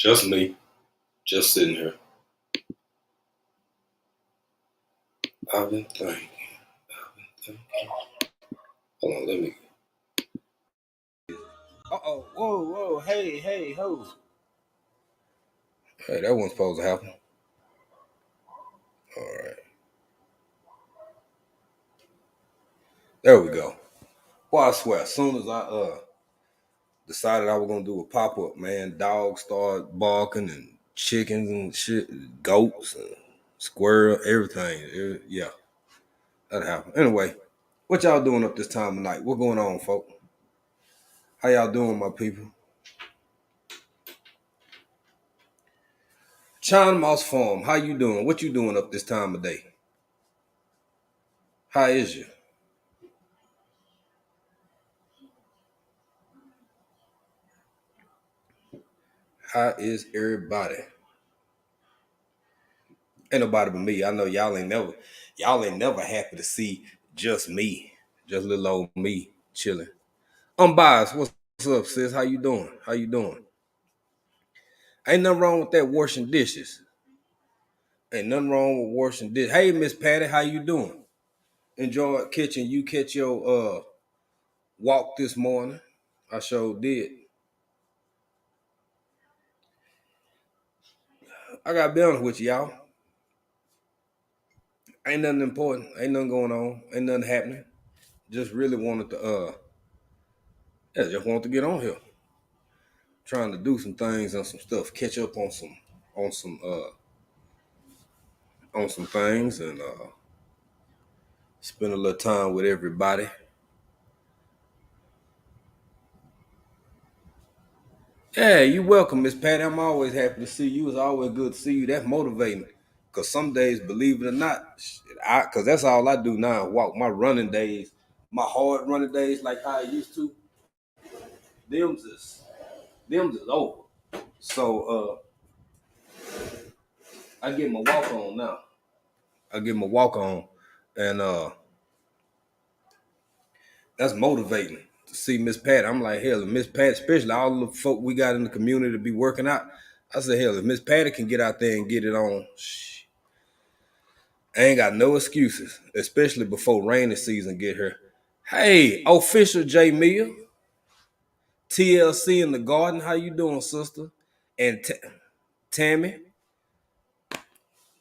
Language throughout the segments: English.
Just me, just sitting here. I've been thinking. Hold on, let me. Whoa, hey, ho. Hey, that wasn't supposed to happen. All right, there we go. Well, I swear, as soon as I decided I was gonna do a pop up, man, dogs started barking and chickens and shit, goats and squirrel, everything. Yeah, that happened. Anyway, what y'all doing up this time of night? What going on, folk? How y'all doing, my people? China Mouse Farm, how you doing? What you doing up this time of day? How is you? How is everybody? Ain't nobody but me. I know y'all ain't never happy to see just me, just little old me chilling. I'm biased. What's up, sis? How you doing? How you doing? Ain't nothing wrong with that washing dishes. Ain't nothing wrong with washing dishes. Hey, Miss Patty, how you doing? Enjoy kitchen. You catch your walk this morning. I sure did. I gotta be honest with you, y'all. Ain't nothing important. Ain't nothing going on. Ain't nothing happening. Just really wanted to just wanted to get on here. Trying to do some things and some stuff, catch up on some on some things and spend a little time with everybody. Yeah, you welcome, Miss Patty. I'm always happy to see you. It's always good to see you. That's motivating. Cause some days, believe it or not, cause that's all I do now. Walk my running days, my hard running days, like how I used to. Them's is them's is over. So I get my walk on now. I get my walk on, and that's motivating to see Miss Pat. I'm like, hell, if Miss Pat, especially all the folk we got in the community to be working out. I said, hell, if Miss Patty can get out there and get it on, I ain't got no excuses, especially before rainy season get here. Hey, official J Mill, TLC in the garden, how you doing, sister? And Tammy,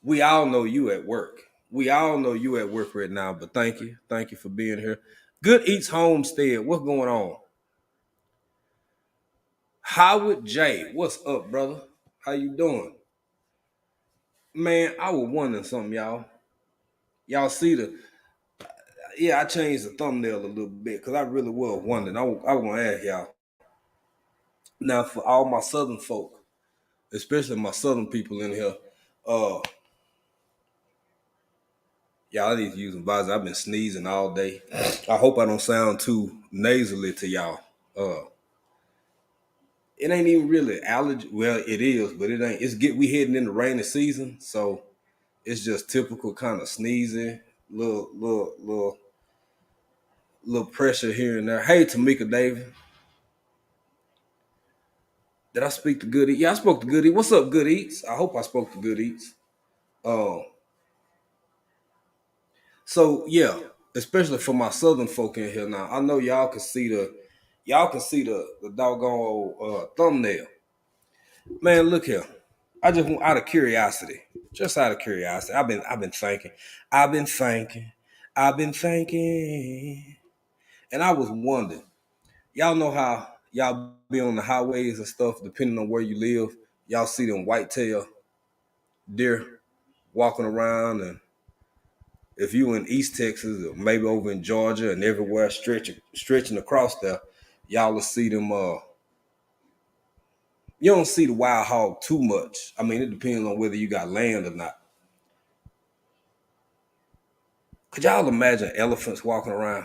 we all know you at work. We all know you at work right now, but thank you for being here. Good Eats Homestead, what's going on? Howard J, what's up, brother? How you doing? Man, I was wondering something, y'all. Y'all see I changed the thumbnail a little bit because I really was wondering. I was gonna ask y'all. Now for all my southern folk, especially my southern people in here, uh, y'all need to use a visor. I've been sneezing all day. I hope I don't sound too nasally to y'all. Uh, it ain't even really allergy. Well, it is, but it ain't. We heading in the rainy season, so it's just typical kind of sneezing, little pressure here and there. Hey, Tamika Davis, did I speak to Good Eats? Yeah, I spoke to Good Eats. What's up, Good Eats? I hope I spoke to Good Eats. Um, so yeah, especially for my southern folk in here now. I know y'all can see the doggone thumbnail. Man, look here. I just want out of curiosity, just out of curiosity. I've been thinking, I've been thinking, I've been thinking, and I was wondering. Y'all know how y'all be on the highways and stuff, depending on where you live. Y'all see them whitetail deer walking around, and if you in East Texas or maybe over in Georgia and everywhere stretching across there, y'all will see them. You don't see the wild hog too much. I mean, it depends on whether you got land or not. Could y'all imagine elephants walking around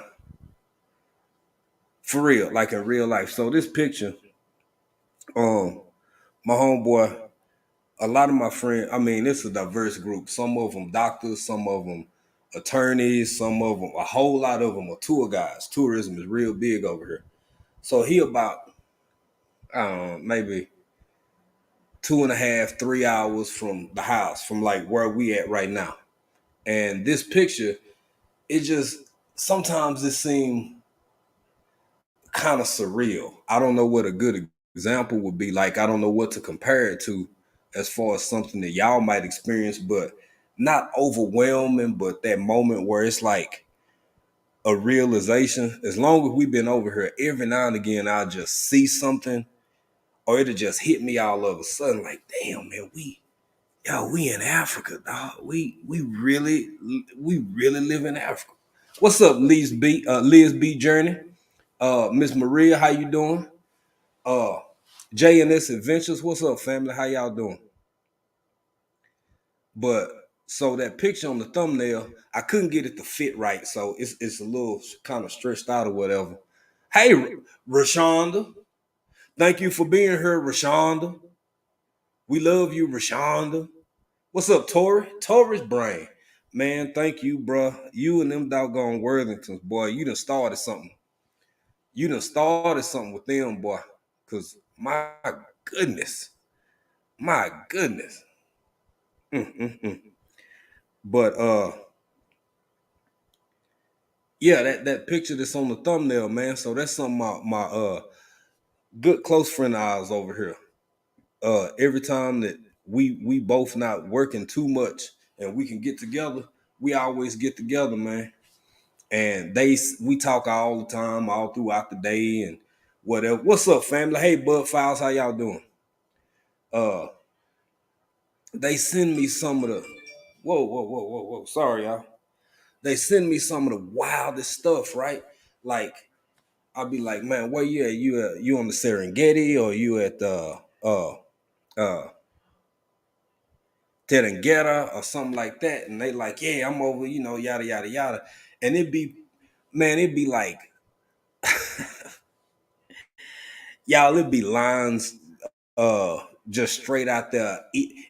for real, like in real life? So this picture, um, my homeboy, a lot of my friends, I mean, it's a diverse group. Some of them doctors, some of them attorneys, some of them, a whole lot of them are tour guides. Tourism is real big over here. So he about, I don't know, maybe 2.5, 3 hours from the house, from like where we at right now. And this picture, it just sometimes it seems kind of surreal. I don't know what a good example would be. Like, I don't know what to compare it to as far as something that y'all might experience, but not overwhelming, but that moment where it's like a realization. As long as we've been over here, every now and again I'll just see something, or it'll just hit me all of a sudden, like, damn man, we in Africa, dog. We really live in Africa. What's up, Liz B Journey? Miss Maria, how you doing? Uh JNS Adventures, what's up, family? How y'all doing? But so that picture on the thumbnail, I couldn't get it to fit right, so it's a little kind of stretched out or whatever. Hey, Rashonda, thank you for being here, Rashonda. We love you, Rashonda. What's up, Tori? Tori's brain. Man, thank you, bruh. You and them doggone Worthingtons, boy. You done started something. You done started something with them, boy. Cause goodness, my goodness. Mm-mm-mm. But yeah, that picture that's on the thumbnail, man. So that's something my good close friend of ours over here. Every time that we both not working too much and we can get together, we always get together, man. And we talk all the time, all throughout the day and whatever. What's up, family? Hey, Bud Files, how y'all doing? Uh, they send me some of the whoa. Sorry, y'all. They send me some of the wildest stuff, right? Like I'll be like, man, where you at? You on the Serengeti, or you at the uh Terengeta or something like that? And they like, yeah, I'm over, yada yada yada. And it'd be like, y'all, it'd be lines just straight out there.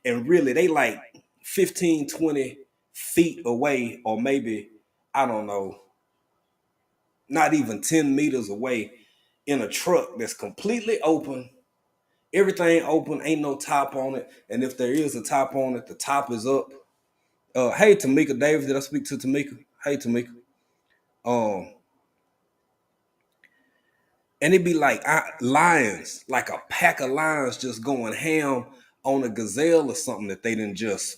And really they like 15, 20 feet away, or maybe, I don't know, not even 10 meters away, in a truck that's completely open. Everything open, ain't no top on it. And if there is a top on it, the top is up. Hey Tamika Davis, did I speak to Tamika? Hey Tamika. Um, and it'd be like lions, like a pack of lions just going ham on a gazelle or something that they didn't just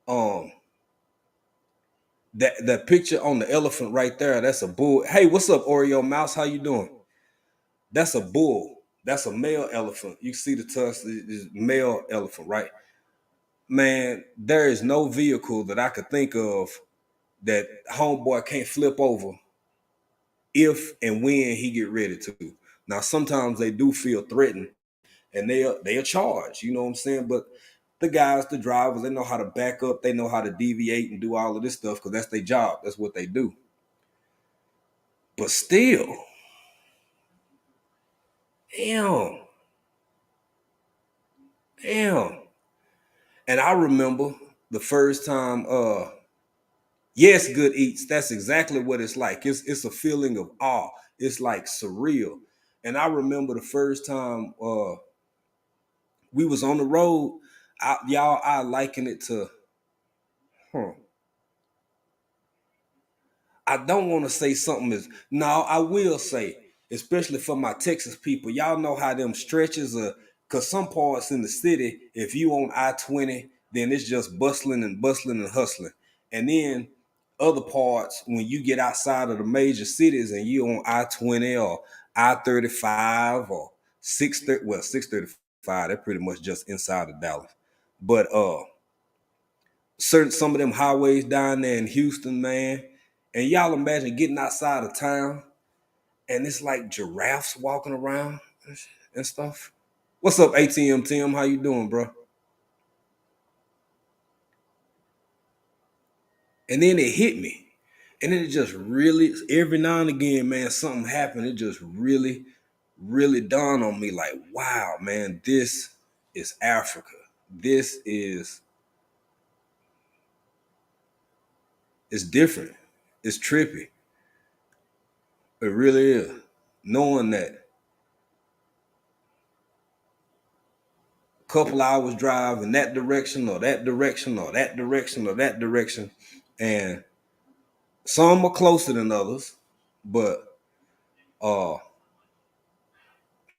um that picture on the elephant right there, that's a bull. Hey, what's up, Oreo Mouse? How you doing? That's a bull. That's a male elephant. You see the tusk is male elephant, right? Man, there is no vehicle that I could think of that homeboy can't flip over if and when he get ready to. Now, sometimes they do feel threatened and they are charged, you know what I'm saying? But the guys, the drivers, they know how to back up, they know how to deviate and do all of this stuff because that's their job. That's what they do. But still, damn, damn. And I remember the first time, yes, good eats. That's exactly what it's like. It's a feeling of awe. It's like surreal. And I remember the first time we was on the road. I liken it to, huh, I don't want to say something is, no, I will say, especially for my Texas people, y'all know how them stretches are, because some parts in the city, if you on I-20, then it's just bustling and hustling. And then other parts, when you get outside of the major cities and you on I-20 or I-35 or 630, well, 635, they're pretty much just inside of Dallas. But some of them highways down there in Houston, man. And y'all imagine getting outside of town and it's like giraffes walking around and stuff. What's up, ATM Tim? How you doing, bro? And then it hit me. And then it just really, every now and again, man, something happened. It just really dawned on me like, wow, man, this is Africa. This is, it's different. It's trippy. It really is. Knowing that couple hours drive in that direction or that direction or that direction or that direction. And some are closer than others, but uh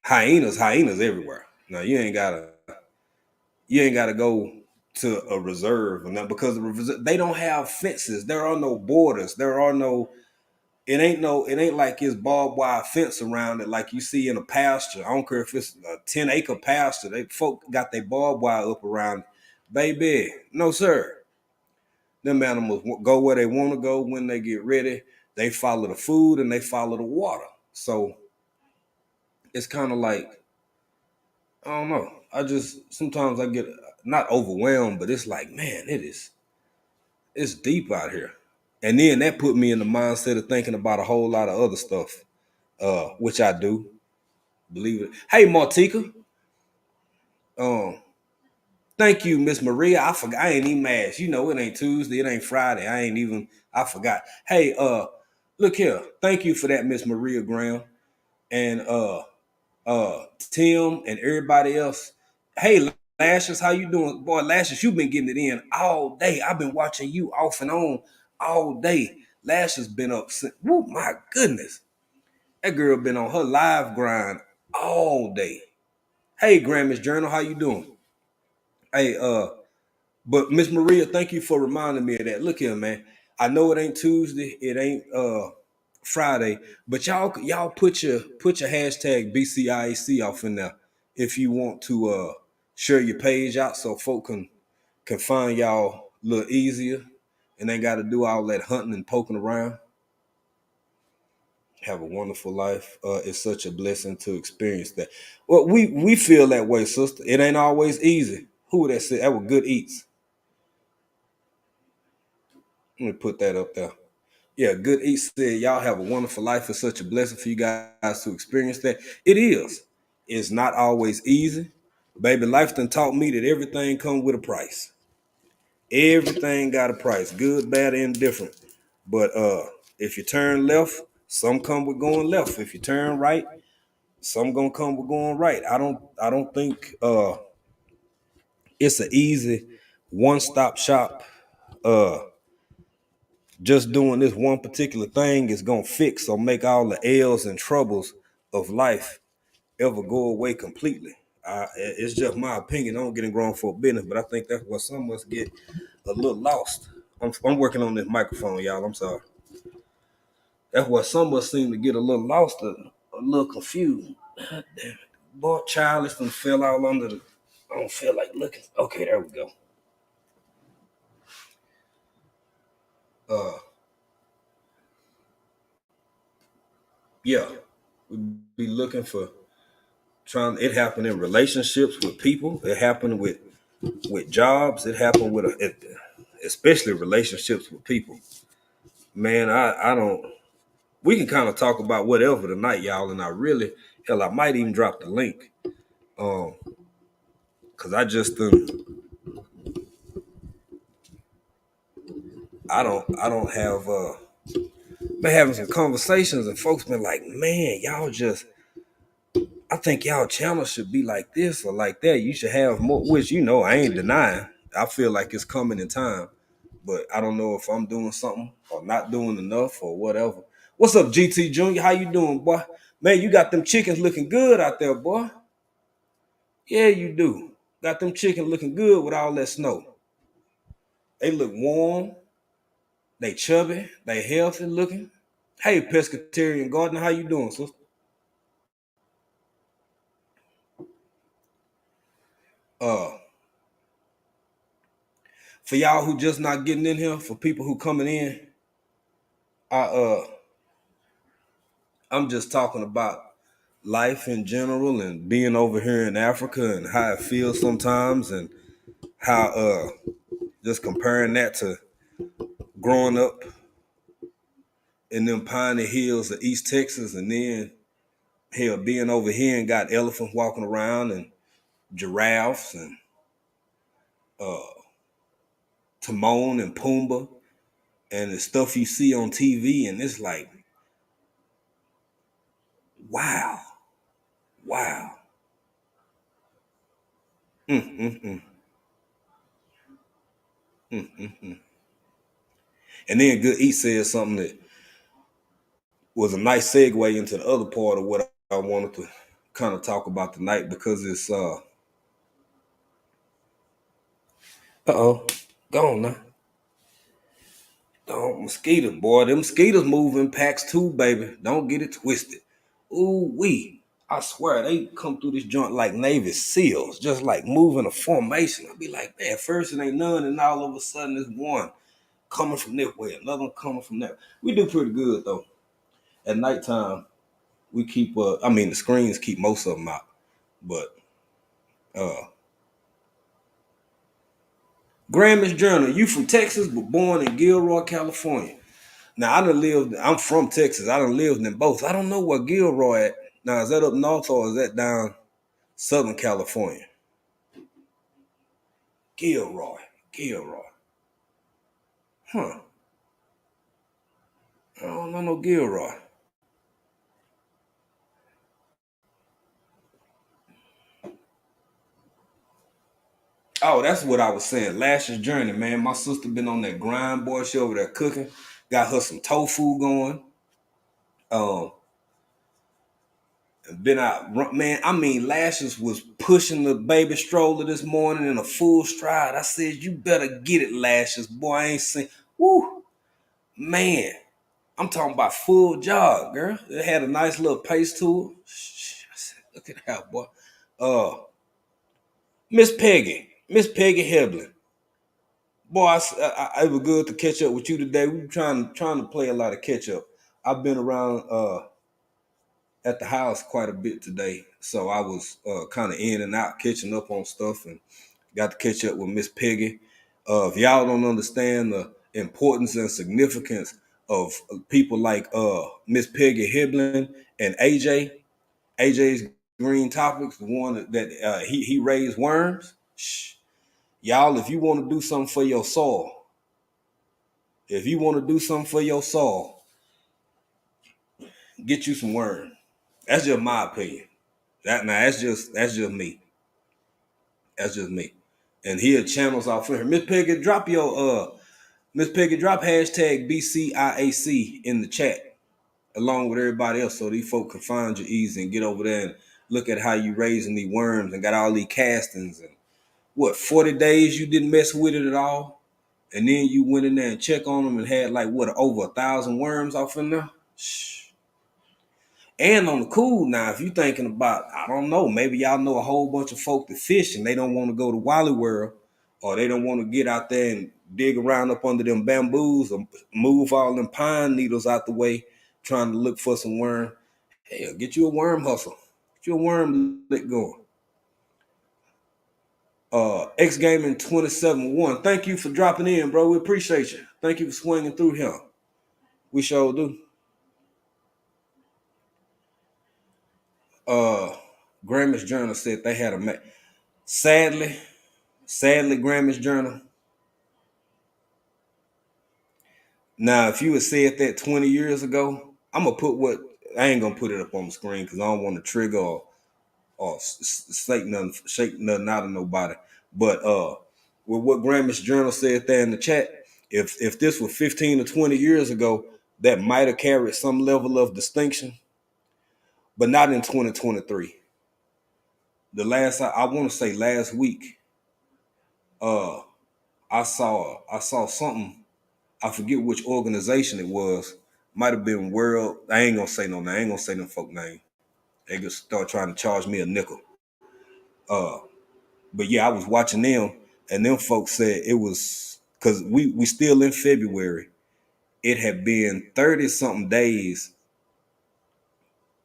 hyenas everywhere. Now you ain't gotta go to a reserve and that because they don't have fences. There are no borders. There are no. It ain't like it's barbed wire fence around it like you see in a pasture. I don't care if it's a 10-acre pasture. They folk got their barbed wire up around it. Baby. No, sir. Them animals go where they want to go when they get ready. They follow the food and they follow the water. So it's kind of like, I don't know. I just sometimes I get not overwhelmed, but it's like, man, it's deep out here. And then that put me in the mindset of thinking about a whole lot of other stuff, which I do believe it. Hey, Martika, um, thank you, Miss Maria. I forgot. I ain't even asked. You know, it ain't Tuesday. It ain't Friday. I forgot. Hey, look here. Thank you for that, Miss Maria Graham, and Tim and everybody else. Hey, Lashes, how you doing, boy? Lashes, you've been getting it in all day. I've been watching you off and on all day. Lashes been up since. Woo, my goodness, that girl been on her live grind all day. Hey, Grammys Journal, how you doing? Hey, but Miss Maria, thank you for reminding me of that. Look here, man. I know it ain't Tuesday, it ain't Friday, but y'all put your hashtag BCIAC off in there if you want to share your page out so folk can find y'all a little easier and ain't got to do all that hunting and poking around. Have a wonderful life. It's such a blessing to experience that. Well, we feel that way, sister. It ain't always easy. Who that said that was good eats? Let me put that up there. Yeah, good eats said y'all have a wonderful life. It's such a blessing for you guys to experience that. It is. It's not always easy. Baby, life done taught me that everything comes with a price. Everything got a price, good, bad, and indifferent. But if you turn left, some come with going left. If you turn right, some gonna come with going right. I don't think it's an easy one-stop shop. Uh just doing this one particular thing is gonna fix or make all the ails and troubles of life ever go away completely. It's just my opinion. I don't get in grown for business, but I think that's where some of us get a little lost. I'm working on this microphone, y'all. I'm sorry. That's where some of us seem to get a little lost, a little confused. God damn it. Boy, childish and fell all under the. I don't feel like looking. Okay, there we go. Uh, yeah, we be looking for trying. It happened in relationships with people. It happened with jobs. It happened with especially relationships with people. Man, I don't. We can kind of talk about whatever tonight, y'all, and I really hell I might even drop the link. Um, cause I don't have been having some conversations and folks been like, man, y'all just I think y'all channel should be like this or like that. You should have more, which I ain't denying. I feel like it's coming in time, but I don't know if I'm doing something or not doing enough or whatever. What's up, GT Junior? How you doing, boy? Man, you got them chickens looking good out there, boy. Yeah, you do. Got them chickens looking good with all that snow. They look warm. They chubby. They healthy looking. Hey, pescatarian gardener, how you doing, sister? Uh, for y'all who just not getting in here, for people who coming in, I I'm just talking about life in general and being over here in Africa and how it feels sometimes and how just comparing that to growing up in them piney hills of East Texas and then hell being over here and got elephants walking around and giraffes and Timon and Pumbaa and the stuff you see on TV and it's like, wow, wow. Mm, mm, mm, mm, mm, mm. And then Good Eat said something that was a nice segue into the other part of what I wanted to kind of talk about tonight, because it's uh-oh, gone now. Oh, mosquitoes, boy. Them mosquitoes move in packs too, baby. Don't get it twisted. Ooh, wee. I swear, they come through this joint like Navy SEALs, just like moving a formation. I'll be like, man, first it ain't none, and all of a sudden there's one coming from this way, another one coming from that. We do pretty good, though. At nighttime, we keep, the screens keep most of them out. But, uh, Grammys Journal, you from Texas, but born in Gilroy, California. Now I'm from Texas. I done lived in both. I don't know where Gilroy at. Now, is that up north or is that down Southern California? Gilroy. Gilroy. Huh. I don't know no Gilroy. Oh, that's what I was saying. Lash's journey, man. My sister been on that grind, boy. She over there cooking. Got her some tofu going. Um, been out, man. I mean, Lashes was pushing the baby stroller this morning in a full stride. I said, "You better get it, Lashes, boy." I ain't seen. Woo, man. I'm talking about full jog, girl. It had a nice little pace to it. I said, look at that, boy. Uh, Miss Peggy Heblin. Boy, it was good to catch up with you today. We were trying to play a lot of catch up. I've been around at the house quite a bit today, so I was kind of in and out catching up on stuff, and got to catch up with Miss Peggy. If y'all don't understand the importance and significance of people like Miss Peggy Hiblin and AJ's Green Topics, the one that he raised worms. Shh. Y'all, if you want to do something for your soul, if you want to do something for your soul, get you some worms. That's just my opinion. That's just me. That's just me. And here channels out for her. Miss Peggy, drop hashtag BCIAC in the chat along with everybody else, so these folk can find you easy and get over there and look at how you raising these worms and got all these castings. And what, 40 days you didn't mess with it at all, and then you went in there and check on them and had like what, over 1,000 worms off in there. Shh. And on the cool now, if you thinking about, I don't know, maybe y'all know a whole bunch of folk that fish and they don't want to go to Wally World, or they don't want to get out there and dig around up under them bamboos or move all them pine needles out the way, trying to look for some worm. Hell, get you a worm hustle. Get you a worm lick going. X Gaming 27-1. Thank you for dropping in, bro. We appreciate you. Thank you for swinging through here. We sure do. Grammys Journal said they had a sadly, Grammys Journal. Now, if you had said that 20 years ago, I'm gonna I ain't gonna put it up on the screen because I don't want to trigger or shake nothing out of nobody. But with what Grammys Journal said there in the chat, if this was 15 or 20 years ago, that might have carried some level of distinction, but not in 2023. I want to say last week, uh, I saw something. I forget which organization it was. Might have been World. I ain't gonna say no name. I ain't gonna say no folk name. They gonna start trying to charge me a nickel. Uh, but yeah, I was watching them, and them folks said it was because we still in February. It had been 30 something days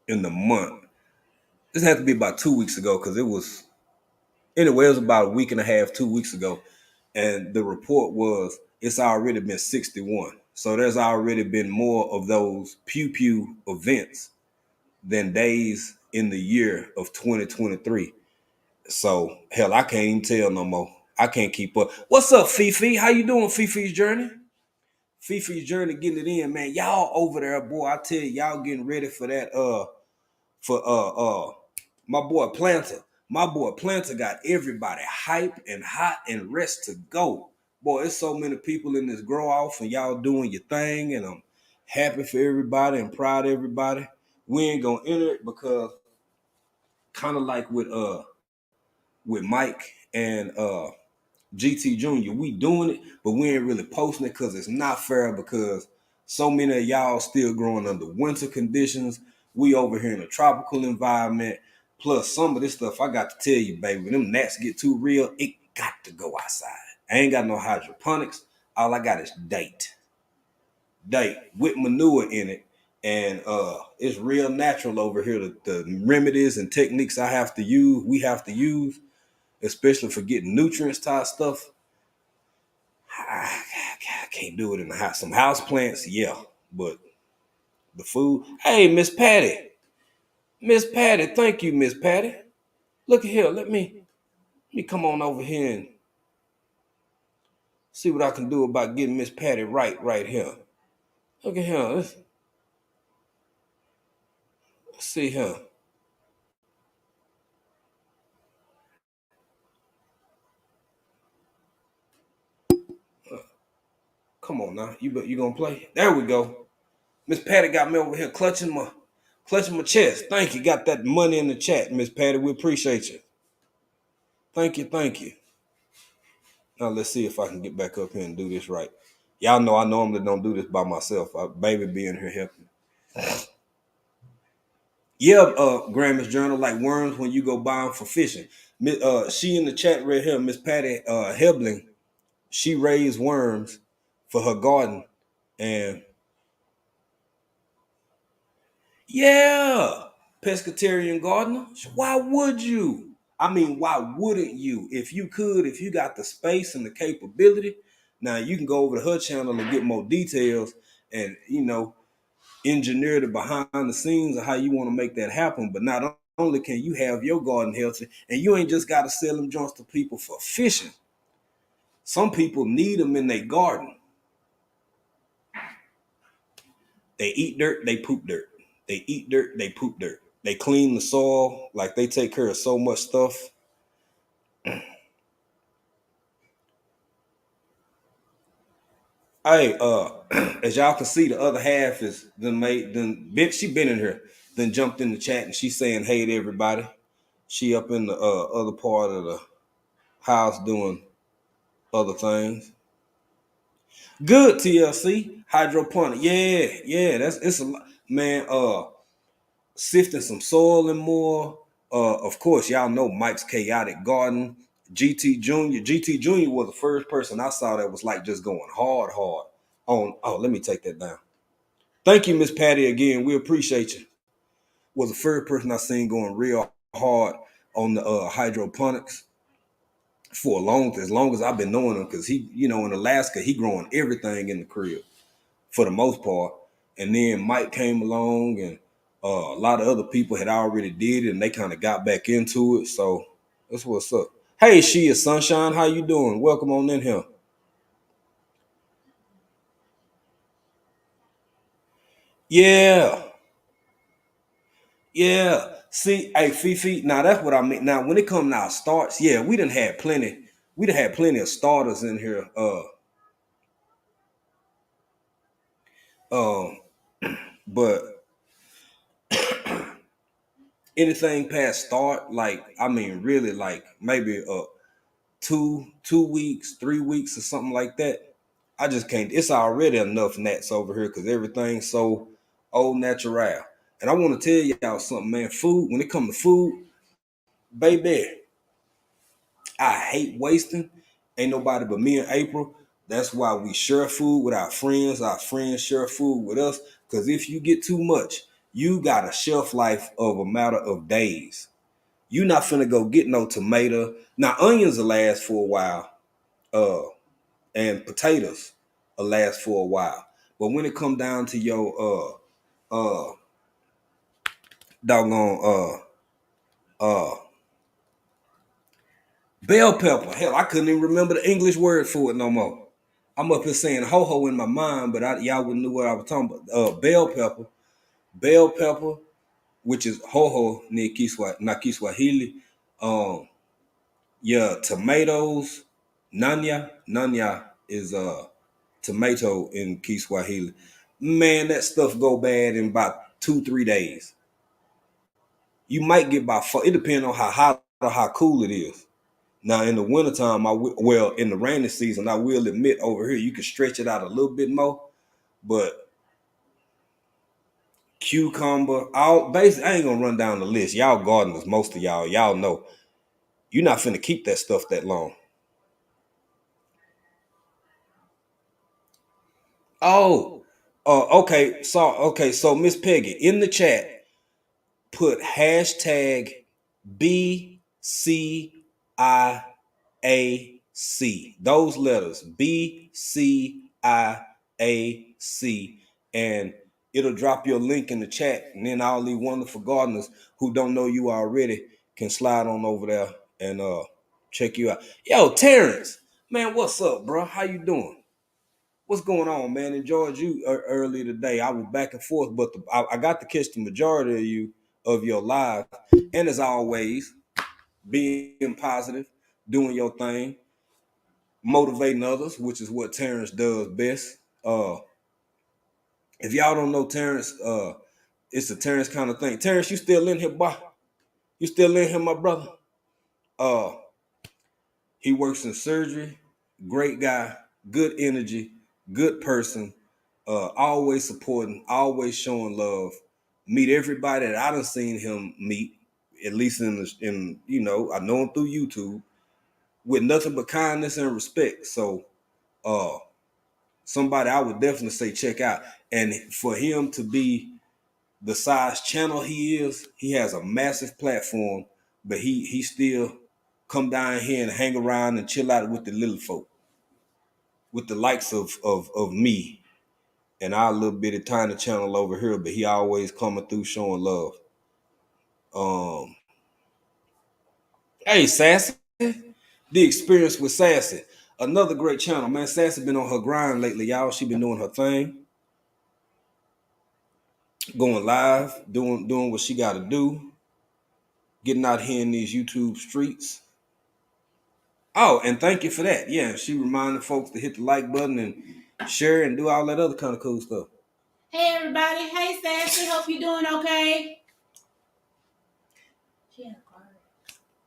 in the month. This had to be about 2 weeks ago because it was anyway. It was about a week and a half, 2 weeks ago, and the report was it's already been 61. So there's already been more of those pew pew events than days in the year of 2023. So hell, I can't even tell no more. I can't keep up. What's up, Fifi? How you doing, Fifi's Journey? Fifi's Journey getting it in, man. Y'all over there, boy. I tell you, y'all getting ready for that. For my boy Planter. My boy Planter got everybody hype and hot and rest to go. Boy, it's so many people in this grow off and y'all doing your thing, and I'm happy for everybody and proud of everybody. We ain't gonna enter it because kind of like with Mike and GT Jr., we doing it, but we ain't really posting it because it's not fair because so many of y'all still growing under winter conditions. We over here in a tropical environment. Plus, some of this stuff I got to tell you, baby, when them gnats get too real, it got to go outside. I ain't got no hydroponics. All I got is date with manure in it. And it's real natural over here. The remedies and techniques we have to use, especially for getting nutrients type stuff. I can't do it in the house. Some house plants, yeah, but the food. Hey, Miss Patty, thank you, Miss Patty. Look at here. Let me come on over here and see what I can do about getting Miss Patty right here. Look at here. Let's see here. Come on now, you gonna play? There we go. Miss Patty got me over here clutching my chest. Thank you. Got that money in the chat, Miss Patty. We appreciate you. Thank you, thank you. Now let's see if I can get back up here and do this right. Y'all know I normally don't do this by myself. Baby be in here helping. Yeah, Grammys Journal, like worms when you go buy them for fishing. She in the chat right here, Miss Patty Hebling, she raised worms for her garden. And yeah, pescatarian gardener. Why would you? I mean, why wouldn't you? If you could, if you got the space and the capability, now you can go over to her channel and get more details and, engineer the behind the scenes of how you want to make that happen. But not only can you have your garden healthy, and you ain't just got to sell them joints to people for fishing. Some people need them in their garden. They eat dirt, they poop dirt. They eat dirt, they poop dirt. They clean the soil, like they take care of so much stuff. Hey, as y'all can see, the other half is she been in here, then jumped in the chat and she's saying hey to everybody. She up in the other part of the house doing other things. Good TLC hydroponic. Yeah, it's a lot, man. Sifting some soil and more. Of course, y'all know Mike's Chaotic Garden. GT Jr. was the first person I saw that was like just going hard on. Oh, let me take that down. Thank you, Miss Patty, again. We appreciate you. Was the first person I seen going real hard on the hydroponics for as long as I've been knowing him, because he, in Alaska, he growing everything in the crib for the most part. And then Mike came along, and a lot of other people had already did it, and they kind of got back into it. So that's what's up. Hey, she is Sunshine. How you doing? Welcome on in here. Yeah. Yeah. See, hey, Fifi, now that's what I mean. Now, when it comes to our starts, yeah, we done had plenty. We done had plenty of starters in here. Um, but anything past start, like, I mean, really, like maybe 2 weeks, 3 weeks, or something like that. I just can't. It's already enough gnats over here because everything's so old natural. And I want to tell y'all something, man. Food, when it comes to food, baby, I hate wasting. Ain't nobody but me and April. That's why we share food with our friends. Our friends share food with us. Because if you get too much, you got a shelf life of a matter of days. You not finna go get no tomato. Now onions will last for a while, and potatoes will last for a while. But when it come down to your doggone bell pepper, hell, I couldn't even remember the English word for it no more. I'm up here saying ho ho in my mind, but y'all wouldn't know what I was talking about. Bell pepper, which is ho ho near Kiswahili, Um, yeah, tomatoes. Nanya is tomato in Kiswahili. Man, that stuff go bad in about 2-3 days. You might get by four. It depends on how hot or how cool it is. Now in the wintertime, well, in the rainy season, I will admit over here you can stretch it out a little bit more. But cucumber, all basically, I ain't gonna run down the list. Y'all gardeners, most of y'all know you're not finna keep that stuff that long. Oh, so Miss Peggy in the chat put hashtag BCIAC. Those letters BCIAC, and it'll drop your link in the chat, and then all these wonderful gardeners who don't know you already can slide on over there and check you out. Yo, Terrence, man, what's up, bro? How you doing? What's going on, man? Enjoyed you early today. I was back and forth, but I got to catch the majority of your live. And as always, being positive, doing your thing, motivating others, which is what Terrence does best. If y'all don't know Terrence, it's a Terrence kind of thing. Terrence, you still in here, boy? You still in here, my brother? Uh, he works in surgery. Great guy, good energy, good person. Always supporting, always showing love. Meet everybody that I done seen him meet, at least in I know him through YouTube, with nothing but kindness and respect. So uh somebody I would definitely say check out. And for him to be the size channel he is, he has a massive platform, but he still come down here and hang around and chill out with the little folk, with the likes of me and our little bitty tiny channel over here, but he always coming through showing love. Um, hey, Sassy, the experience with Sassy, another great channel, man. Sassy been on her grind lately, y'all. She been doing her thing, going live, doing what she got to do, getting out here in these YouTube streets. Oh, and thank you for that. Yeah, she reminded folks to hit the like button and share and do all that other kind of cool stuff. Hey everybody, hey Sassy, hope you're doing okay.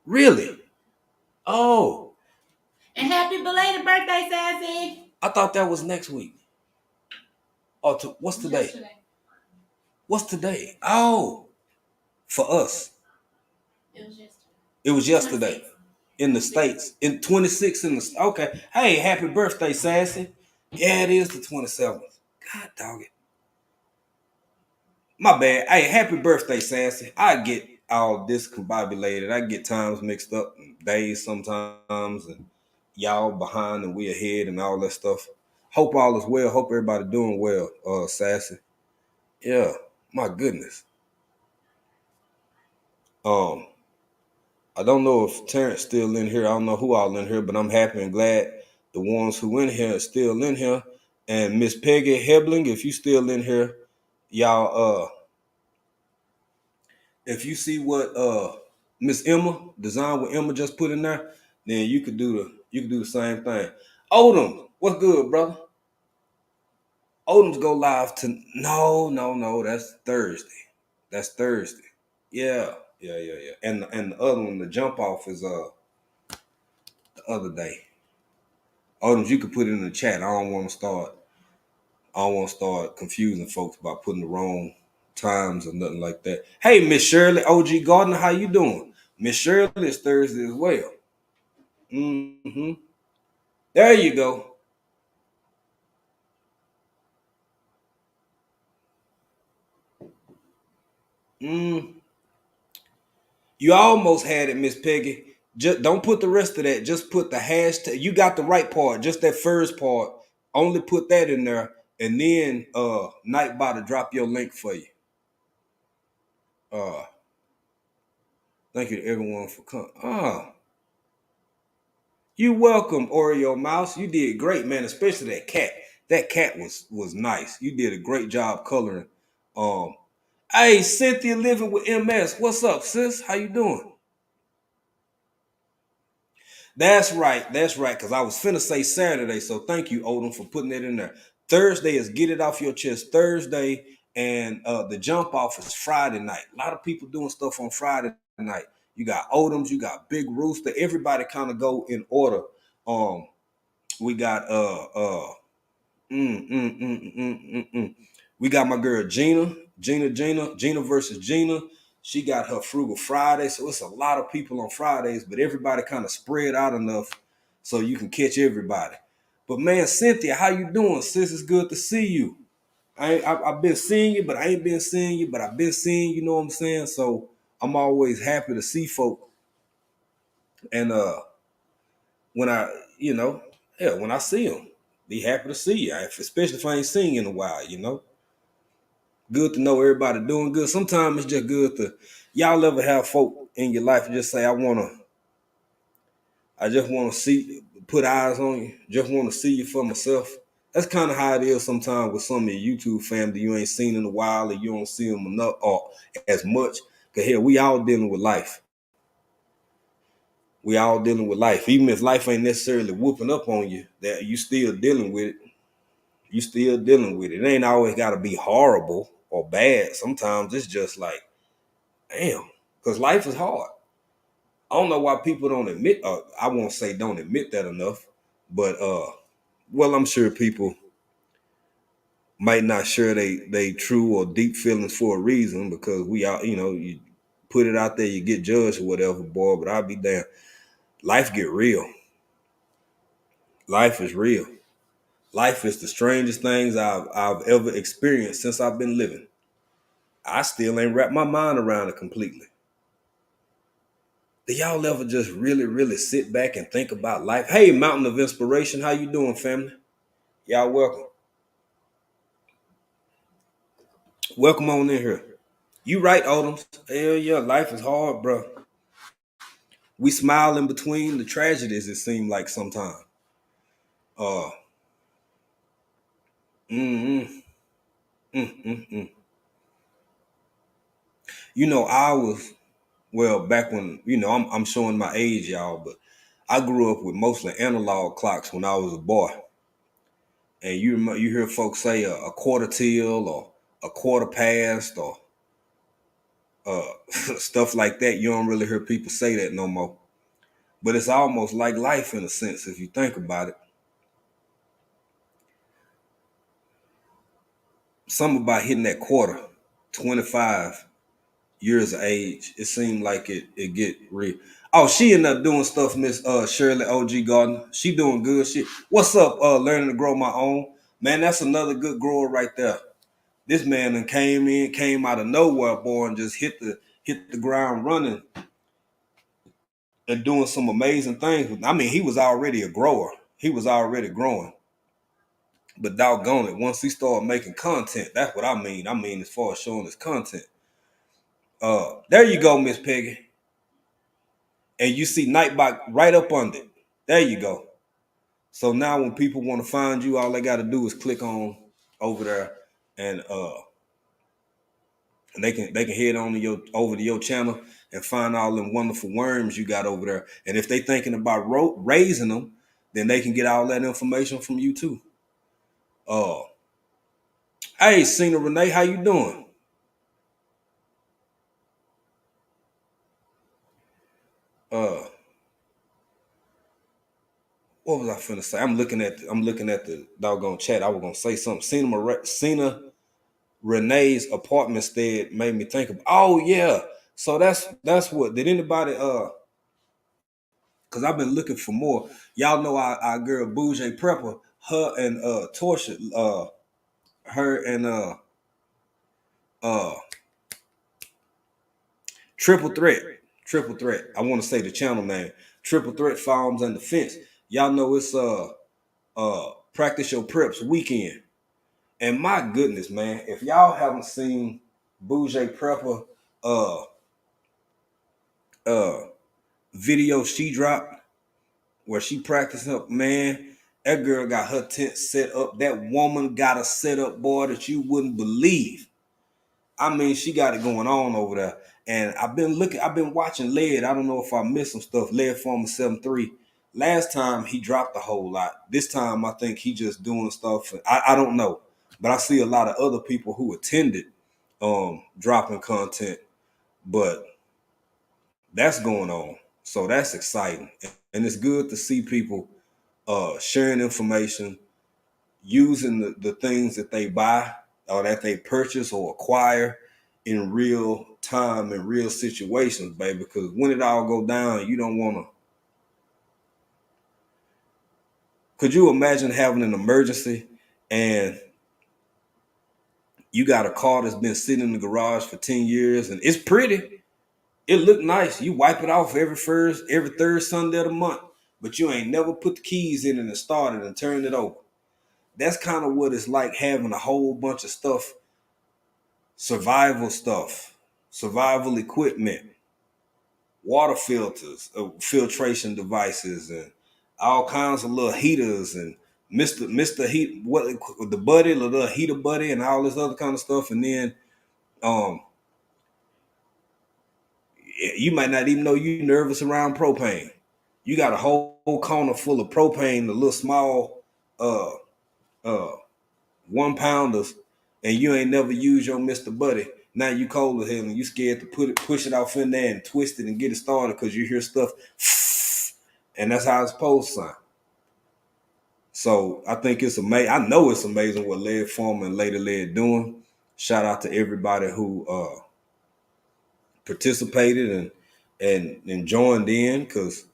Really? Oh. And happy belated birthday, Sassy. I thought that was next week. Oh, what's today? Yesterday. What's today? Oh, for us. It was yesterday. It was yesterday. In the States. In 26 in the okay. Hey, happy birthday, Sassy. Yeah, it is the 27th. God dog it. My bad. Hey, happy birthday, Sassy. I get all discombobulated. I get times mixed up, days sometimes, and y'all behind and we ahead and all that stuff. Hope all is well. Hope everybody doing well, Sassy. Yeah, my goodness. I don't know if Terrence still in here. I don't know who all in here, but I'm happy and glad the ones who in here are still in here. And Miss Peggy Hebling, if you still in here, y'all if you see what Miss Emma, design what Emma just put in there, then you could do the same thing. Odom, what's good, brother? Odom's go live to no, that's Thursday. That's Thursday. Yeah. And the other one, the jump off is the other day. Odom's, you could put it in the chat. I don't want to start confusing folks by putting the wrong times or nothing like that. Hey, Miss Shirley, OG Gardner, how you doing? Miss Shirley is Thursday as well. Mm-hmm. There you go. You almost had it, Miss Peggy. Just don't put the rest of that. Just put the hashtag. You got the right part. Just that first part. Only put that in there, and then Nightbot to drop your link for you. Thank you to everyone for coming. You welcome, Oreo Mouse. You did great, man. Especially that cat. That cat was nice. You did a great job coloring. Hey, Cynthia living with MS. What's up, sis? How you doing? That's right. That's right. Because I was finna say Saturday. So thank you, Odom, for putting it in there. Thursday is get it off your chest. Thursday, and the jump off is Friday night. A lot of people doing stuff on Friday night. You got Odoms, you got Big Rooster. Everybody kind of go in order. We got we got my girl Gina versus Gina. She got her Frugal Friday, so it's a lot of people on Fridays, but everybody kind of spread out enough so you can catch everybody. But man, Cynthia, how you doing, sis? It's good to see you. I've been seeing you, but I ain't been seeing you, but I've been seeing you. Know what I'm saying? So I'm always happy to see folk, and when I, when I see them, be happy to see you, especially if I ain't seen you in a while. Good to know everybody doing good. Sometimes it's just good to y'all ever have folk in your life and just say, I just wanna see put eyes on you, just wanna see you for myself. That's kind of how it is sometimes with some of your YouTube family you ain't seen in a while, or you don't see them enough or as much. Cause here we all dealing with life. We all dealing with life. Even if life ain't necessarily whooping up on you, that you still dealing with it. You still dealing with it. It ain't always gotta be horrible or bad. Sometimes it's just like, damn, because life is hard. I don't know why people don't admit. I won't say don't admit that enough, but well, I'm sure people might not share they true or deep feelings for a reason because we all, you put it out there, you get judged or whatever, boy. But I'll be damned. Life get real. Life is real. Life is the strangest things I've ever experienced since I've been living. I still ain't wrapped my mind around it completely. Do y'all ever just really, really sit back and think about life? Hey, Mountain of Inspiration, how you doing, family? Y'all welcome. Welcome on in here. You right, Odoms. Hell yeah, life is hard, bro. We smile in between the tragedies, it seems like sometimes. Uh, mm, mm, mm, mm. I was, well, back when, I'm showing my age, y'all, but I grew up with mostly analog clocks when I was a boy. And you hear folks say a quarter till or a quarter past or stuff like that. You don't really hear people say that no more. But it's almost like life in a sense, if you think about it. Something about hitting that quarter, 25 years of age, it seemed like it get real. Oh, she ended up doing stuff, Miss Shirley OG Gardner. She doing good shit. What's up, learning to grow my own? Man, that's another good grower right there. This man then came out of nowhere, boy, and just hit the ground running and doing some amazing things. I mean, he was already a grower. He was already growing. But doggone it, once he started making content, that's what I mean. I mean, as far as showing his content. There you go, Miss Peggy. And you see Nightbot right up under it. There you go. So now when people want to find you, all they got to do is click on over there and they can head on to over to your channel and find all them wonderful worms you got over there. And if they thinking about raising them, then they can get all that information from you too. Hey, Cena Renee, how you doing? What was I finna say? I'm looking at the doggone chat. I was gonna say something. Cena Renee's apartment stead made me think of. Oh yeah, so that's what. Did anybody Because I've been looking for more. Y'all know our girl Bougie Prepper. Her and Torsha. Her and uh Triple Threat. Triple Threat. I want to say the channel name. Triple Threat Farms and Defense. Y'all know it's Practice Your Preps weekend. And my goodness, man, if y'all haven't seen Bougie Prepper video she dropped where she practicing up, man, that girl got her tent set up. That woman got a setup, boy, that you wouldn't believe. I mean, she got it going on over there. And I've been watching Led. I don't know if I missed some stuff. Led Farmer 73. Last time he dropped a whole lot. This time I think he just doing stuff. I don't know, but I see a lot of other people who attended dropping content, but that's going on. So that's exciting, and it's good to see people sharing information, using the things that they buy or that they purchase or acquire in real time in real situations, baby. Because when it all go down, you don't want to. Could you imagine having an emergency and you got a car that's been sitting in the garage for 10 years and it's pretty? It look nice. You wipe it off every third Sunday of the month, but you ain't never put the keys in it and started and turned it over. That's kind of what it's like having a whole bunch of stuff, survival stuff, survival equipment, water filters, filtration devices, and all kinds of little heaters and Mr. Heat, what the buddy, the little heater buddy, and all this other kind of stuff. And then um, you might not even know you're nervous around propane. You got a whole corner full of propane, the little small uh, uh, 1 pounders, and you ain't never used your Mr. Buddy. Now you cold as hell and you scared to push it off in there and twist it and get it started because you hear stuff, and that's how it's supposed to sound. So I think it's amazing. I know it's amazing what Lead Farmer and Lady Lead doing. Shout out to everybody who participated and joined in, because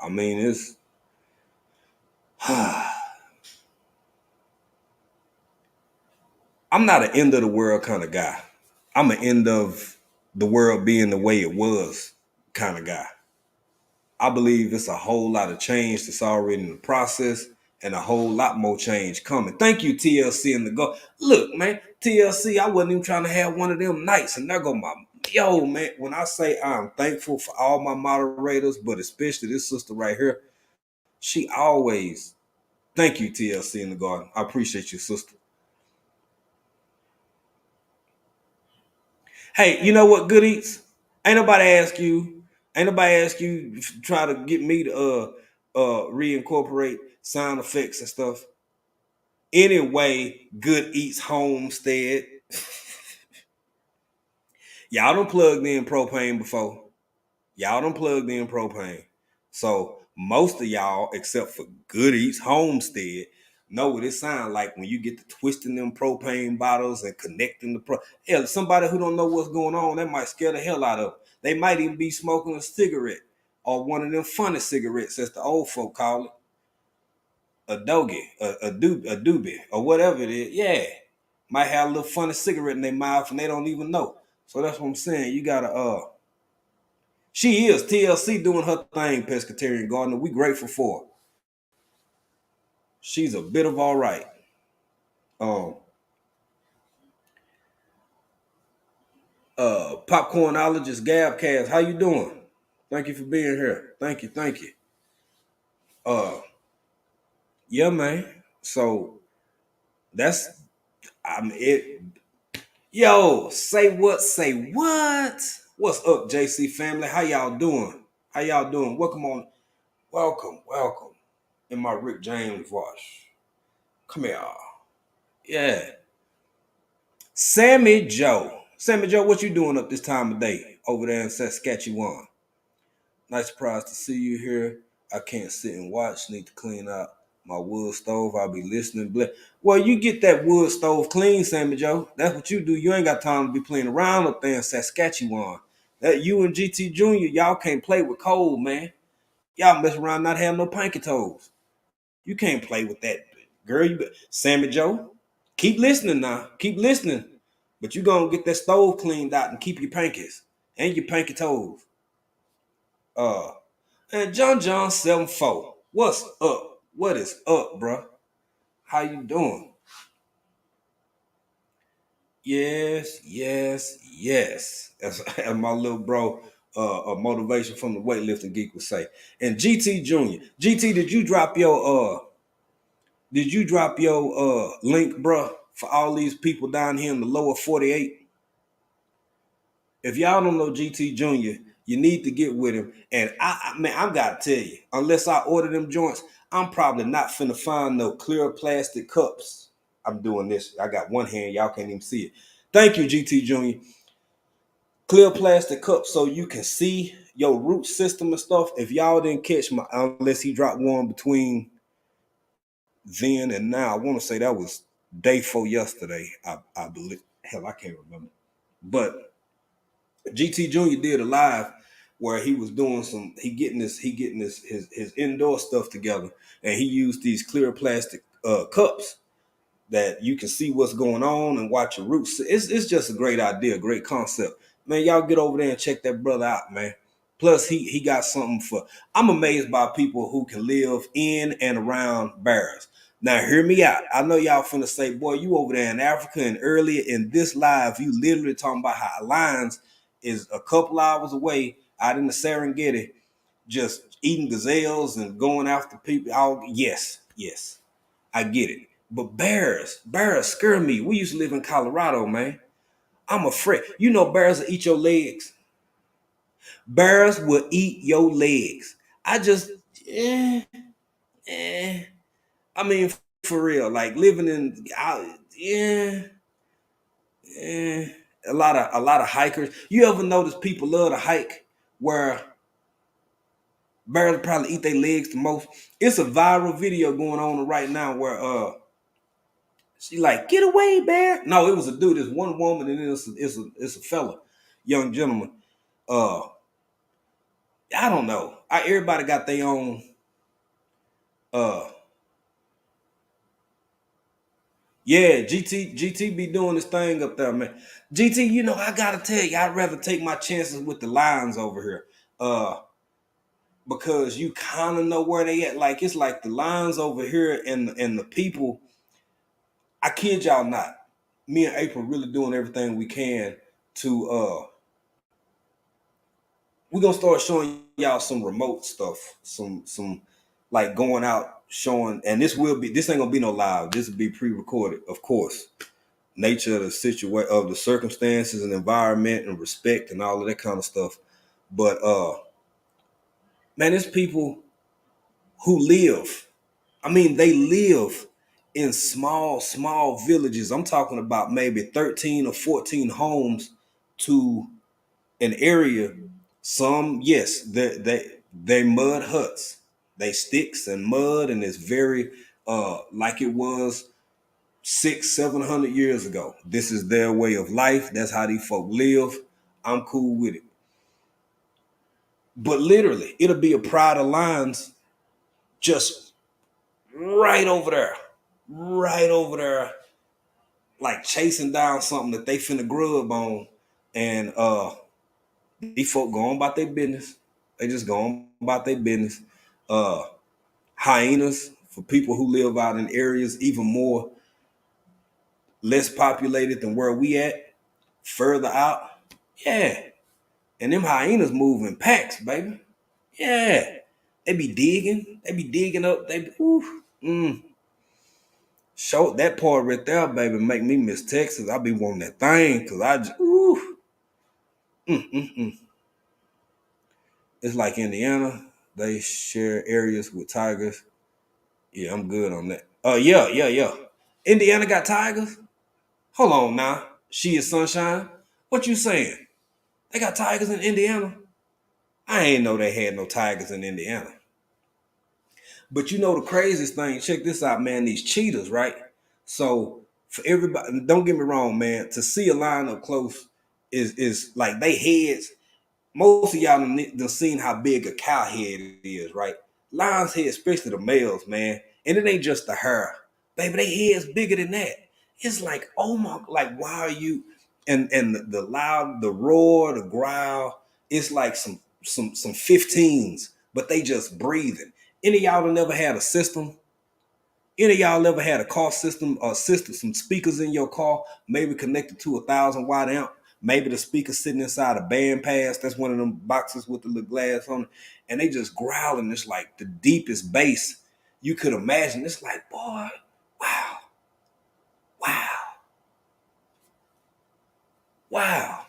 I mean it's I'm not an end of the world kind of guy. I'm an end of the world being the way it was kind of guy. I believe it's a whole lot of change that's already in the process and a whole lot more change coming. Thank you, TLC and the go. Look, man, TLC, I wasn't even trying to have one of them nights. And there go my, yo, man, when I say I'm thankful for all my moderators, but especially this sister right here, she always, thank you, TLC in the garden. I appreciate you, sister. Hey, you know what, Good Eats? Ain't nobody ask you. Ain't nobody ask you to try to get me to reincorporate sound effects and stuff. Anyway, Good Eats Homestead. Y'all done plugged in propane before. Y'all done plugged in propane. So most of y'all, except for Good Eats Homestead, know what it sounds like when you get to twisting them propane bottles and connecting the hell, somebody who don't know what's going on, that might scare the hell out of them. They might even be smoking a cigarette or one of them funny cigarettes, as the old folk call it, a dogie, a doobie, or whatever it is. Yeah, might have a little funny cigarette in their mouth and they don't even know. So that's what I'm saying. You gotta she is TLC doing her thing, Pescatarian Gardener. We grateful for her. She's a bit of all right. Um, Popcornologist Gabcast, how you doing? Thank you for being here. Thank you, thank you. Uh, yeah, man. So that's it. Yo, say what? Say what? What's up, JC family? How y'all doing? How y'all doing? Welcome. In my Rick James voice. Come here. Yeah. Sammy Joe. Sammy Joe, what you doing up this time of day over there in Saskatchewan? Nice surprise to see you here. I can't sit and watch. Need to clean out my wood stove. I'll be listening. Well, you get that wood stove clean, Sammy Joe. That's what you do. You ain't got time to be playing around up there in Saskatchewan. That you and GT Jr., y'all can't play with cold, man. Y'all mess around not have no pinky toes. You can't play with that. Girl, Sammy Joe, keep listening now. Keep listening. But you gonna get that stove cleaned out and keep your pinkies and your pinky toes. Uh and John 74. What's up? What is up, bro? How you doing? Yes. As my little bro, a motivation from the weightlifting geek would say. And GT Jr. GT, did you drop your link, bro, for all these people down here in the lower 48? If y'all don't know GT Jr., You need to get with him. And man, I've got to tell you, unless I order them joints, I'm probably not finna find no clear plastic cups. I'm doing this. I got one hand. Y'all can't even see it. Thank you, GT Jr. Clear plastic cups so you can see your root system and stuff. If y'all didn't catch my, unless he dropped one between then and now, I want to say that was day 4 yesterday. I believe. Hell, I can't remember. But GT Jr. did a live where he was doing his indoor stuff together, and he used these clear plastic cups that you can see what's going on and watch your roots. It's just a great idea, great concept. Man, y'all get over there and check that brother out, man. Plus, he got something for. I'm amazed by people who can live in and around bears. Now, hear me out. I know y'all finna say, boy, you over there in Africa, and earlier in this live, you literally talking about how lions is a couple hours away out in the Serengeti, just eating gazelles and going after people. Yes, I get it. But bears scare me. We used to live in Colorado, man. I'm afraid. You know, bears will eat your legs. Bears will eat your legs. I just, eh, eh. I mean, for real, like living in, yeah, eh. A lot of hikers. You ever notice people love to hike where bears probably eat their legs the most? It's a viral video going on right now where she like, get away, bear. No, it was a dude. It's one woman, and it's a fella, young gentleman. Uh, I don't know. Everybody got their own. Uh, yeah, GT be doing this thing up there, man. GT, you know, I gotta tell you, I'd rather take my chances with the Lions over here. Because you kind of know where they at. Like it's like the Lions over here and the people. I kid y'all not. Me and April really doing everything we can to we're gonna start showing y'all some remote stuff, some like going out showing, and this ain't gonna be no live. This will be pre-recorded, of course. Nature of the situation, of the circumstances and environment and respect and all of that kind of stuff. But man, it's people who live. I mean, they live in small villages. I'm talking about maybe 13 or 14 homes to an area. Some, yes, they mud huts. They sticks and mud, and it's very like it was 600-700 years ago. This is their way of life. That's how these folk live. I'm cool with it. But literally, it'll be a pride of lions just right over there, like chasing down something that they finna grub on, and these folk go on about their business. They just go on about their business. Uh, Hyenas for people who live out in areas even more less populated than where we at, further out. Yeah, and them hyenas move in packs, baby. Yeah, they be digging. They be digging up. They be, show that part right there, baby. Make me miss Texas. I be wanting that thing because I just It's like Indiana. They share areas with tigers. Yeah, I'm good on that. Yeah. Indiana got tigers? Hold on now. She is sunshine. What you saying? They got tigers in Indiana? I ain't know they had no tigers in Indiana. But you know the craziest thing, check this out, man. These cheetahs, right? So for everybody, don't get me wrong, man. To see a lion up close is like they heads. Most of y'all done seen how big a cow head is, right? Lions head, especially the males, man. And it ain't just the hair. Baby, they head's bigger than that. It's like, oh my, like, why are you? And the loud, the roar, the growl, it's like some 15s, but they just breathing. Any of y'all that never had a system? Any of y'all ever had a car system or system, some speakers in your car, maybe connected to 1,000 watt amp? Maybe the speaker sitting inside a band pass. That's one of them boxes with the little glass on it. And they just growling. It's like the deepest bass you could imagine. It's like, boy, wow, wow, wow.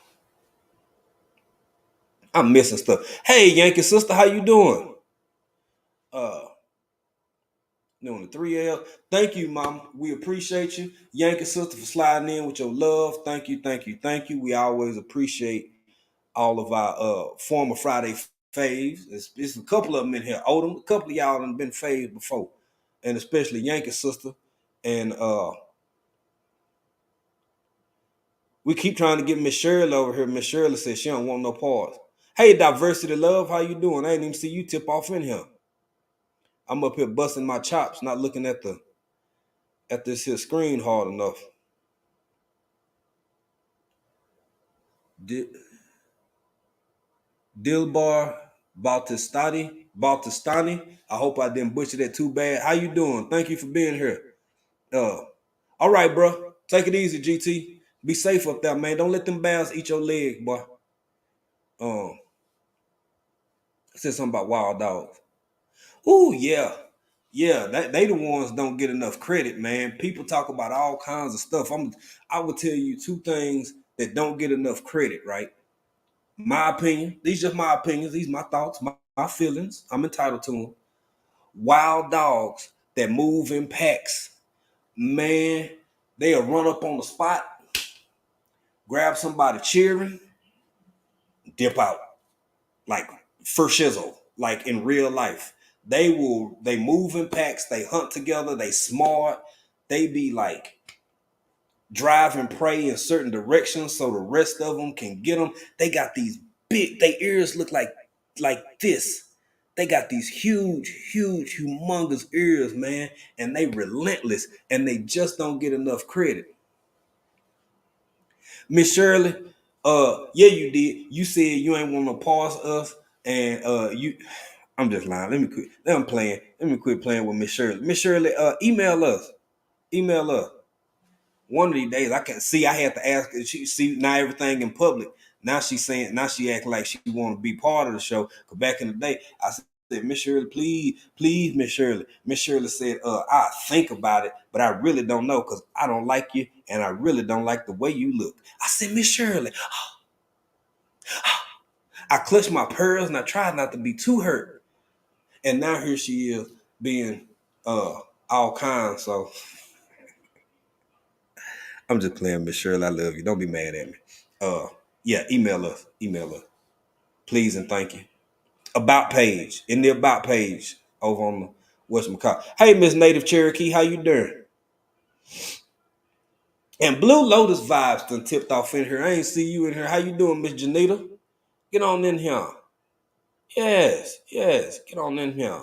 I'm missing stuff. Hey, Yankee sister, how you doing? Uh, doing the 3L. Thank you, mom. We appreciate you, Yankee sister, for sliding in with your love. Thank you, thank you, thank you. We always appreciate all of our former Friday faves. It's a couple of them in here. Odom, a couple of y'all done been faves before, and especially Yankee sister. And we keep trying to get Miss Shirley over here. Miss Shirley says she don't want no parts. Hey, Diversity Love, how you doing? I ain't even see you tip off in here. I'm up here busting my chops, not looking at this here screen hard enough. Dilbar Baltistani. I hope I didn't butcher that too bad. How you doing? Thank you for being here. All right, bro. Take it easy, GT. Be safe up there, man. Don't let them bears eat your leg, boy. I said something about wild dogs. Ooh, yeah. Yeah, they the ones don't get enough credit, man. People talk about all kinds of stuff. I will tell you two things that don't get enough credit, right? My opinion. These just my opinions. These my thoughts, my feelings. I'm entitled to them. Wild dogs that move in packs, man, they'll run up on the spot, grab somebody cheering, dip out like for shizzle, like in real life. They move in packs, they hunt together, they smart, they be like drive and prey in certain directions so the rest of them can get them. They got these big, their ears look like this. They got these huge, humongous ears, man, and they relentless, and they just don't get enough credit. Miss Shirley, yeah, you did. You said you ain't want to pause us, and you. I'm just lying. Let me quit. I'm playing. Let me quit playing with Miss Shirley. Miss Shirley, email us. Email us. One of these days, I can see. I had to ask her. She see now everything in public. Now she's saying. Now she acting like she want to be part of the show. Cause back in the day, I said, Miss Shirley, please, Miss Shirley. Miss Shirley said, I think about it, but I really don't know because I don't like you, and I really don't like the way you look. I said, Miss Shirley. I clutched my pearls and I tried not to be too hurt. And now here she is being all kinds. So I'm just playing, Miss Shirley. I love you. Don't be mad at me. Yeah, email us. Email us. Please and thank you. About page. In the about page over on the whatchamacallit. Hey, Miss Native Cherokee, how you doing? And Blue Lotus vibes done tipped off in here. I ain't see you in here. How you doing, Miss Janita? Get on in here. Yes. Get on in here.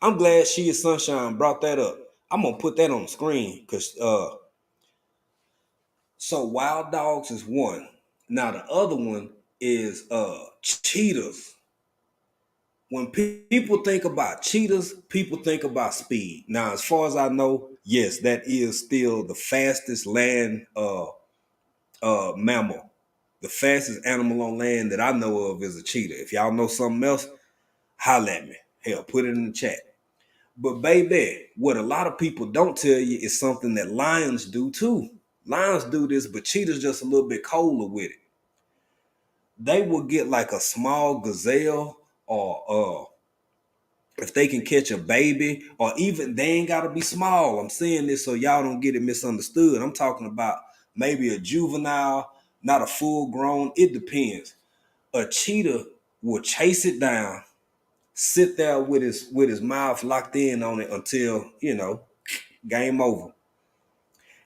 I'm glad She is Sunshine brought that up. I'm gonna put that on the screen because so wild dogs is one. Now the other one is cheetahs. When people think about cheetahs, people think about speed. Now, as far as I know, yes, that is still the fastest land mammal. The fastest animal on land that I know of is a cheetah. If y'all know something else, holla at me. Hell, put it in the chat. But baby, what a lot of people don't tell you is something that lions do too. Lions do this, but cheetahs just a little bit colder with it. They will get like a small gazelle, or if they can catch a baby, or even they ain't gotta be small. I'm saying this so y'all don't get it misunderstood. I'm talking about maybe a juvenile, not a full grown. It depends. A cheetah will chase it down, sit there with his mouth locked in on it until, game over.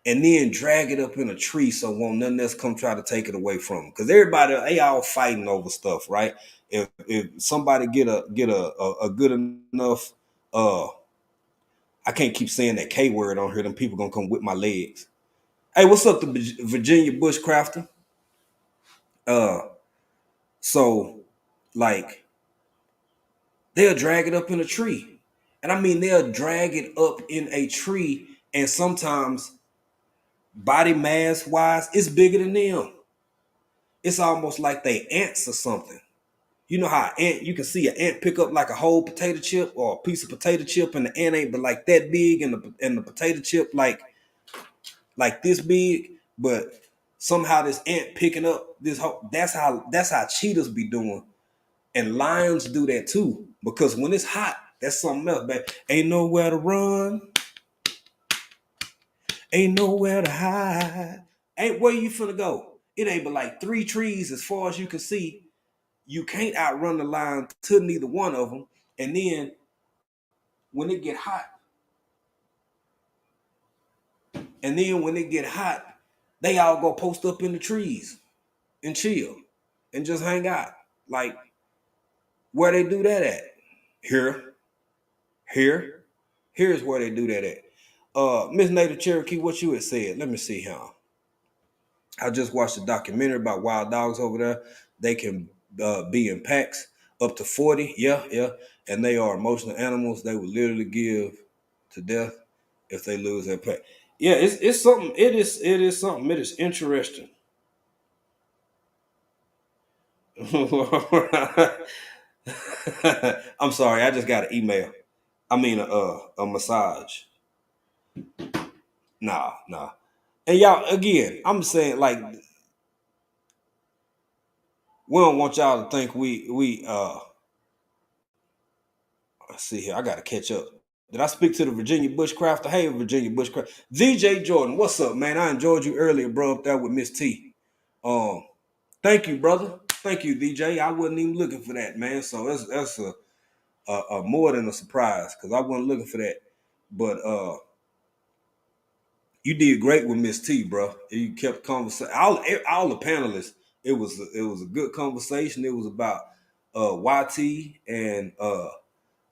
And then drag it up in a tree so won't nothing else come try to take it away from them. Because everybody, they all fighting over stuff, right? If somebody get a good enough, I can't keep saying that K word on here, then people gonna come whip my legs. Hey, what's up, the Virginia Bushcrafter? So like they'll drag it up in a tree. And I mean they'll drag it up in a tree, and sometimes body mass wise, it's bigger than them. It's almost like they ants or something. You know how you can see an ant pick up like a whole potato chip or a piece of potato chip, and the ant ain't but like that big, and the potato chip like this big, but Somehow this ant picking up this whole. That's how cheetahs be doing, and lions do that too. Because when it's hot, that's something else, man. Ain't nowhere to run, ain't nowhere to hide. Ain't where you finna go. It ain't but like 3 trees as far as you can see. You can't outrun the lion to neither one of them. And then when it get hot, they all go post up in the trees and chill and just hang out. Like where they do that at? Here, here, here's where they do that at. Miss Native Cherokee, what you had said? Let me see here. I just watched a documentary about wild dogs over there. They can be in packs up to 40. Yeah, yeah. And they are emotional animals. They would literally give to death if they lose their pack. Yeah, it's something. It is something. It is interesting. I'm sorry. I just got an email. I mean a massage. Nah. And y'all, again, I'm saying like we don't want y'all to think we let's see here. I gotta catch up. Did I speak to the Virginia Bushcrafter? Hey, Virginia Bushcrafter. VJ Jordan, what's up, man? I enjoyed you earlier, bro, up there with Miss T. Um, Thank you, brother. Thank you, DJ. I wasn't even looking for that, man. So that's a more than a surprise because I wasn't looking for that. But you did great with Miss T, bro. You kept conversation. All the panelists. It was a good conversation. It was about YT and a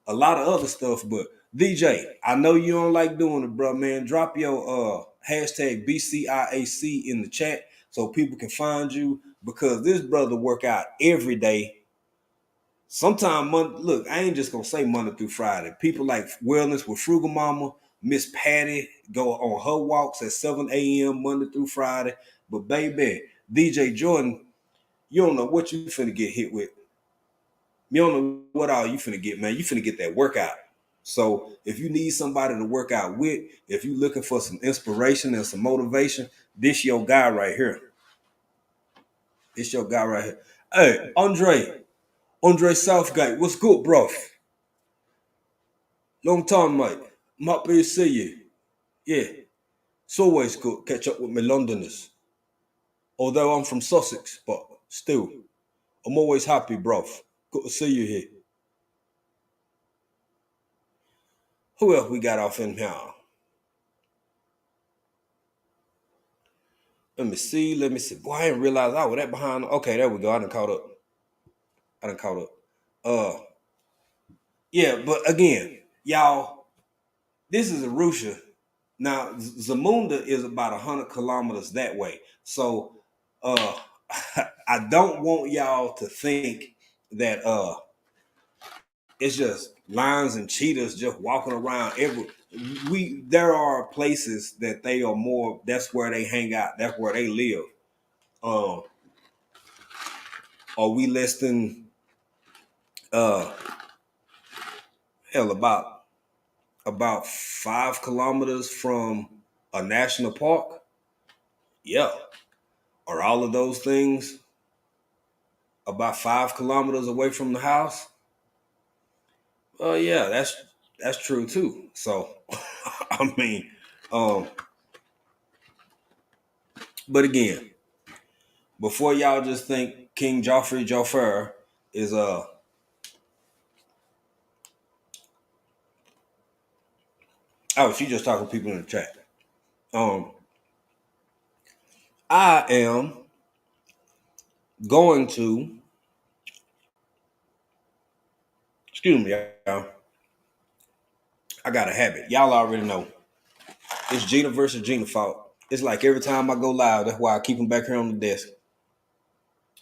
lot of other stuff. But DJ, I know you don't like doing it, bro, man. Drop your hashtag BCIAC in the chat so people can find you because this brother work out every day. Sometimes, look, I ain't just gonna say Monday through Friday. People like Wellness with Frugal Mama, Miss Patty go on her walks at 7 a.m. Monday through Friday. But baby, DJ Jordan, you don't know what you finna get hit with. You don't know what all you finna get, man. You finna get that workout. So if you need somebody to work out with, if you looking for some inspiration and some motivation, this your guy right here. This your guy right here. Hey, Andre Southgate, what's good, bro? Long time, mate. I'm happy to see you. Yeah, it's always good to catch up with my Londoners. Although I'm from Sussex, but still, I'm always happy, bro. Good to see you here. Who else we got off in here? Let me see. Boy, I didn't realize I was that behind. Okay, there we go. I done caught up. Uh, yeah, but again, y'all, this is Arusha. Now, Zamunda is about 100 kilometers that way. So, I don't want y'all to think that it's just lions and cheetahs just walking around there are places that they are more, that's where they hang out, that's where they live. Are we less than uh hell about 5 kilometers from a national park? Yeah. Are all of those things about 5 kilometers away from the house? Yeah, that's true too. So I mean, um, but again, before y'all just think King Joffrey Joffer is oh, she just talking to people in the chat. I am going to, excuse me, y'all. I got a habit. Y'all already know. It's Gina versus Gina fault. It's like every time I go live, that's why I keep them back here on the desk.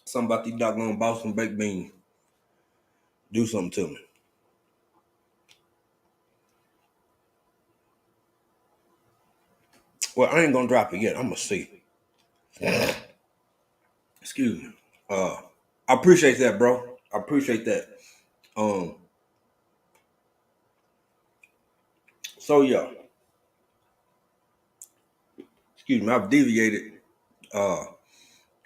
Something about these doggone Boston baked beans. Do something to me. Well, I ain't gonna drop it yet. I'm gonna see. Excuse me. I appreciate that, bro. I appreciate that. Um, so yeah. Excuse me, I've deviated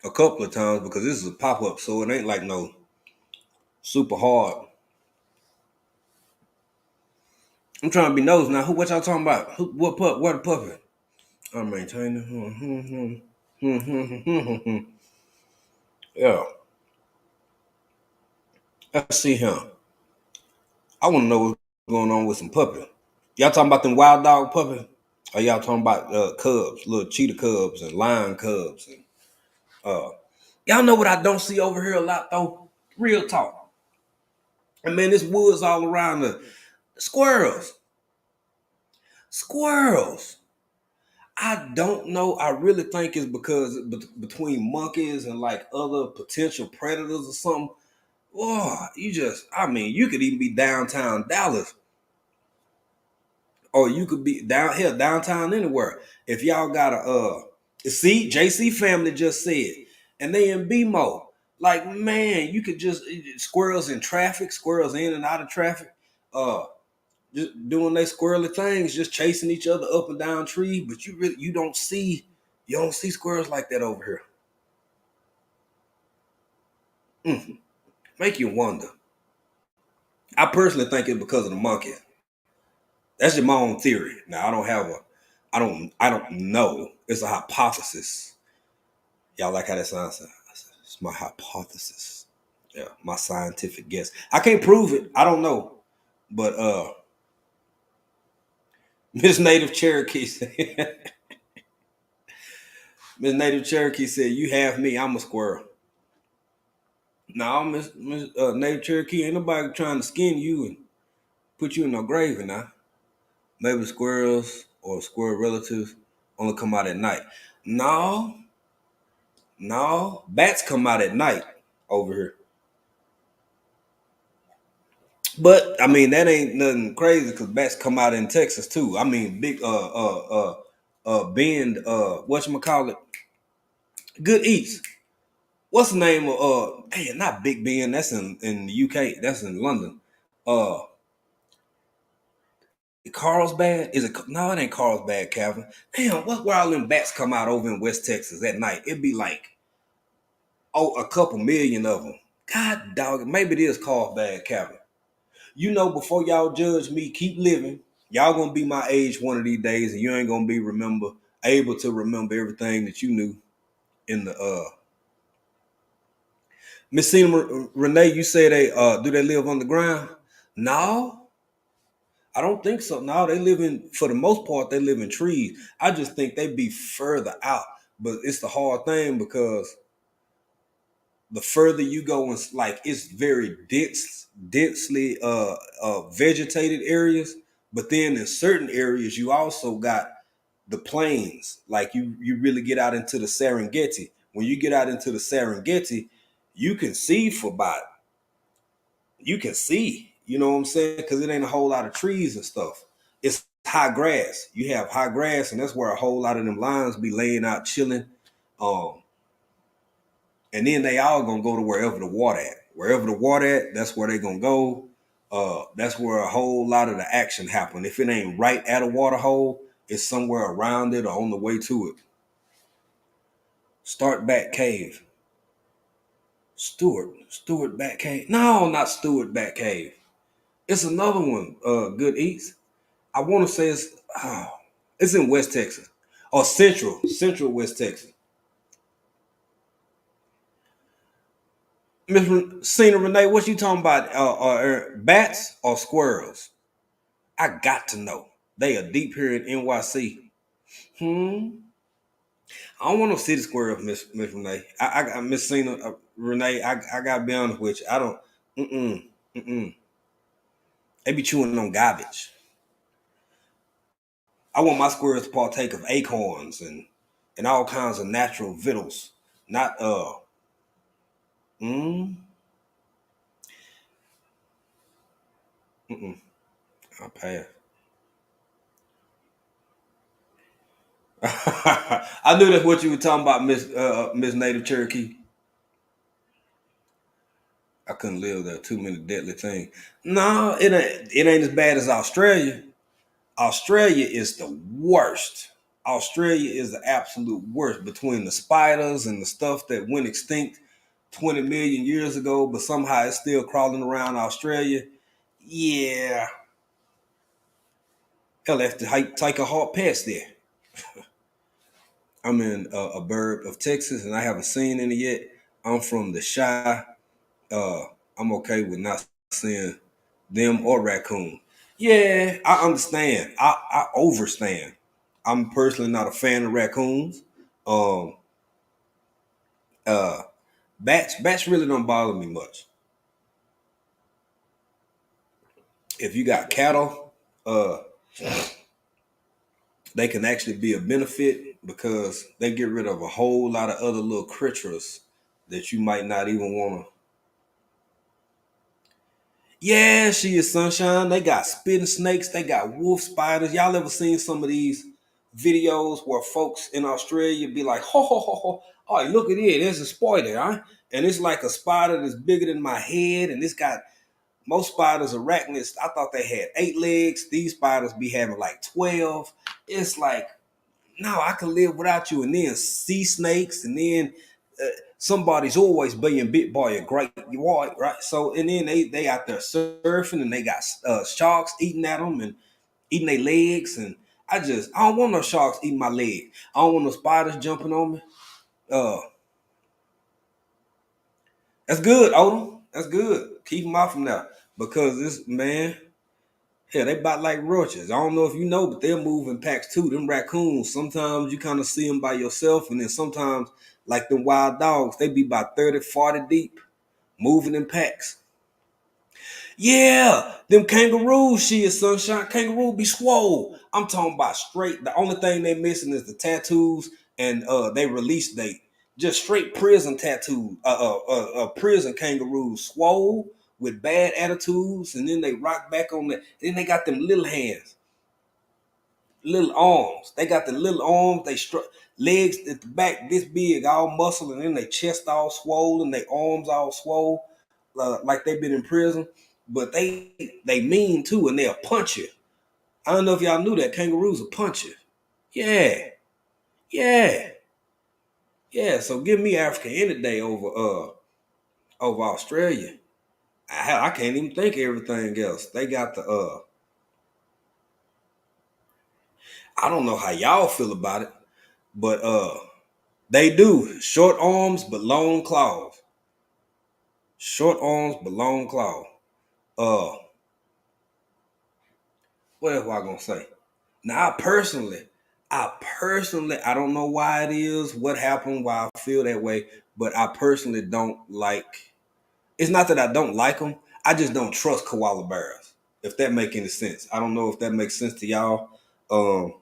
a couple of times because this is a pop-up, so it ain't like no super hard. I'm trying to be nosy now. What y'all talking about? What pup? What a puppet? I'm maintaining. Yeah. Let's see him. I want to know what's going on with some puppy. Y'all talking about them wild dog puppy? Or y'all talking about cubs, little cheetah cubs and lion cubs? And y'all know what I don't see over here a lot though? Real talk. And man, this woods all around the squirrels. Squirrels. I don't know. I really think it's because between monkeys and like other potential predators or something. Oh, you could even be downtown Dallas, or you could be down here, downtown anywhere. If y'all got see, JC family just said, and they in BMO. Like, man, you could just squirrels in traffic, squirrels in and out of traffic, just doing their squirrely things, just chasing each other up and down trees. But you don't see squirrels like that over here. Make you wonder. I personally think it's because of the monkey. That's just my own theory. Now I don't know. It's a hypothesis. Y'all like how that sounds? It's my hypothesis. Yeah, my scientific guess. I can't prove it. I don't know. But Miss Native Cherokee said, Miss Native Cherokee said, "You have me. I'm a squirrel." No, Miss Native Cherokee, ain't nobody trying to skin you and put you in no grave now. Maybe squirrels or squirrel relatives only come out at night. No, no, bats come out at night over here. But I mean that ain't nothing crazy because bats come out in Texas too. I mean big Bend whatchamacallit, Good Eats. What's the name of not Big Ben, that's in the UK, that's in London. Uh Carlsbad? Is it no, it ain't Carlsbad, Calvin. Damn, what's where all them bats come out over in West Texas at night? It'd be like a couple million of them. God dog, maybe it is Carlsbad, Calvin. You know, before y'all judge me, keep living. Y'all gonna be my age one of these days, and you ain't gonna be able to remember everything that you knew in the Miss Cena Renee. You say they do they live on the ground? No, I don't think so. No, they live in for the most part they live in trees. I just think they be further out, but it's the hard thing because the further you go, and like it's very densely vegetated areas. But then in certain areas, you also got the plains. Like you really get out into the Serengeti. When you get out into the Serengeti, you can see for about you can see. You know what I'm saying? Because it ain't a whole lot of trees and stuff. It's high grass. You have high grass, and that's where a whole lot of them lions be laying out chilling. Um, and then they all gonna go to wherever the water at. Wherever the water at, that's where they gonna go. That's where a whole lot of the action happen. If it ain't right at a water hole, it's somewhere around it or on the way to it. Start back cave. Stewart back cave. No, not Stewart back cave. It's another one. Good Eats. I want to say it's in West Texas or Central West Texas. Miss Cena Renee, what you talking about? Bats or squirrels? I got to know. They are deep here in NYC. I don't want no city squirrels, Miss Renee. I Miss Cena Renee. I gotta be honest with you. I don't. Mm mm. They be chewing on garbage. I want my squirrels to partake of acorns and all kinds of natural victuals. Not mm, mm. I'll pass. I knew that's what you were talking about, Miss Native Cherokee. I couldn't live there. Too many deadly things. No, it ain't as bad as Australia. Australia is the worst. Australia is the absolute worst between the spiders and the stuff that went extinct 20 million years ago, but somehow it's still crawling around Australia. Yeah, hell, have to take a hard pass there. I'm in a burb of Texas, and I haven't seen any yet. I'm from the Shy. Uh, I'm okay with not seeing them or raccoon. Yeah, I understand. I overstand. I'm personally not a fan of raccoons. Um, uh, bats really don't bother me much. If you got cattle, they can actually be a benefit because they get rid of a whole lot of other little creatures that you might not even want to. Yeah, she is sunshine. They got spitting snakes. They got wolf spiders. Y'all ever seen some of these videos where folks in Australia be like, ho, ho, ho, ho. Oh, look at it. There's a spider, huh? And it's like a spider that's bigger than my head. And it's got most spiders, arachnids, I thought they had 8 legs. These spiders be having like 12. It's like, no, I can live without you. And then sea snakes, and then somebody's always being bit by a great white, right? So, and then they out there surfing, and they got sharks eating at them and eating their legs. And I don't want no sharks eating my leg. I don't want no spiders jumping on me. Uh, that's good, Odom. That's good. Keep them out from there because this man. Yeah, they bite like roaches. I don't know if you know, but they're moving packs too. Them raccoons, sometimes you kind of see them by yourself, and then sometimes, like them wild dogs, they be about 30, 40 deep, moving in packs. Yeah, them kangaroos, she is sunshine. Kangaroo be swole. I'm talking about straight. The only thing they missing is the tattoos and they release date. Just straight prison tattoos. Prison kangaroos, swole with bad attitudes, and then they rock back on that. Then they got them little hands, little arms. They got the little arms. Legs at the back this big, all muscle, and then they chest all swollen, they arms all swole, like they've been in prison. But they mean too, and they'll punch you. I don't know if y'all knew that kangaroos will punch you. Yeah, yeah, yeah. So give me Africa any day over Australia. I can't even think of everything else. They got the I don't know how y'all feel about it, but they do short arms but long claws. Short arms but long claws. Uh, what else was I gonna say? Now, I don't know why it is, what happened, why I feel that way, but I personally don't like. It's not that I don't like them. I just don't trust koala bears. If that make any sense, I don't know if that makes sense to y'all. Um,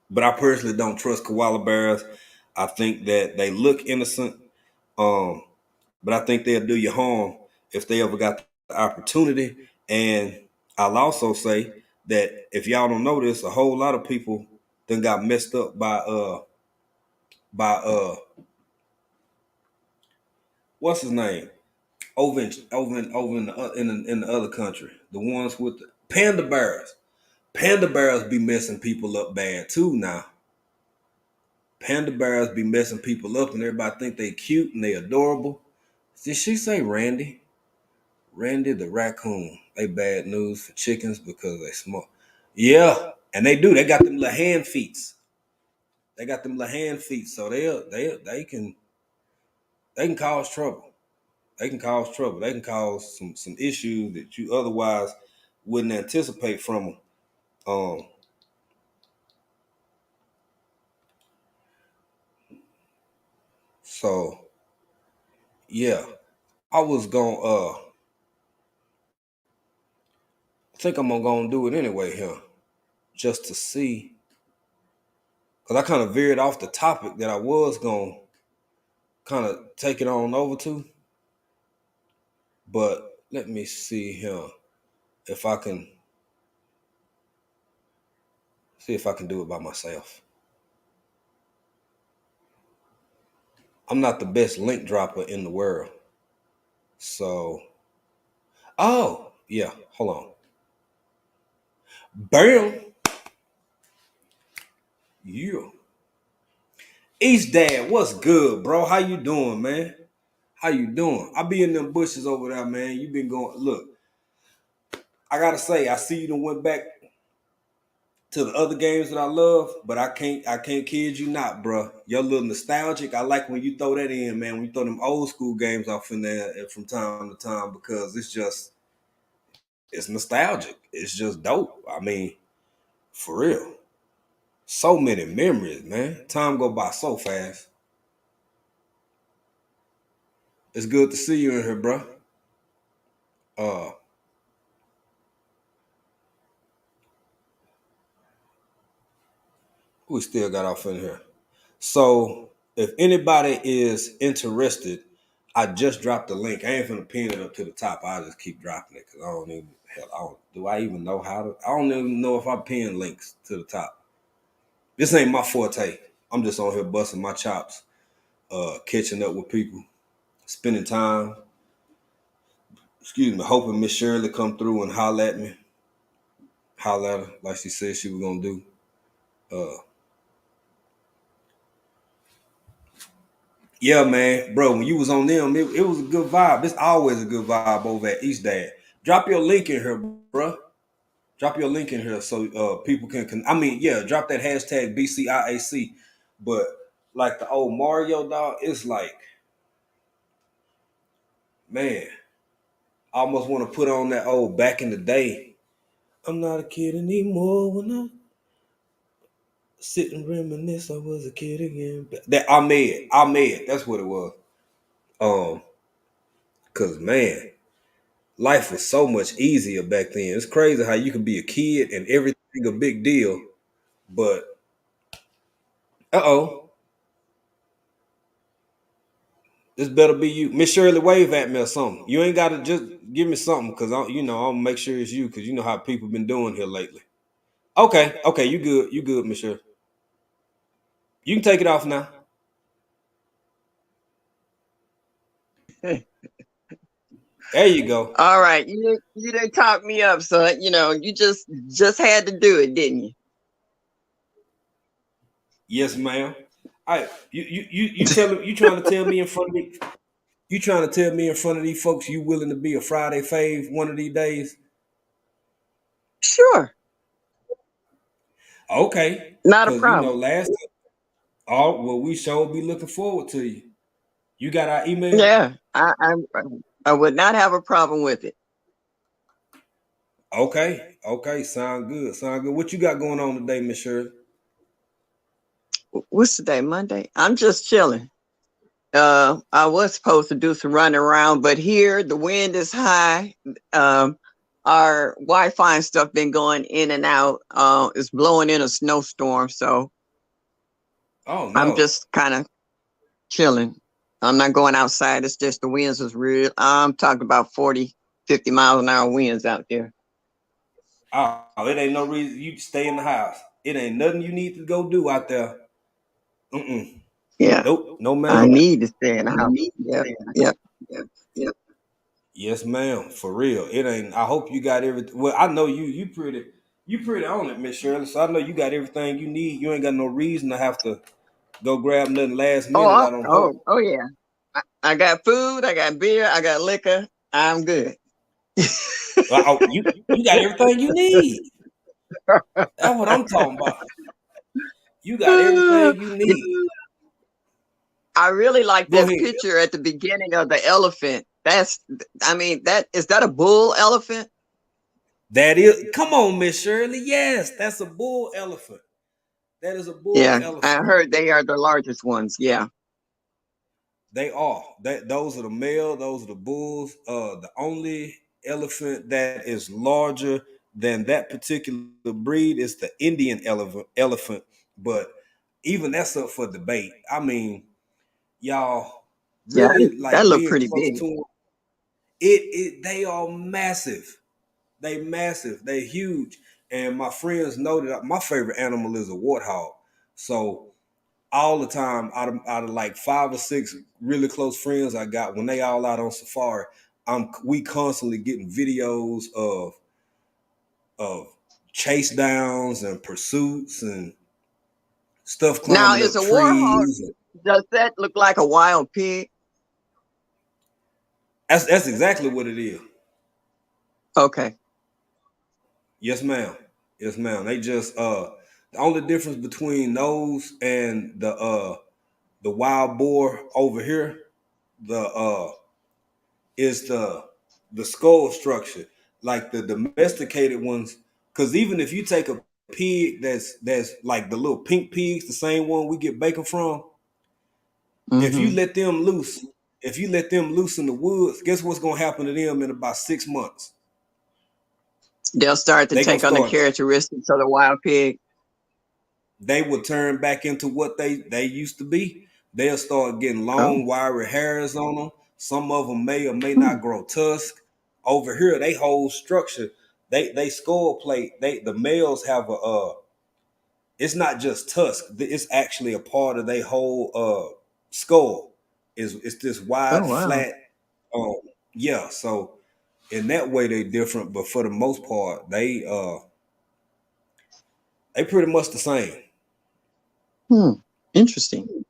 but I personally don't trust koala bears. I think that they look innocent, um, but I think they'll do you harm if they ever got the opportunity. And I'll also say that if y'all don't know this, a whole lot of people then got messed up by what's his name over in the other country, the ones with the panda bears. Panda bears be messing people up bad too now. Panda bears be messing people up, and everybody think they cute and they adorable. Did she say Randy? Randy the raccoon. They bad news for chickens because they smoke. Yeah, and they do. They got them little hand feet. They got them little hand feet, so they can cause trouble. They can cause trouble. They can cause some issues that you otherwise wouldn't anticipate from them. Um, so yeah, I was gonna I think I'm gonna do it anyway here, just to see, cause I kind of veered off the topic that I was gonna kind of take it on over to. But let me see here if I can do it by myself. I'm not the best link dropper in the world. So, oh, yeah, hold on. Bam. East Dad, what's good, bro? How you doing, man? How you doing? I be in them bushes over there, man. You been going. Look, I gotta say, I see you done went back to the other games that I love, but I can't kid you not, bro. You're a little nostalgic. I like when you throw that in, man. When you throw them old school games off in there from time to time because it's nostalgic. It's just dope. I mean, for real. So many memories, man. Time go by so fast. It's good to see you in here, bro. Uh, we still got off in here. So if anybody is interested, I just dropped the link. I ain't finna pin it up to the top. I'll just keep dropping it because I don't even hell. I don't do I even know how to. I don't even know if I pin links to the top. This ain't my forte. I'm just on here busting my chops, catching up with people, spending time. Excuse me, hoping Miss Shirley come through and holler at me, holler at her like she said she was gonna do. Uh, Yeah, man, bro. When you was on them, it was a good vibe. It's always a good vibe over at East Dad. Drop your link in here, bro. Drop your link in here so people can. I mean, yeah, drop that hashtag BCIAC. But like the old Mario dog, it's like, man, I almost want to put on that old back in the day. I'm not a kid anymore when I sit and reminisce. I was a kid again. That Ahmed. That's what it was. Um, cause man. Life was so much easier back then. It's crazy how you can be a kid and everything a big deal, but this better be you. Miss Shirley, wave at me or something. You ain't gotta just give me something because I'll make sure it's you because you know how people been doing here lately. Okay, you good, Miss Shirley. You can take it off now. There you go. All right, you didn't talk me up, son. You just had to do it, didn't you? Yes, ma'am. All right, you trying to tell me in front of me you trying to tell me in front of these folks you willing to be a Friday fave one of these days? Sure, Okay, not a because problem. last time, oh well, we sure be looking forward to you. You got our email? Yeah, I would not have a problem with it. Okay, sound good, sound good. What you got going on today, Miss Shirley? What's today? Monday. I'm just chilling. I was supposed to do some running around, but here the wind is high. Um, our Wi-Fi and stuff been going in and out. It's blowing in a snowstorm, so Oh I'm no, just kind of chilling. I'm not going outside. It's just the winds is real. I'm talking about 40, 50 miles an hour winds out there. oh, it ain't no reason you stay in the house. It ain't nothing you need to go do out there. Mm-mm. Yeah, Nope, no I ma'am. need to stay in the house. Yep, yep. Yes, ma'am. For real, it ain't. I hope you got everything. Well, I know you pretty on it, Miss Shirley. So I know you got everything you need. You ain't got no reason to have to go grab nothing last minute. I don't hope. Oh, yeah. I got food. I got beer. I got liquor. I'm good. Oh, you got everything you need. That's what I'm talking about. You got everything you need. I really like Go that ahead. picture at the beginning of the elephant. I mean, is that a bull elephant? That is, come on, Miss Shirley. Yes, that's a bull elephant. That is a bull Yeah, I elephant. heard they are the largest ones. Yeah. They are. Those are the male. Those are the bulls. The only elephant that is larger than that particular breed is the Indian elephant. But even that's up for debate. I mean, y'all Yeah, really that like look being pretty close big. to them. They are massive. They massive. They huge. And my friends know that my favorite animal is a warthog. So all the time, out of like 5 or 6 really close friends I got, when they all out on safari, we constantly getting videos of chase downs and pursuits and stuff Now, climbing is up a warhog trees. Does that look like a wild pig? That's exactly what it is. Okay. Yes, ma'am. Yes, ma'am. They just the only difference between those and the wild boar over here, the is the skull structure. Like the domesticated ones, because even if you take a pig that's like the little pink pigs, the same one we get bacon from, if you Mm-hmm. let them loose, if you let them loose in the woods, guess what's gonna happen to them in about 6 months? They'll start to They gonna take on the start. characteristics of the wild pig. They will turn back into what they used to be. They'll start getting Oh. long, wiry hairs on them. Some of them may or may Hmm. not grow tusk. Over here, they whole structure, they skull plate. The males have a it's not just tusk. It's actually a part of their whole skull. It's this Oh wide, wow. flat. Um, yeah. So in that way, they different, but for the most part, they pretty much the same. Hmm. Interesting.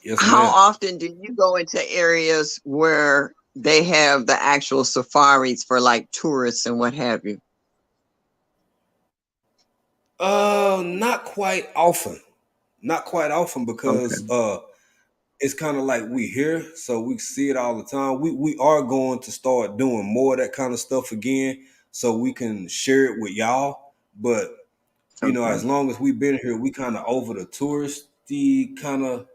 Yes, How ma'am. often do you go into areas where they have the actual safaris for like tourists and what have you? Not quite often. Not quite often Okay. because it's kind of like we here, so we see it all the time. We are going to start doing more of that kind of stuff again, so we can share it with y'all. But Okay. as long as we've been here, we kind of over the touristy kind of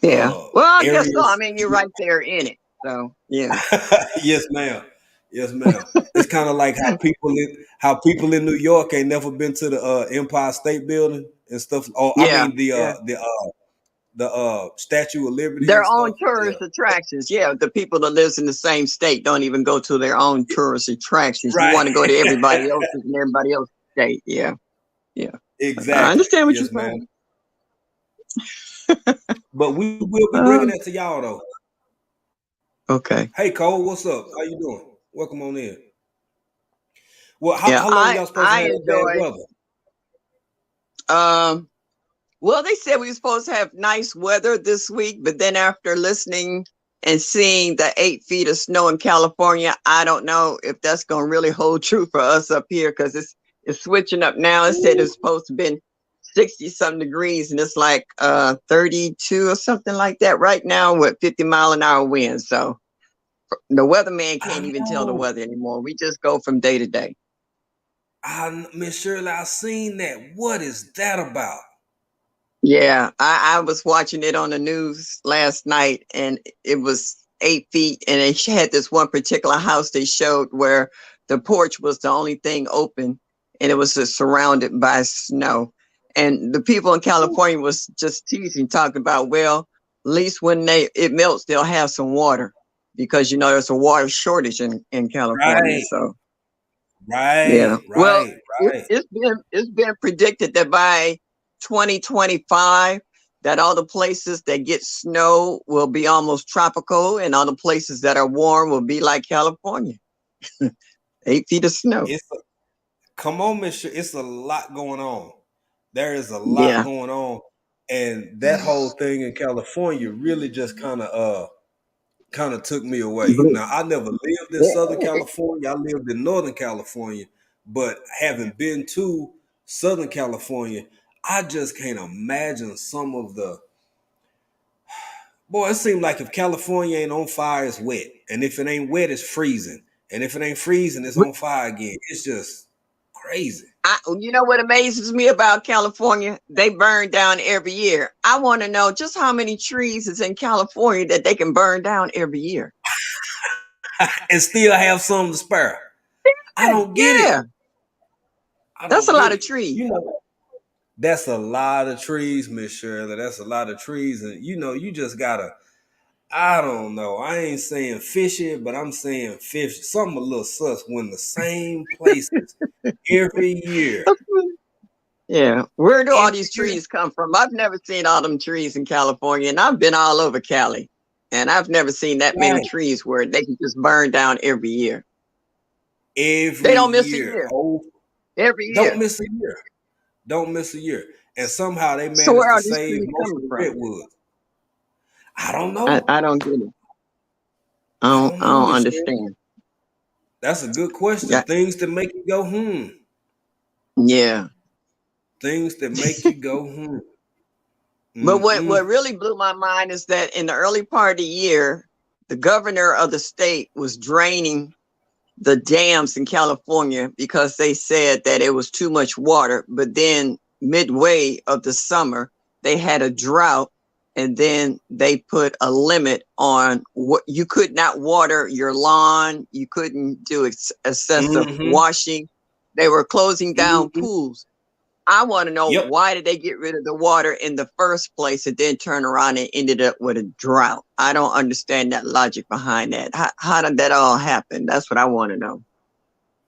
Yeah. Well, I guess so. I areas. mean, you're right there in it. So yeah. Yes, ma'am. Yes, ma'am. It's kind of like how people in New York ain't never been to the Empire State Building and stuff. Oh, I Yeah. mean the Yeah. Statue of Liberty Their and own stuff. Yeah. tourist attractions. Yeah. The people that lives in the same state don't even go to their own tourist attractions. You Right. want to go to everybody else's and everybody else's state. Yeah. Yeah. I Exactly. understand what you're Yes, ma'am. saying. But we will be Uh, bringing that to y'all though. okay. Hey Cole, what's up? How you doing? Welcome on in. Well, how, Yeah. how long I y'all supposed to I have that bad enjoy. weather? Um. Well, they said we were supposed to have nice weather this week, but then after listening and seeing the 8 feet of snow in California, I don't know if that's going to really hold true for us up here because it's switching up now. It said it's supposed to be 60 something degrees and it's like 32 or something like that right now with 50-mile-an-hour winds. So the weatherman I can't even tell the know. weather anymore. We just go from day to day. Miss Shirley, I seen that. What is that about? Yeah, I was watching it on the news last night and it was 8 feet. And they had this one particular house they showed where the porch was the only thing open and it was just surrounded by snow. And the people in California was just teasing, talking about, well, at least when it melts, they'll have some water because, there's a water shortage in California. Right, So, yeah. right, Well, right, it, right. it's been predicted that by 2025 that all the places that get snow will be almost tropical and all the places that are warm will be like California. 8 feet of snow. It's come on, Miss. It's a lot going on. There is a lot Yeah. going on, and that whole thing in California really just kind of took me away. Now, I never lived in Southern California. I lived in Northern California, but having been to Southern California, I just can't imagine some of the boy. It seemed like if California ain't on fire, it's wet, and if it ain't wet, it's freezing, and if it ain't freezing, it's on fire again. It's just crazy. You know what amazes me about California? They burn down every year. I want to know just how many trees is in California that they can burn down every year. And still have some to spare. I Yeah, don't get it. yeah. I That's a don't get lot of it. trees. That's a lot of trees, Miss Shirley. That's a lot of trees, and you just gotta. I don't know. I ain't saying fishy, but I'm saying fish. Something a little sus when the same places every year, Yeah. Where do all every these year. trees come from? I've never seen all them trees in California, and I've been all over Cali, and I've never seen that many Right. trees where they can just burn down every year. They Every don't miss a year. year. Oh, Every don't year. miss a year. Don't miss a year. and somehow they So where managed to are these save trees most of coming the from? redwoods. I don't know. I don't get it. I don't I know, don't Michelle. understand. That's a good question. Yeah, Things that make you go, hmm. yeah. Things that make you go, hmm. But Mm-mm. what really blew my mind is that in the early part of the year, the governor of the state was draining the dams in California because they said that it was too much water. But then midway of the summer, they had a drought, and then they put a limit on what you could not water your lawn, you couldn't do excessive Mm-hmm. washing. They were closing down Mm-hmm. pools. I want to know, Yep. why did they get rid of the water in the first place and then turn around and ended up with a drought? I don't understand that logic behind that. How did that all happen? That's what I want to know.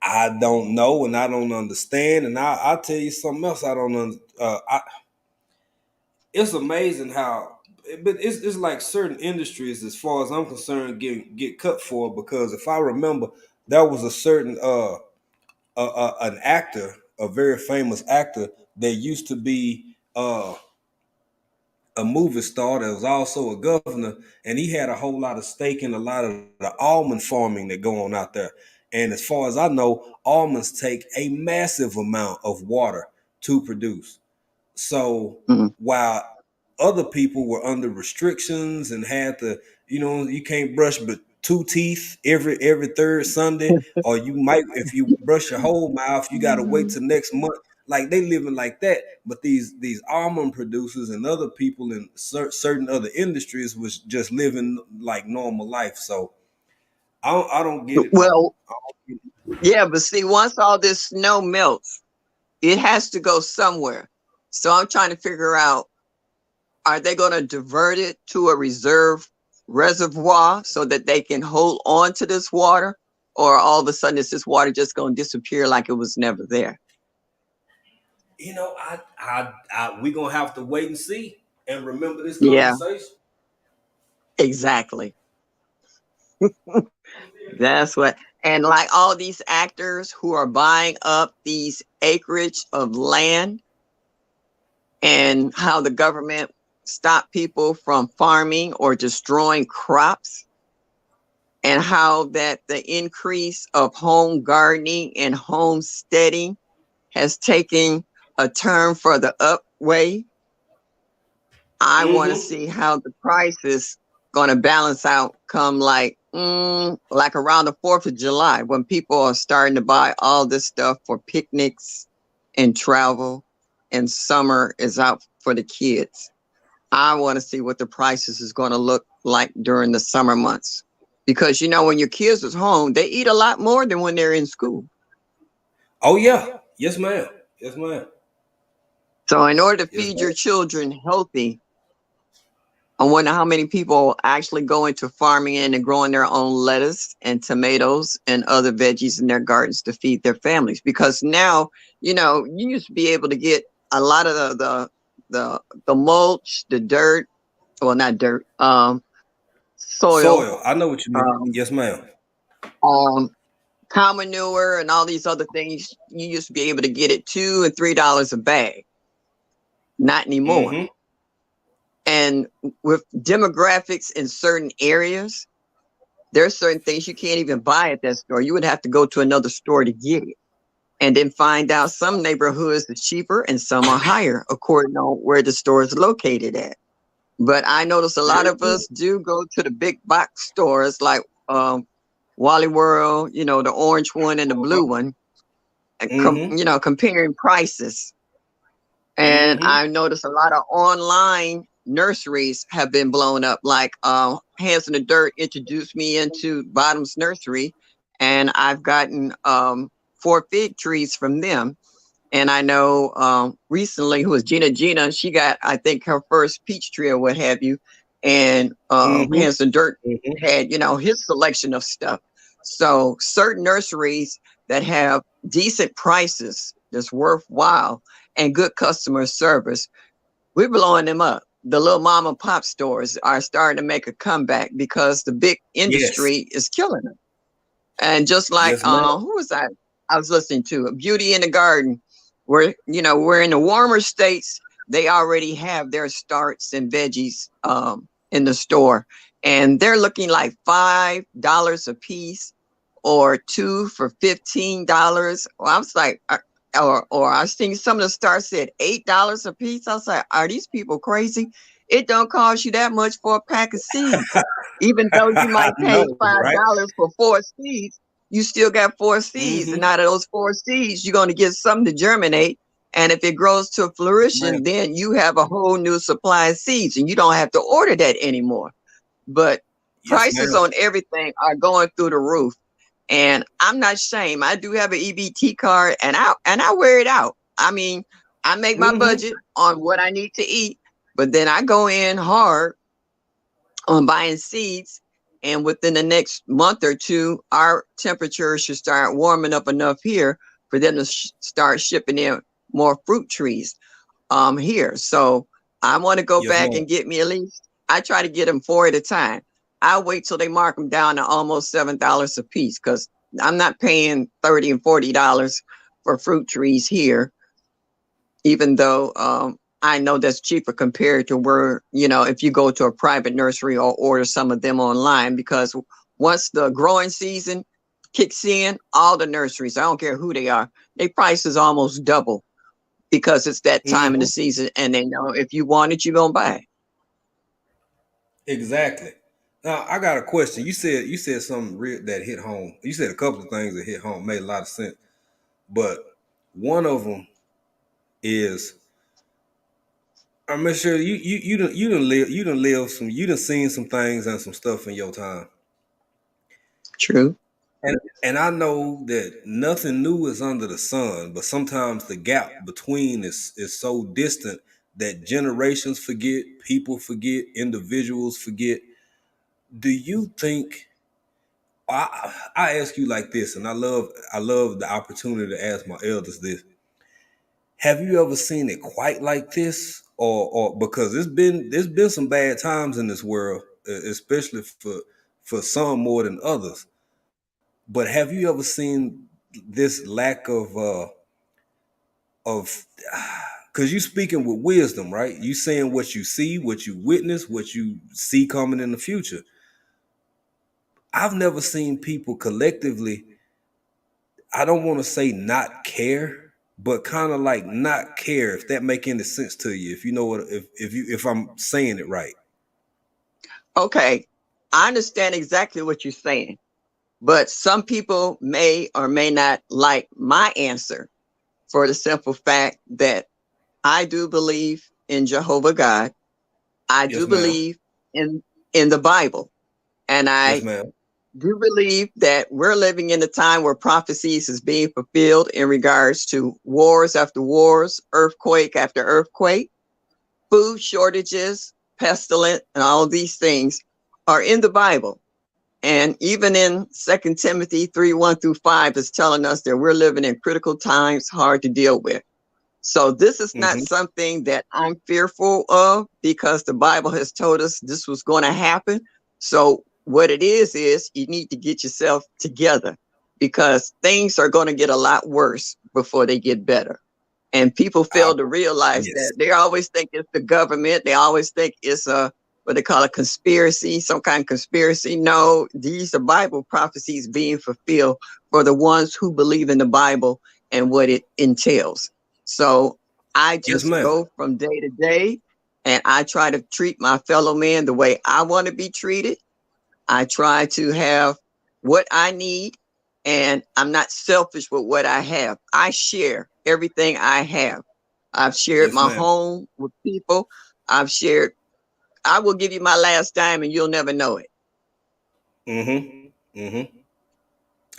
I don't know and I don't understand. And I'll tell you something else I don't it's amazing how, but it's like certain industries, as far as I'm concerned, get cut for, because if I remember, there was a certain an actor, a very famous actor that used to be a movie star that was also a governor, and he had a whole lot of stake in a lot of the almond farming that go on out there. And as far as I know, almonds take a massive amount of water to produce. So Mhm. while other people were under restrictions and had to, you can't brush but two teeth every third Sunday, or you might, if you brush your whole mouth, you got to wait till next month. Like they living like that, but these almond producers and other people in certain other industries was just living like normal life. So I don't get it, man. Well, yeah, but see, once all this snow melts, it has to go somewhere. So I'm trying to figure out, are they going to divert it to a reserve reservoir so that they can hold on to this water? Or all of a sudden, is this water just going to disappear like it was never there? We gonna have to wait and see and remember this Yeah, conversation. exactly. That's what, and like all these actors who are buying up these acreage of land, and how the government stopped people from farming or destroying crops, and how that the increase of home gardening and homesteading has taken a turn for the up way. I want to Mm-hmm. see how the price is going to balance out come like around the 4th of July, when people are starting to buy all this stuff for picnics and travel, and summer is out for the kids. I want to see what the prices is going to look like during the summer months. Because when your kids is home, they eat a lot more than when they're in school. Oh yeah. Yes, ma'am. Yes, ma'am. So in order to Yes, feed ma'am. your children healthy, I wonder how many people actually go into farming and growing their own lettuce and tomatoes and other veggies in their gardens to feed their families. Because now, you used to be able to get a lot of the mulch, the dirt, well, not dirt, soil, Soil. I know what you mean. um, Yes, ma'am. um, cow manure, and all these other things. You used to be able to get it $2 and $3 a bag. Not anymore. Mm-hmm. And with demographics in certain areas, there are certain things you can't even buy at that store. You would have to go to another store to get it. And then find out some neighborhoods are cheaper and some are higher according to where the store is located at. But I notice a lot Very of true. us do go to the big box stores like Wally World, the orange one and the blue one, and Mm-hmm. comparing prices. And Mm-hmm. I noticed a lot of online nurseries have been blown up. Like Hands in the Dirt introduced me into Bottom's Nursery, and I've gotten 4 fig trees from them. And I know recently, who was Gina, she got, I think, her first peach tree or what have you. And Mm-hmm. Hands in the Dirt Mm-hmm. had, his selection of stuff. So certain nurseries that have decent prices that's worthwhile and good customer service, we're blowing them up. The little mom and pop stores are starting to make a comeback because the big Yes. industry is killing them. And just like Yes, ma'am. who was I was listening to? Beauty in the Garden, where we're in the warmer states. they already have their starts and veggies in the store, and they're looking like $5 a piece or two for $15. Well, I was like, or I was thinking some of the stars said $8 a piece. I was like, are these people crazy? It don't cost you that much for a pack of seeds. Even though you might pay No, right? $5 for 4 seeds, you still got 4 seeds. And Mm-hmm. out of those 4 seeds, you're going to get something to germinate. And if it grows to Man. fruition, then you have a whole new supply of seeds and you don't have to order that anymore. But Yes, prices ma'am. on everything are going through the roof. And I'm not ashamed. I do have an EBT card, and I wear it out. I mean, I make my Mm-hmm. budget on what I need to eat, but then I go in hard on buying seeds. And within the next month or two, our temperature should start warming up enough here for them to start shipping in more fruit trees here. So I want to go Yes, back ma'am. and get me at least, I try to get them 4 at a time. I wait till they mark them down to almost $7 a piece because I'm not paying $30 and $40 for fruit trees here, even though I know that's cheaper compared to where, if you go to a private nursery or order some of them online, because once the growing season kicks in, all the nurseries, I don't care who they are, their price is almost double because it's that time in the Mm-hmm. season and they know if you want it, you're going to buy it. Exactly. Now I got a question. You said something real that hit home. You said a couple of things that hit home, made a lot of sense. But one of them is, I'm sure you done seen some things and some stuff in your time. True. And I know that nothing new is under the sun, but sometimes the gap between is so distant that generations forget, people forget, individuals forget. Do you think, I ask you like this, and I love the opportunity to ask my elders this. Have you ever seen it quite like this? Or because there's been some bad times in this world, especially for some more than others. But have you ever seen this lack of because you speaking with wisdom, right? You saying what you see, what you witness, what you see coming in the future. I've never seen people collectively, I don't want to say not care, but kind of like not care, if that make any sense to you. If you know what, if I'm saying it right. Okay. I understand exactly what you're saying, but some people may or may not like my answer for the simple fact that I do believe in Jehovah God. I do Yes, ma'am. believe in the Bible. And Yes, I ma'am. do believe that we're living in a time where prophecies is being fulfilled in regards to wars after wars, earthquake after earthquake, food shortages, pestilence, and all of these things are in the Bible. And even in 2 Timothy 3:1-5 is telling us that we're living in critical times, hard to deal with. So this is not Mm-hmm. something that I'm fearful of because the Bible has told us this was going to happen. So what it is you need to get yourself together because things are going to get a lot worse before they get better. And people I, fail to realize yes. that. They always think it's the government. They always think it's what they call a conspiracy, some kind of conspiracy. No, these are Bible prophecies being fulfilled for the ones who believe in the Bible and what it entails. So I Yes, just ma'am. go from day to day and I try to treat my fellow man the way I want to be treated. I try to have what I need, and I'm not selfish with what I have. I share everything I have. I've shared Yes, my ma'am. home with people. I've shared, I will give you my last dime and you'll never know it. Mm-hmm. Mm-hmm.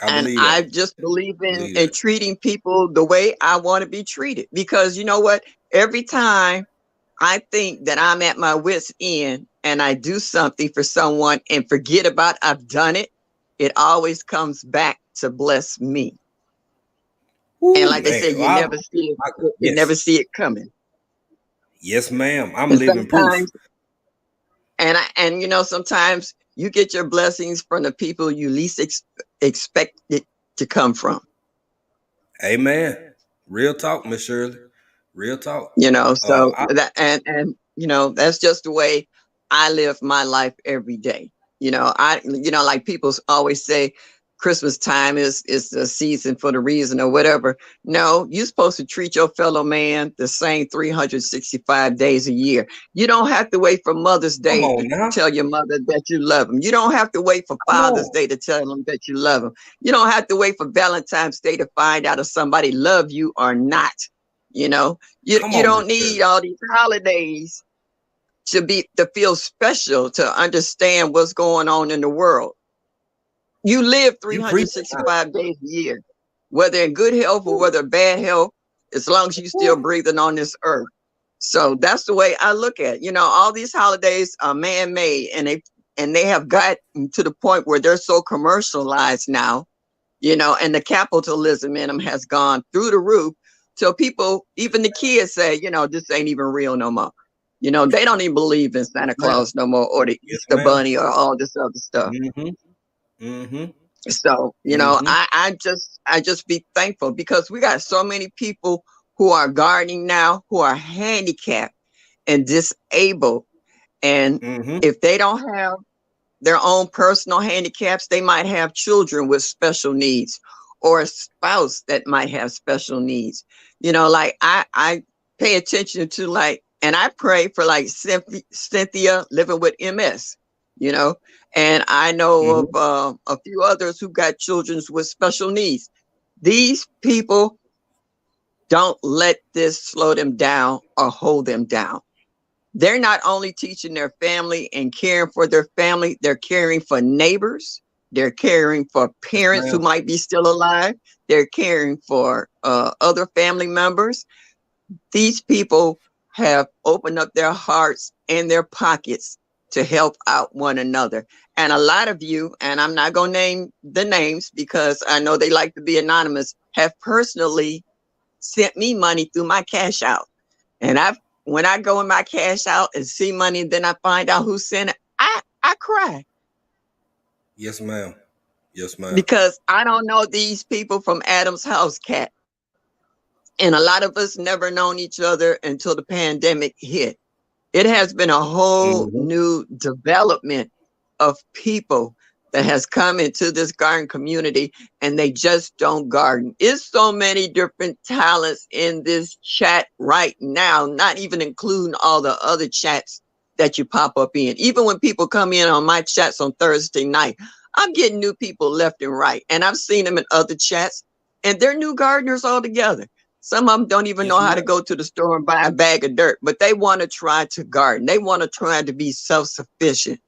I And believe I that. just believe in, Believe in that. treating people the way I want to be treated. Because you know what? Every time I think that I'm at my wit's end and I do something for someone and forget about I've done it, it always comes back to bless me. And Woo, like they man. said, you never see it, you Yes. never see it coming. Yes, ma'am. I'm And living proof. sometimes, sometimes you get your blessings from the people you least expect it to come from. Amen. Real talk, Miss Shirley. Real talk. You know, so I, that and you know, that's just the way I live my life every day. You know, like people always say Christmas time is the season for the reason or whatever. No, you're supposed to treat your fellow man the same 365 days a year. You don't have to wait for Mother's come Day on to now. tell your mother that you love them. You don't have to wait for Come Father's on. Day to tell them that you love them. You don't have to wait for Valentine's Day to find out if somebody love you or not. You know, Come you on, don't Miss need Shirley. all these holidays to feel special, to understand what's going on in the world. You live You preach. 365 days a year, whether in good health or whether bad health, as long as you're still breathing on this earth. So that's the way I look at it. You know, all these holidays are man-made, and they have gotten to the point where they're so commercialized now, you know, and the capitalism in them has gone through the roof till people, even the kids say, you know, this ain't even real no more. You know, they don't even believe in Yes, Santa ma'am. Claus no more, or the Yes, Easter ma'am. Bunny, or all this other stuff. Mm-hmm. Mm-hmm. So, you know, Mm-hmm. I just be thankful because we got so many people who are gardening now, who are handicapped and disabled. And Mm-hmm. if they don't have their own personal handicaps, they might have children with special needs or a spouse that might have special needs. You know, like I pay attention to, like, and I pray for like Cynthia living with MS, you know, and I know Mm-hmm. of a few others who got children with special needs. These people don't let this slow them down or hold them down. They're not only teaching their family and caring for their family, they're caring for neighbors, they're caring for Yes, parents who ma'am. might be still alive, they're caring for other family members. These people have opened up their hearts and their pockets to help out one another. And a lot of you, and I'm not going to name the names because I know they like to be anonymous, have personally sent me money through my cash out. And when I go in my cash out and see money, and then I find out who sent it, I cry Yes, ma'am. Yes, ma'am. because I don't know these people from Adam's house, cat. And a lot of us never known each other until the pandemic hit. It has been a whole Mm-hmm. new development of people that has come into this garden community, and they just don't garden. It's so many different talents in this chat right now, not even including all the other chats that you pop up in. Even when people come in on my chats on Thursday night, I'm getting new people left and right. And I've seen them in other chats, and they're new gardeners altogether. Some of them don't even Yes, know how to ma'am. go to the store and buy a bag of dirt, but they want to try to garden. They want to try to be self-sufficient.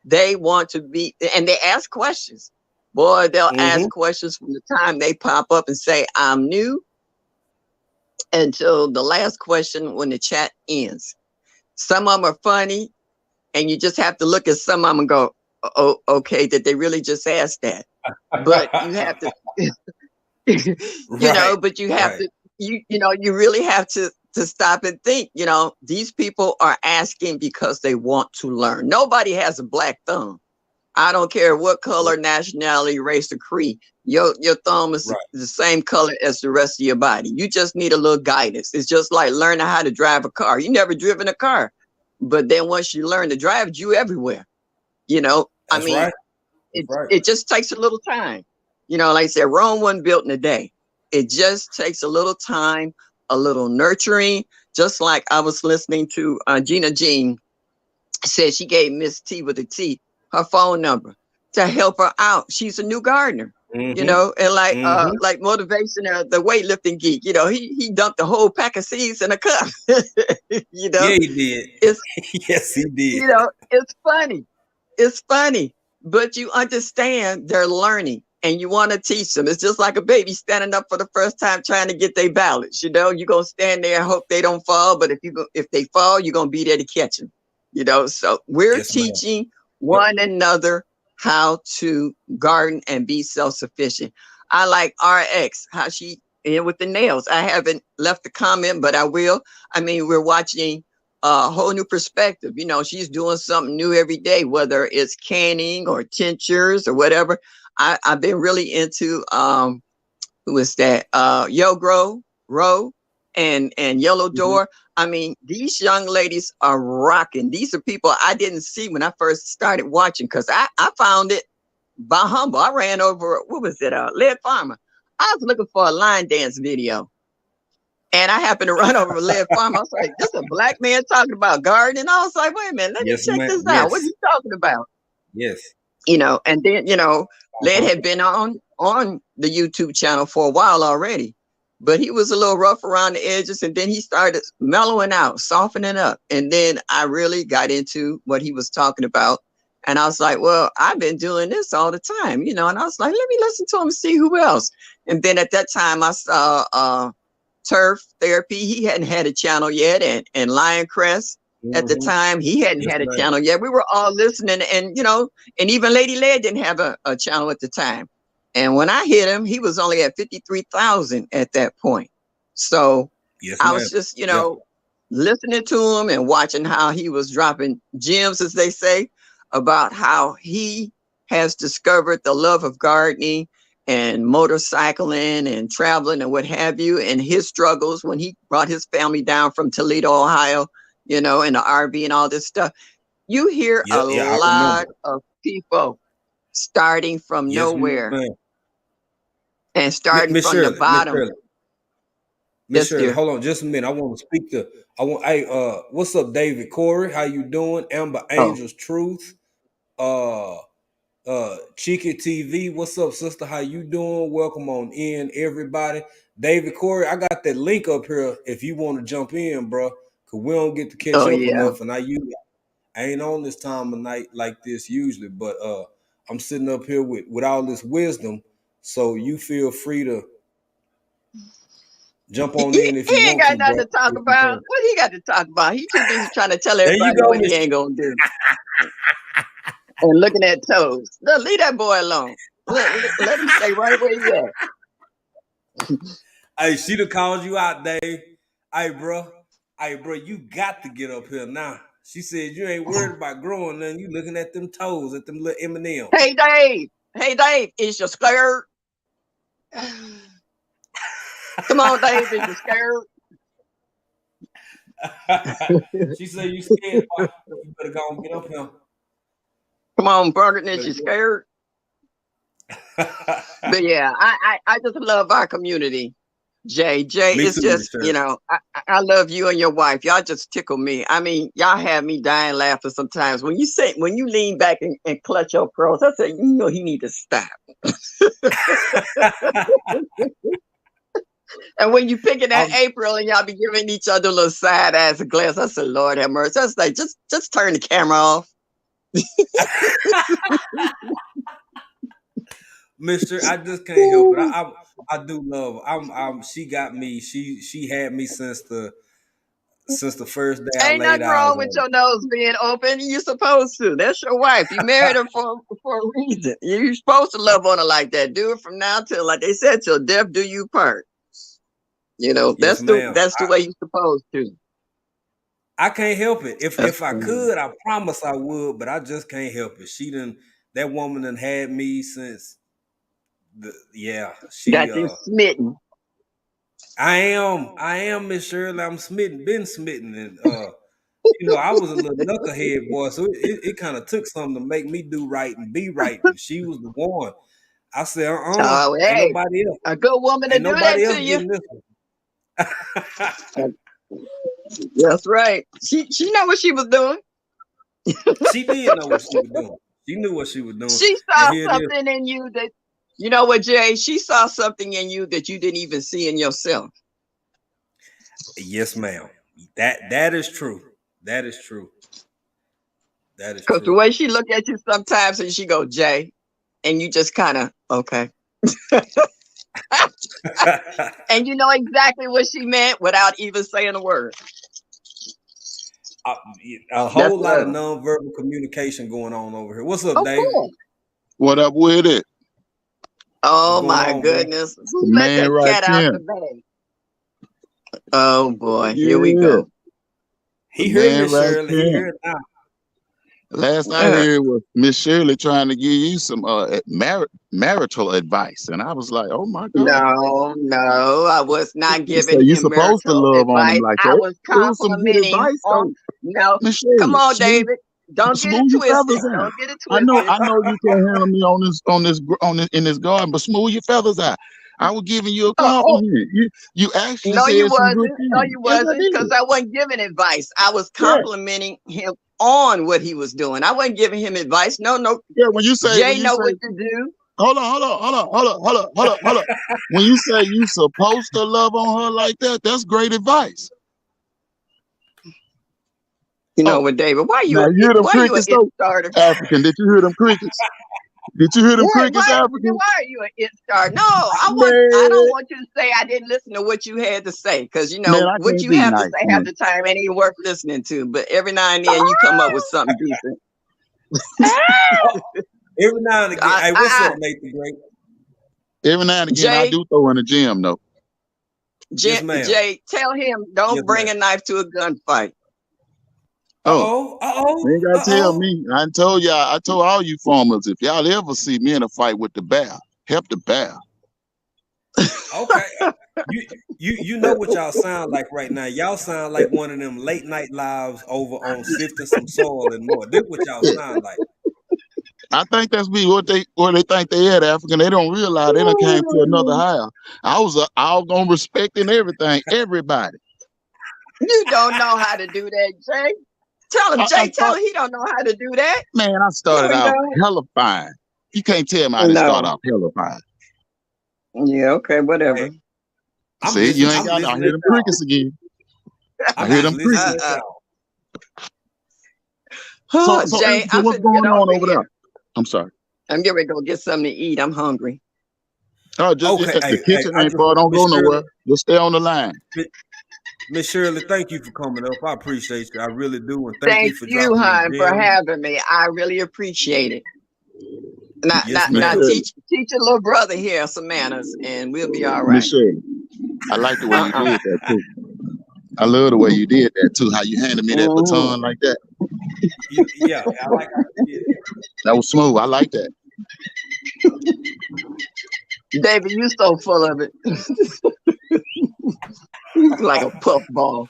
They want to be, and they ask questions. Boy, they'll Mm-hmm. ask questions from the time they pop up and say, I'm new, until the last question when the chat ends. Some of them are funny, and you just have to look at some of them and go, oh, okay, did they really just ask that? But you have to, you Right. know, but you have Right. to, you know, you really have to stop and think, you know, these people are asking because they want to learn. Nobody has a black thumb. I don't care what color, nationality, race, or creed. Your thumb is Right. the same color as the rest of your body. You just need a little guidance. It's just like learning how to drive a car. You never driven a car, but then once you learn to drive, you everywhere. You know, I That's mean, right. That's right. it just takes a little time. You know, like I said, Rome wasn't built in a day. It just takes a little time, a little nurturing. Just like I was listening to Gina Jean said, she gave Miss T with a T her phone number to help her out. She's a new gardener, you Mm-hmm. know, and Mm-hmm. like motivation, the weightlifting geek, you know, he dumped a whole pack of seeds in a cup. You know, Yeah, he did. it's Yes, he did. you know, it's funny. It's funny, but you understand they're learning and you want to teach them. It's just like a baby standing up for the first time trying to get their balance. You know, you're gonna stand there and hope they don't fall, but if they fall, you're gonna be there to catch them. You know, so we're Yes, ma'am. teaching Yep. one another how to garden and be self-sufficient. I like RX, how she in with the nails. I haven't left a comment, but I will. I mean, we're watching a whole new perspective. You know, she's doing something new every day, whether it's canning or tinctures or whatever. I've been really into who is that? Yo Grow Row, and Yellow Door. I mean, these young ladies are rocking. These are people I didn't see when I first started watching, because I found it by humble. I ran over, what was it, Lead Farmer. I was looking for a line dance video, and I happened to run over Lead Farmer. I was like, this is a black man talking about gardening. I was like, wait a minute, let me Yes, check ma'am. this out. What are Yes. you talking about? Yes. And then, Led had been on the YouTube channel for a while already, but he was a little rough around the edges, and then he started mellowing out, softening up. And then I really got into what he was talking about. And I was like, well, I've been doing this all the time, and I was like, let me listen to him and see who else. And then at that time I saw Turf Therapy. He hadn't had a channel yet, and Lion Crest. At the time, he hadn't Yes, had a ma'am. channel yet. We were all listening, and and even Lady Led didn't have a channel at the time. And when I hit him, he was only at 53,000 at that point. So Yes, I ma'am. was just, Yeah. listening to him and watching how he was dropping gems, as they say, about how he has discovered the love of gardening and motorcycling and traveling and what have you, and his struggles when he brought his family down from Toledo, Ohio, in the RV and all this stuff. You hear Yeah, a yeah, I lot remember. of people starting from Yes, nowhere ma'am. and starting Miss from the Shirley, Miss bottom. Shirley, Miss Yes, Shirley, dear. hold on just a minute. I want to speak to hey, what's up, David Corey? How you doing? Amber Oh, Angel's Truth. Uh Cheeky TV, what's up, sister? How you doing? Welcome on in, everybody. David Corey, I got that link up here if you want to jump in, bro. Cause we don't get to catch oh up yeah. enough, and I ain't on this time of night like this usually, but I'm sitting up here with all this wisdom, so you feel free to jump on in if He you ain't want got to, bro. nothing to talk If you about. can. What he got to talk about? He too busy trying to tell There you everybody go, what he Miss. ain't gonna do and looking at toes. Look, leave that boy alone. Let him stay right where he at. Hey, she done called you out, Dave. Hey, bro. Hey, bro, you got to get up here now. She said you ain't worried about growing nothing. You looking at them toes, at them little M&Ms. Hey Dave. Hey Dave, is you scared? Come on, Dave, is you scared? She said you scared, boy. You better go and get up here. Come on, Burger, is Better you scared? But yeah, I just love our community. Jay, Me it's too, Miss just, Shirley. I love you and your wife. Y'all just tickle me. I mean, y'all have me dying laughing sometimes. When you lean back and clutch your pearls, I say, he need to stop. And when you pick it at April and y'all be giving each other a little side ass glance, I said, Lord have mercy. I was like, just turn the camera off. Mister, I just can't help it. I do love her. She got me. She had me since the first day I Ain't laid nothing eyes wrong with on her. your nose being open. You're supposed to. That's your wife. You married her for a reason. You're supposed to love on her like that. Do it from now till, like they said, till death do you part. Yes, ma'am. That's the way you're supposed to. I can't help it. That's If I could, I promise I would, but I just can't help it. That woman done had me since got you smitten. I am Miss Shirley. I'm smitten, been smitten, and I was a little knucklehead boy, so it kind of took something to make me do right and be right. And she was the one. I said, Oh, ain't hey, nobody else, a good woman to do that to you. getting this one. That's right. She know what she was doing. She did know what she was doing. She knew what she was doing. She And saw here it is. something in you that, you know what, Jay? She saw something in you that you didn't even see in yourself. Yes, ma'am. That is true. That is true. That is Because the true. way she look at you sometimes and she go, Jay, and you just kind of, okay. And you know exactly what she meant without even saying a word. A whole lot of nonverbal communication going on over here. What's up, Dave? Cool. What up with it? Oh my goodness. Who let Man that right cat out here. the bag? Oh boy, Yeah. here we go. He heard Man Miss right Shirley. He here. heard now. Last I heard was Miss Shirley trying to give you some marital advice, and I was like, "Oh my God!" No, I was not So giving you him supposed to marital love on him advice. like I that. was It was some good complimenting advice on. though, No, Miss come Shirley. on, David. Don't get it Smooth your twisted. feathers out. Don't get it I twisted. know you can't handle me in this garden, but smooth your feathers out. I was giving you a Oh, compliment. You actually no, you said some good wasn't. No, things. you Yes, I wasn't, did. because I wasn't giving advice. I was Yeah, complimenting him on what he was doing. I wasn't giving him advice. No. yeah. When you say Jay know what to do. hold on. When you say you supposed to love on her like that, that's great advice. You know Oh, what, David? Why now you you hear them why you an crickets it though, starter? African? Did you hear them crickets? Did you hear them crickets, African? Why are you an it starter? No, I don't Man, want you to say I didn't listen to what you had to say, because man, I what can't you be have to nice, say half man. the time ain't even worth listening to. But every now and then you come up with something decent. Oh, every now and again. Hey, what's up, Nathan Great? Every now and again, I Jay, do throw in the gym though. Yes, ma'am. Jay, tell him Yes, don't bring ma'am. a knife to a gunfight. Oh, you ain't gotta tell Uh-oh. me. I told y'all. I told all you farmers, if y'all ever see me in a fight with the bear, help the bear. Okay. You know what y'all sound like right now. Y'all sound like one of them late night lives over on sifting some soil and more. This what y'all sound like. I think that's me. What they think they at, African. They don't realize they done came to another higher. I was all gonna respecting everything, everybody. You don't know how to do that, Jay. Tell him, I Jay. Tell him he don't know how to do that. Man, I No, started he out don't. hella fine. You can't tell me I didn't start No. off hella fine. Yeah. Okay. Whatever. Hey, I'm See, you listening. ain't I'm got. I listening hear at them y'all. crickets again. I I'm hear just them listening crickets. at y'all. Oh, Jay, So I'm what's finna get going on over over there? here. I'm sorry. I'm getting ready to go get something to eat. I'm hungry. Oh, just Okay, the hey, kitchen I ain't just far. want Don't Miss go Shirley. nowhere. Just stay on the line. Miss Shirley, thank you for coming up. I appreciate you. I really do, and thank you Thank for you, dropping them hon, for gems. having me. I really appreciate it. Yes, Miss Now ma'am. Shirley. teach your little brother here some manners, and we'll be all Miss right. Shirley. I like the way you Uh-uh. did that too. I love the way you did that too. How you handed me that Mhm. baton like that. Yeah, I like how you did it. That was smooth. I like that. David, you so full of it. He's like a puffball.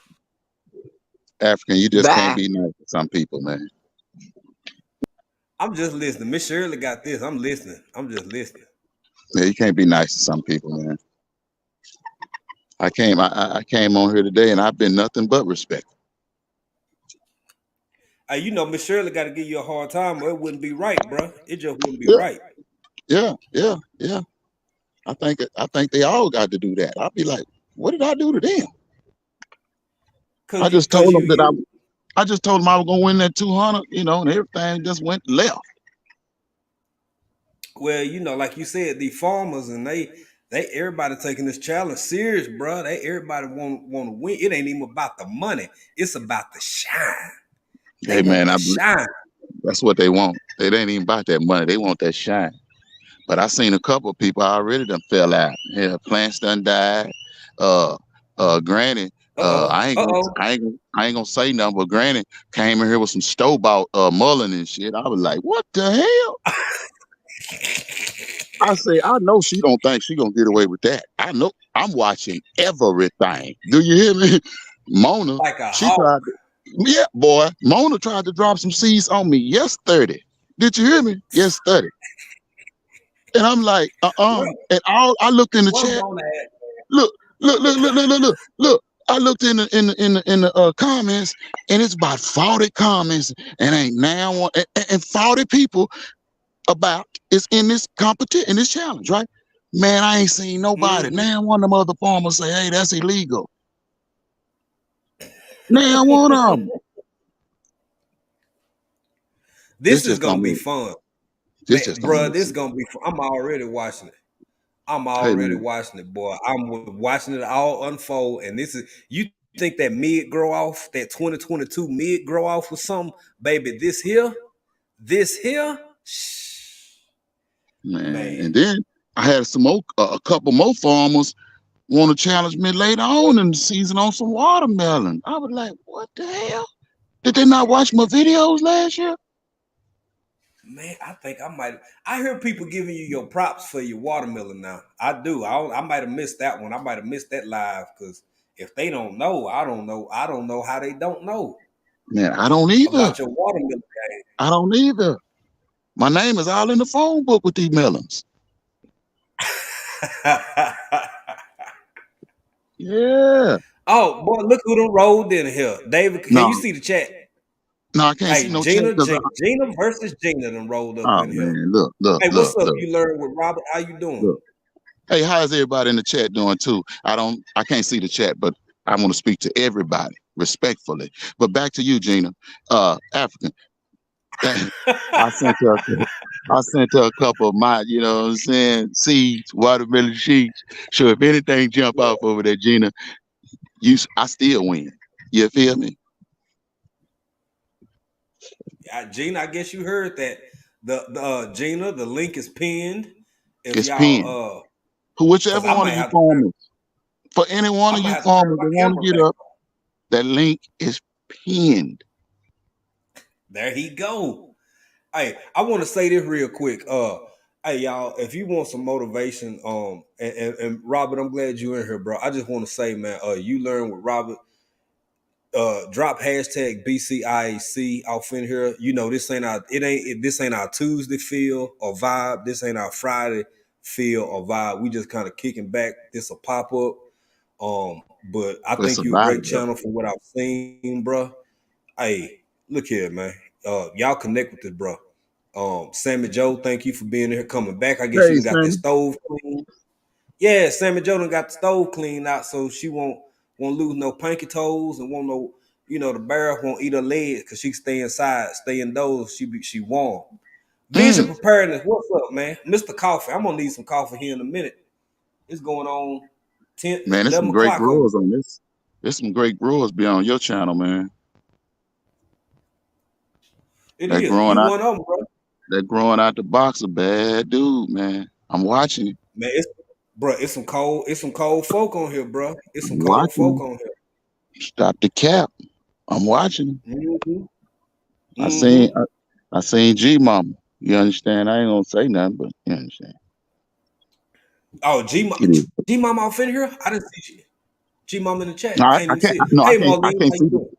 African, you just can't Bye. be nice to some people, man. I'm just listening. Miss Shirley got this. I'm listening. I'm just listening. Yeah, you can't be nice to some people, man. I came on here today and I've been nothing but respect. Hey, you know, Miss Shirley got to give you a hard time, or it wouldn't be right, bro. It just wouldn't be Yeah, right. yeah. I think they all got to do that. I'll be like, what did I do to them? Cause I you, just cause told you, them that you. I just told them I was gonna win that 200, and everything just went left. Well, you know, like you said, the farmers and everybody taking this challenge serious, bro. Everybody want to win. It ain't even about the money. It's about the shine. They Hey want man, that shine. that's what they want. It ain't even about that money. They want that shine. But I seen a couple of people already done fell out. Yeah, plants done died. Uh, Granny. Uh-oh. Uh-oh. I ain't gonna say nothing. But Granny came in here with some store bought mullein and shit. I was like, what the hell? I say, I know she don't think she gonna get away with that. I know. I'm watching everything. Do you hear me? Mona, Like a she hawk. tried to. Yeah, boy. Mona tried to drop some seeds on me yesterday. Did you hear me? Yesterday. And I'm like, What, And all I looked in the what chat. Mona at? Look, look. I looked in the comments, and it's about 40 comments, and ain't now one and 40 people about is in this competition, in this challenge, right? Man, I ain't seen nobody. Mm-hmm. Now one of them other farmers say, hey, that's illegal. Now one of them. This This is just gonna don't be make fun. this Man, just don't bro, make this sense. gonna be fun. I'm already watching it. I'm Hey already man, watching it, boy. I'm watching it all unfold. And this is you think that mid grow off, that 2022 mid grow off with something, baby. This here, man. man. And then I had some more, a couple more farmers want to challenge me later on in the season on some watermelon. I was like, what the hell? Did they not watch my videos last year? Man, I think I might. I hear people giving you your props for your watermelon now. I do. I might have missed that one. I might have missed that live because if they don't know, I don't know. I don't know how they don't know Man, I don't either. about your watermelon I don't either. My name is all in the phone book with these melons. game. Yeah. Oh boy, look who done rolled in here. David, can you No, see the chat? no, I can't see Hey, no chat because Gina versus Gina done rolled up oh in here. man, look, look, Hey, look, what's up? look, You learn with Robert? How you doing? look. Hey, how's everybody in the chat doing too? I can't see the chat, but I want to speak to everybody respectfully. But back to you, Gina. African. I sent her I sent her a couple of my, you know what I'm saying, seeds, watermelon seeds. So if anything jump off over there, Gina, I still win. You feel me? Gina, I guess you heard that. The Gina, the link is pinned. If It's pinned. y'all because Whichever I one might of you have to turn farmers, for any one I of might you have to turn farmers my that want to camera get back up, on. that link is pinned. There he go. Hey, I want to say this real quick. Hey y'all, if you want some motivation, and Robert, I'm glad you're in here, bro. I just want to say, man, you learn with Robert. Drop hashtag BCIAC off in here. You know, this ain't our Tuesday feel or vibe. This ain't our Friday feel or vibe. We just kind of kicking back. This a pop up. But I It's a think you a vibe great though. channel from what I've seen, bro. Hey, look here, man. Y'all connect with this, bro. Sammy Joe, thank you for being here, coming back. I guess you Hey, done got that Sammy. stove clean. Yeah, Sammy Joe done got the stove cleaned out, so she won't lose no pinky toes and won't no, the bear won't eat her legs because she stay inside, stay indoors. She warm. Vision Mm, preparedness. What's up, man? Mr. Coffee. I'm gonna need some coffee here in a minute. It's going on 10, man, there's 11 some great o'clock over growers there. on this. There's some great growers beyond your channel, man. It That is. growing You out, one of them, bro. that growing out the box, a bad dude, man. I'm watching it. Man, it's some cold folk on here, bro. It's some I'm cold watching folk him. on here. Stop the cap. I'm watching him. Mm-hmm. I seen, Mm-hmm. I, I seen G Mama. You understand? I ain't gonna say nothing, but you understand. Oh, It is. G Mom off in here? I didn't see G Mom in the chat. No, I can't I even can't. see it. No, Hey I Marlene, can't how you see the. doing?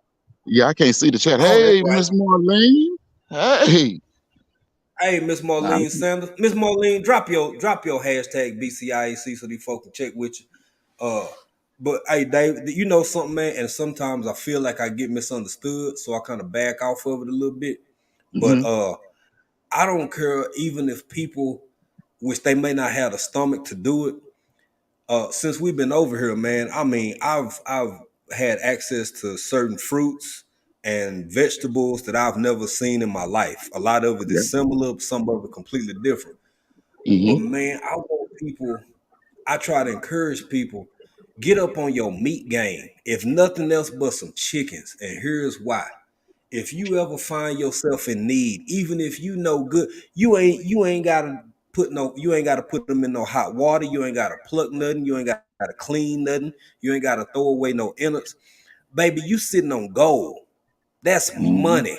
Yeah, I can't see the chat. Oh, that's Hey, right. Miss Marlene. Hey. Hey, Miss Nah, Marlene Sanders. Miss Marlene, drop your hashtag BCIAC so these folks can check with you. Uh but hey Dave, you know something, man, and sometimes I feel like I get misunderstood, so I kind of back off of it a little bit. But mm-hmm. I don't care even if people, which they may not have the stomach to do it. Since we've been over here, man, I mean, I've had access to certain fruits and vegetables that I've never seen in my life. A lot of it Yeah. is similar, some of it completely different. But Mm-hmm. man, I try to encourage people, get up on your meat game. If nothing else but some chickens. And here's why. If you ever find yourself in need, even if you know good, you ain't gotta put them in no hot water. You ain't gotta pluck nothing. You ain't gotta clean nothing. You ain't gotta throw away no innards. Baby, you sitting on gold. That's Mm-hmm. money.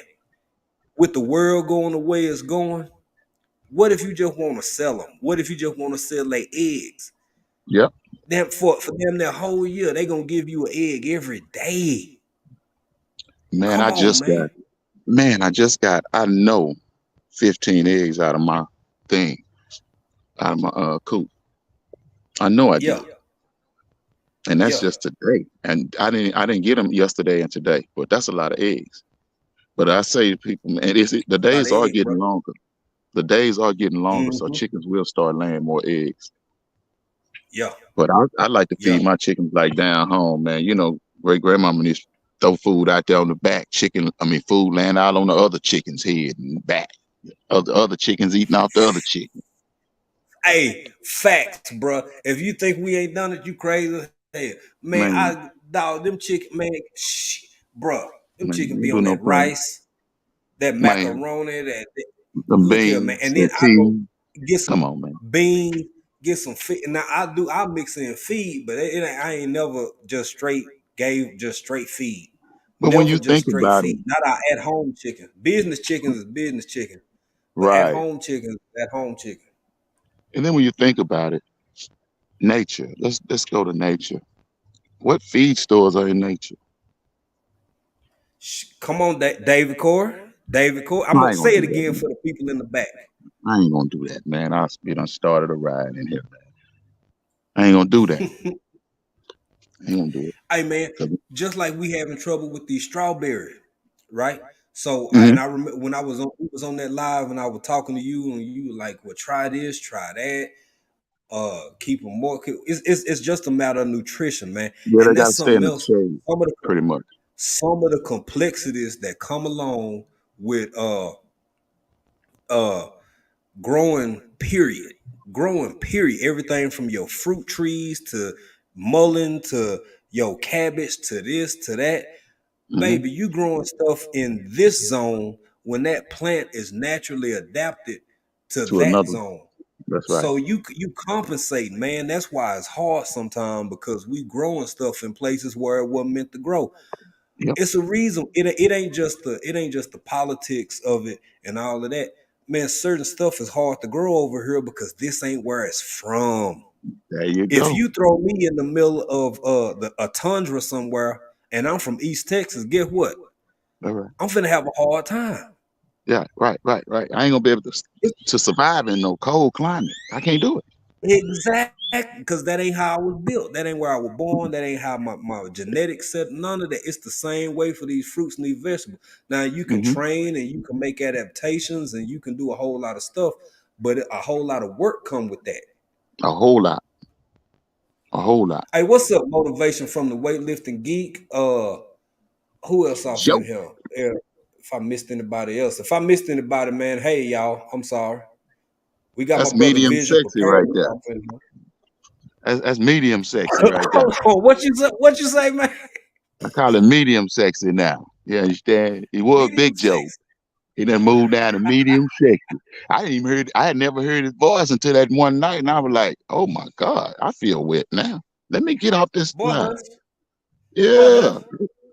With the world going the way it's going, what if you just want to sell them? What if you just want to sell their eggs? Yep. Then for them that whole year, they gonna give you an egg every day. Man, Come on, man. I just got, I know 15 eggs out of my thing, out of my coop. I know I Yeah, did. And that's yeah. just today. And I didn't get them yesterday and today, but that's a lot of eggs. But I say to people, man, the A lot days of are eggs, bro. getting longer. The days are getting longer, so Hmm. chickens will start laying more eggs. Yeah, But I like to yeah. feed my chickens like down home, man. You know, great grandmama used to throw food out there on the back. Food laying out on the other chicken's head and back. Other chickens eating off the other chicken. Hey, facts, bro. If you think we ain't done it, you crazy. Hey, man, Man, them chicken, man, bro, them man, chicken don't be do on no that playing. rice, that Man, macaroni, them look here, man. beans, And then that I go tea. get some Come on, man. beans, get some feed. Now I mix in feed, but I ain't never just straight feed. But when Never you just think straight about it, feed. Not our at home chicken. Business chickens is business chicken. But at Right. home chicken, at home chicken. And then when you think about it, nature. Let's go to nature. What feed stores are in nature? Come on, David Core. David Core. I'm I gonna ain't gonna say it do that, again man. for the people in the back. I ain't gonna do that, man. I be done started a riot in here. I ain't gonna do that. I ain't gonna do it. Hey man, 'Cause- just like we having trouble with these strawberries, right? So Mhm. I remember when we was on that live and I was talking to you and you were like, well, try this, try that, keep them more. It's just a matter of nutrition, man, Yeah, they and gotta that's stay in something the else. shade, Some of the pretty much. some of the complexities that come along with uh growing period everything from your fruit trees to mullein to your cabbage to this to that, Hmm. baby, you growing stuff in this zone when that plant is naturally adapted to To that another. zone. That's right. So you compensate, man. That's why it's hard sometimes because we growing stuff in places where it wasn't meant to grow. Yep. It's a reason. It ain't just the politics of it and all of that. Man, certain stuff is hard to grow over here because this ain't where it's from. There you If go. you throw me in the middle of a tundra somewhere and I'm from East Texas, guess what? All right. I'm finna have a hard time. Yeah. Right. Right. Right. I ain't gonna be able to survive in no cold climate. I can't do it. Exactly, because that ain't how I was built. That ain't where I was born. That ain't how my genetics set. None of that. It's the same way for these fruits and these vegetables. Now you can Hmm. train and you can make adaptations and you can do a whole lot of stuff, but a whole lot of work come with that. A whole lot. A whole lot. Hey, what's up? Motivation from the weightlifting geek. Who else off in Joke. here? If I missed anybody else, if I missed anybody, man, hey y'all, I'm sorry. We got my That's brother medium Vision sexy right Preparedness there. off in here. That's medium sexy right there. What you say? What you say, man? I call it medium sexy now. You understand? He was Medium Big Joe. sex. He done moved down to medium sexy. I had never heard his voice until that one night, and I was like, oh my God, I feel wet now. Let me get off this Boy, line. hush. Boy, Yeah. hush.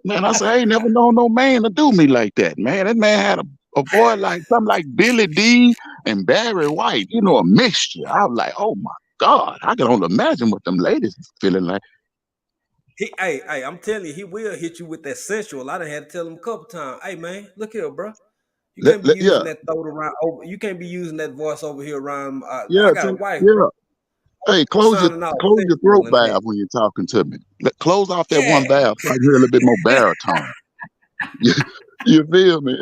Man, I said, I ain't never known no man to do me like that, man. That man had a voice like something like Billy D and Barry White, a mixture. I was like, oh my God, I can only imagine what them ladies feeling like. I'm telling you, he will hit you with that sensual. I done had to tell him a couple times. Hey, man, look here, bro. You can't be Yeah, using that throat around. Over, you can't be using that voice over here around. yeah, I got a wife, bro. yeah. Hey, I'm close your sounding all close your throat sensual and that. valve when you're talking to me. Close off that Yeah, one valve so I can hear a little bit more baritone. You, you feel me?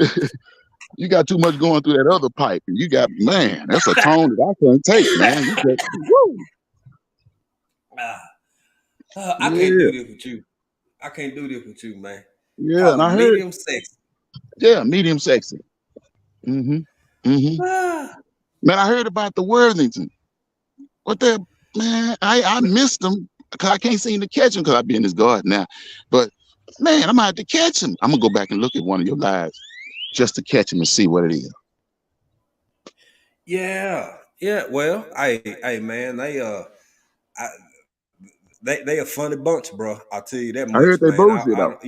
You got too much going through that other pipe, and you got man. That's a tone that I can't take, man. You just woo. Ah, I can't Yeah, do this with you. I can't do this with you, man. yeah. Call And it I heard, medium sex. yeah, medium sexy. Mm-hmm. Mm-hmm. Ah, Man, I heard about the Worthington. What the man? I missed them because I can't seem to catch them because I be in this garden now. But man, I'm gonna have to catch them. I'm gonna go back and look at one of your lives just to catch them and see what it is. yeah, yeah. Well, hey, man, I, they a funny bunch, bro. I'll tell you that I heard much, they man. bougie though.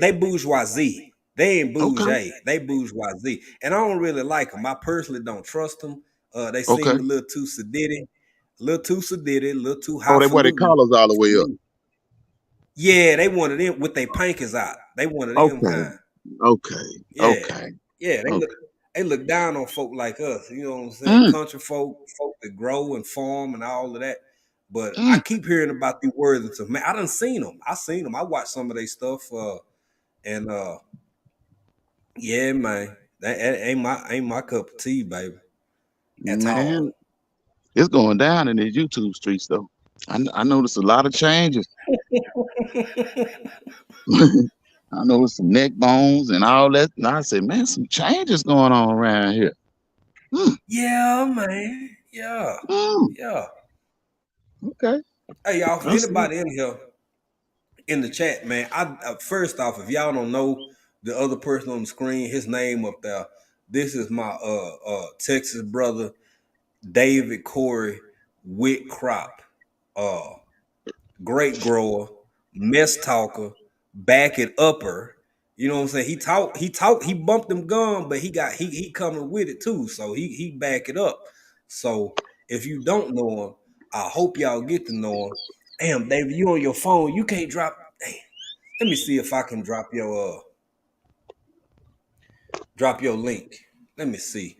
They bourgeoisie. They ain't Okay, bougie. They bourgeoisie, and I don't really like them. I personally don't trust them. They okay. seem a little too sedity, a little too Oh, they wear their highfalutin collars all the for way up. me. Yeah, they wanted them with their panties out. They wanted them Okay, kind. okay, Yeah, okay, yeah. okay. They look down on folk like us. You know what I'm saying? Mm, Country folk that grow and farm and all of that. But I mm. keep hearing about these words of man. I done seen them. I seen them. I watched some of their stuff. And yeah, man, that ain't my cup of tea, baby, at all. Man, it's going down in these YouTube streets though. I noticed a lot of changes. I noticed some neck bones and all that. And I said, man, some changes going on around here. Mm, Yeah, man. Yeah, mm, yeah. okay. Hey, y'all, for I see. anybody in here in the chat, man, first off, if y'all don't know the other person on the screen, his name up there, this is my Texas brother, David Corey Whitcrop. Great grower, mess talker, back it upper. You know what I'm saying? He bumped them gum, but he coming with it too. So he back it up. So if you don't know him, I hope y'all get to know him. Damn, David, you on your phone. You can't drop. Damn. Let me see if I can drop your link. Let me see.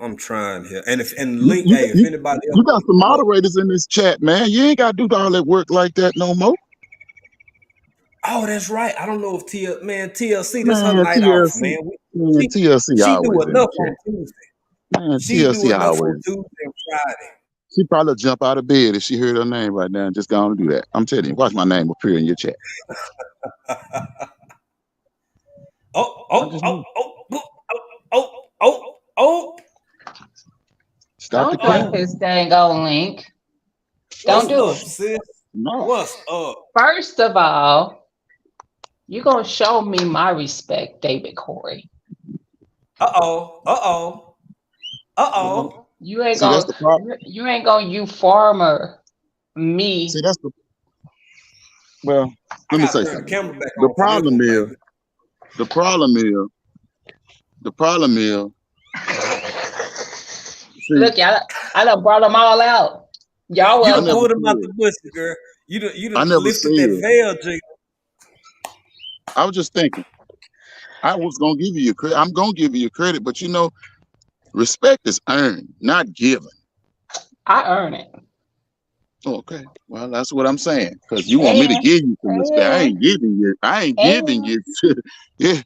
I'm trying here. And if link, You, hey, if you, anybody else you got want some to come up. moderators in this chat, man. You ain't got to do all that work like that no more. Oh, that's right. I don't know if TLC, this her Man, night off, TLC. man. Man, TLC She do always in the enough chat. on Tuesday. Man, She do TLC enough on always. Tuesday and Friday. She probably jump out of bed if she heard her name right now and just gonna do that. I'm telling you, watch my name appear in your chat. Oh, I oh, just oh, know. oh, oh, oh, oh, oh. Stop the Don't drop cap. his dang old link. Don't What's do up, it. sis? No. What's up? First of all, you're going to show me my respect, David Corey. Uh-oh. Uh-oh. Uh-oh. You ain't See, that's going the problem. you ain't going to you farmer me. See, that's the well. I Let me gotta say turn the something. camera back The on for this problem one, is, baby. the problem is, the problem is. See, Look, y'all, I done brought them all out. Y'all You I done never welcome. pulled him out the said. bush, girl. You I done never lifted that said. veil, Jig. I was just thinking. I was gonna give you your credit. I'm gonna give you your credit, but you know, respect is earned, not given. I earn it. Okay, well, that's what I'm saying. Because you want me to And, give you some respect. I and, ain't giving you. I ain't giving and, you. Yeah,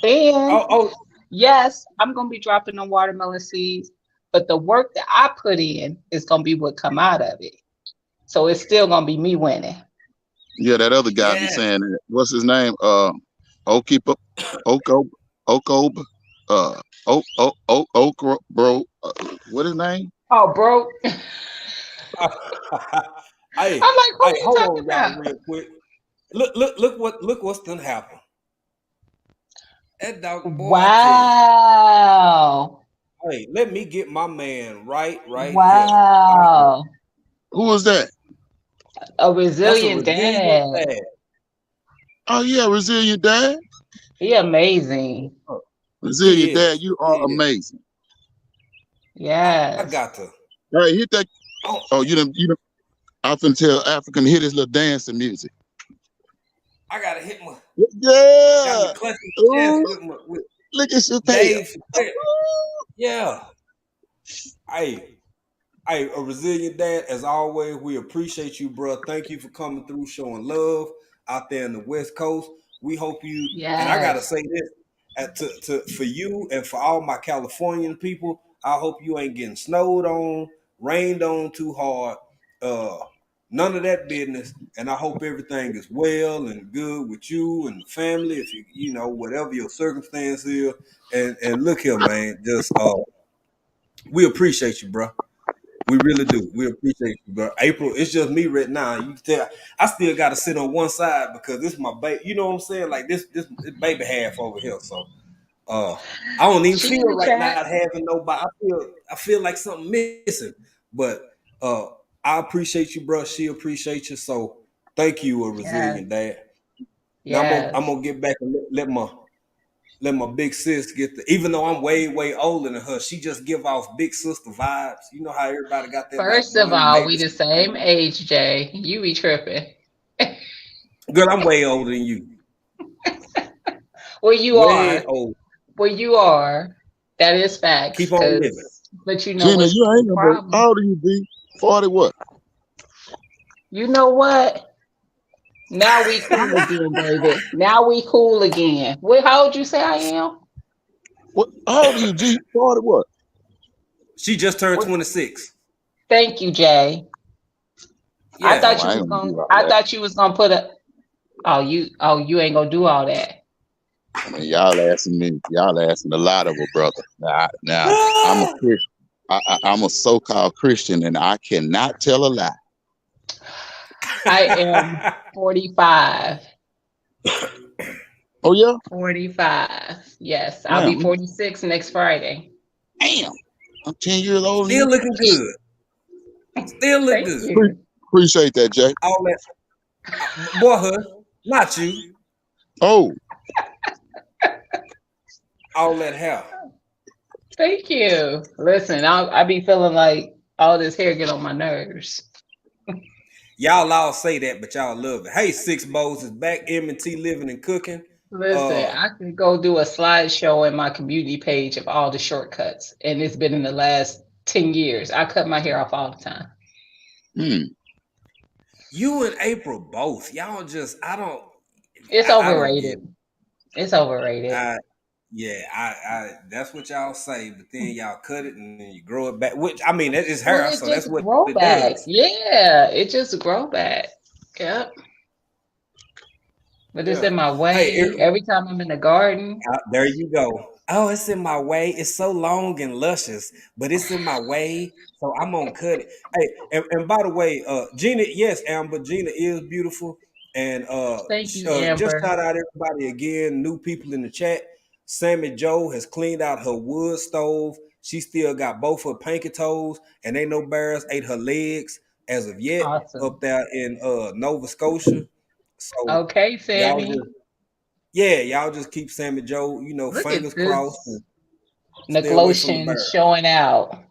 and, Oh, yes, I'm going to be dropping the watermelon seeds, but the work that I put in is going to be what come out of it. So it's still going to be me winning. yeah. That other guy be yeah. saying that. What's his name? Okipa, Oko, Okob, Okra, bro. What his name? Oh, bro. Hey, I'm like, who hey, you hold talking on, y'all, about? real quick. Look what's done happened. That dog boy, I tell you. Wow. Hey, let me get my man right here. Wow. Who was that? A That's a resilient resilient dad. dad. Oh yeah, Resilient Dad. He amazing. Resilient He Dad, is. you He are is. amazing. I Yes. got to. All right, hit that. Oh, Oh, you done. I finna tell African to hit his little dancing music. I gotta hit my. Got me Yeah. clutching my chest Ooh, with look at your tail. Dave. Yeah. Hey, a resilient dad, as always, we appreciate you, bro. Thank you for coming through, showing love out there in the West Coast. We hope you, and I gotta Yes. say this for you and for all my Californian people, I hope you ain't getting snowed on, rained on too hard, uh, none of that business. And I hope everything is well and good with you and the family. If you know whatever your circumstance is, and look here, man, just we appreciate you, bro. We really do. We appreciate you, bro. April, it's just me right now. You can tell I still got to sit on one side because this is my baby. You know what I'm saying? Like this baby half over here. So uh, I don't even She in feel the right chat. now having nobody. I feel like something missing. But uh, I appreciate you, bro. She appreciates you. So thank you, a Yes. resilient dad. Now I'm Yes. gonna get back and let my big sis get the, even though I'm way older than her, she just give off big sister vibes. You know how everybody got that like First of one all, baby we the sister. same age, Jay. You be tripping. Girl, I'm way older than you. Where you Way are. old. Where you are. That is facts. Keep on living. But you know Gina, what's you the ain't no but problem? how old are you, B? 40 what? You know what? Now we cool again, baby. Now we cool again. What? How old you say I am? What how old are you, G? 40 what? She just turned What? 26. Thank you, Jay. I Yeah. Oh, thought you I ain't was gonna gonna. do all I that. thought you was gonna put a. Oh, you. Oh, you ain't gonna do all that. I mean, y'all asking a lot of a brother. Now I'm a Christian. I'm a so-called Christian and I cannot tell a lie. I am 45. Oh yeah? 45. Yes, I'll be Damn, 46 next Friday. damn. I'm 10 years older than Still you. looking good. Still look Thank good. you. Appreciate that, Jay. All that boyhood. Not you. Oh, All that hair. Thank you. Listen, I be feeling like all this hair get on my nerves. Y'all all say that, but y'all love it. Hey, Six Bows is back. M&T living and cooking. Listen, I can go do a slideshow in my community page of all the shortcuts, and it's been in the last 10 years. I cut my hair off all the time. You and April both. Y'all just I don't It's get overrated. It's overrated. it. Yeah, I that's what y'all say, but then y'all cut it and then you grow it back. Which I mean, that is Well, hair, it so that's just what grow it back. does. Yeah, it just grow back. Yep. But it's Yeah. in my Hey, way. Every time I'm in the garden, there you go. Oh, it's in my way. It's so long and luscious, but it's in my way, so I'm gonna cut it. Hey, and by the way, Gina, yes, Amber, Gina is beautiful, and thank you, just Amber. shout out everybody again. New people in the chat. Sammy Joe has cleaned out her wood stove. She still got both her pinky toes, and ain't no bears ate her legs as of yet up Awesome. there in Nova Scotia. So Okay, y'all Sammy. just yeah, y'all just keep Sammy Joe, Look fingers at crossed this and stay away from the Neglotian bear. showing out.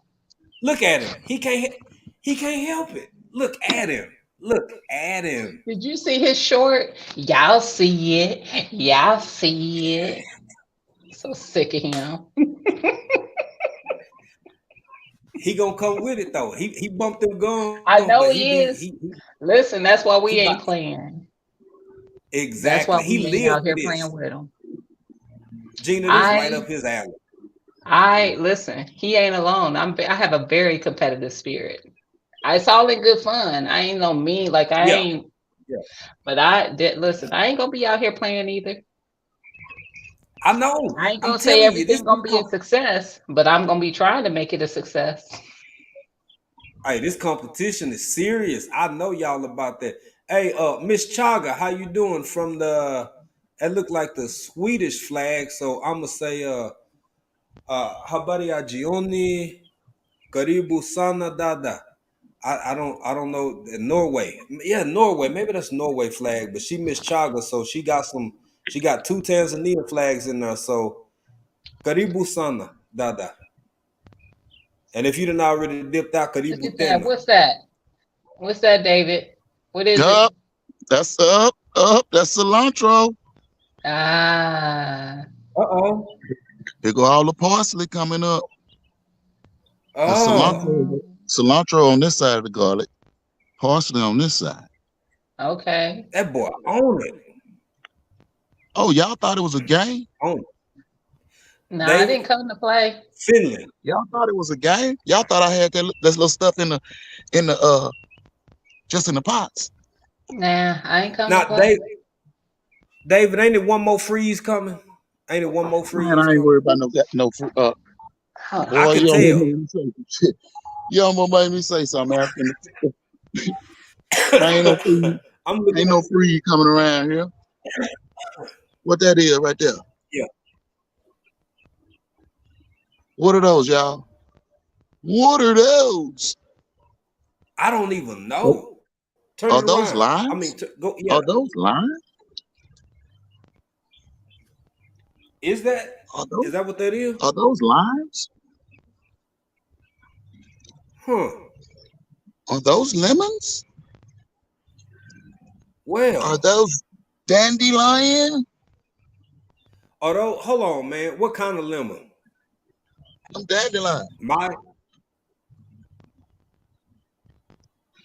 Look at him. He can't help it. Look at him. Look at him. Did you see his short? Y'all see it. Y'all see it. So sick of him. He gonna come with it though. He bumped them gums, I but know he he be is. Listen, that's why he we about ain't playing. That's exactly. why He we ain't lived out for here this. playing with him. Gina, this right I up his alley. I listen. He ain't alone. I have a very competitive spirit. It's all in good fun. I ain't no mean like I Yeah, ain't. yeah. But I did listen. I ain't gonna be out here playing either. I know. I ain't I'm gonna say telling you, everything gonna be a success, but I'm gonna be trying to make it a success. hey, this competition is serious. I know y'all about that. Hey, Miss Chaga, how you doing? From the that look like the Swedish flag. So I'm gonna say habari ya jioni, karibu sana dada. I don't know Norway. Yeah, Norway. Maybe that's Norway flag, but she Miss Chaga, so she got two Tanzania flags in there. So karibu sana dada. And if you didn't already dipped out, Look karibu at that. tena. What's that? What's that, David? What is it? up. That's up. That's cilantro. Ah, Uh-oh. Here go all the parsley coming up. And Oh. oh, cilantro on this side of the garlic, parsley on this side. okay. That boy own it. Oh, y'all thought it was a game? Own it. No, I David, didn't come to play. Finland. Y'all thought it was a game? Y'all thought I had that little stuff in the just in the pots? Nah, I ain't come to Now, play. David, ain't it one more freeze coming? Ain't it one more Man, freeze I ain't coming? worried about no. Hold I Boy, on. could you almost tell. made me say you almost made me say something, African. Ain't no free, I'm looking ain't at no free coming around here. What that is right there? yeah. What are those, y'all? What are those? I don't even Are know. Turn are it those around. I limes? mean, go. Yeah. Are those limes? Is that Are those is that what that is? are those limes? Huh. Are those lemons? Are Well, those dandelion? although hold on, man. What kind of lemon? I'm dandelion. My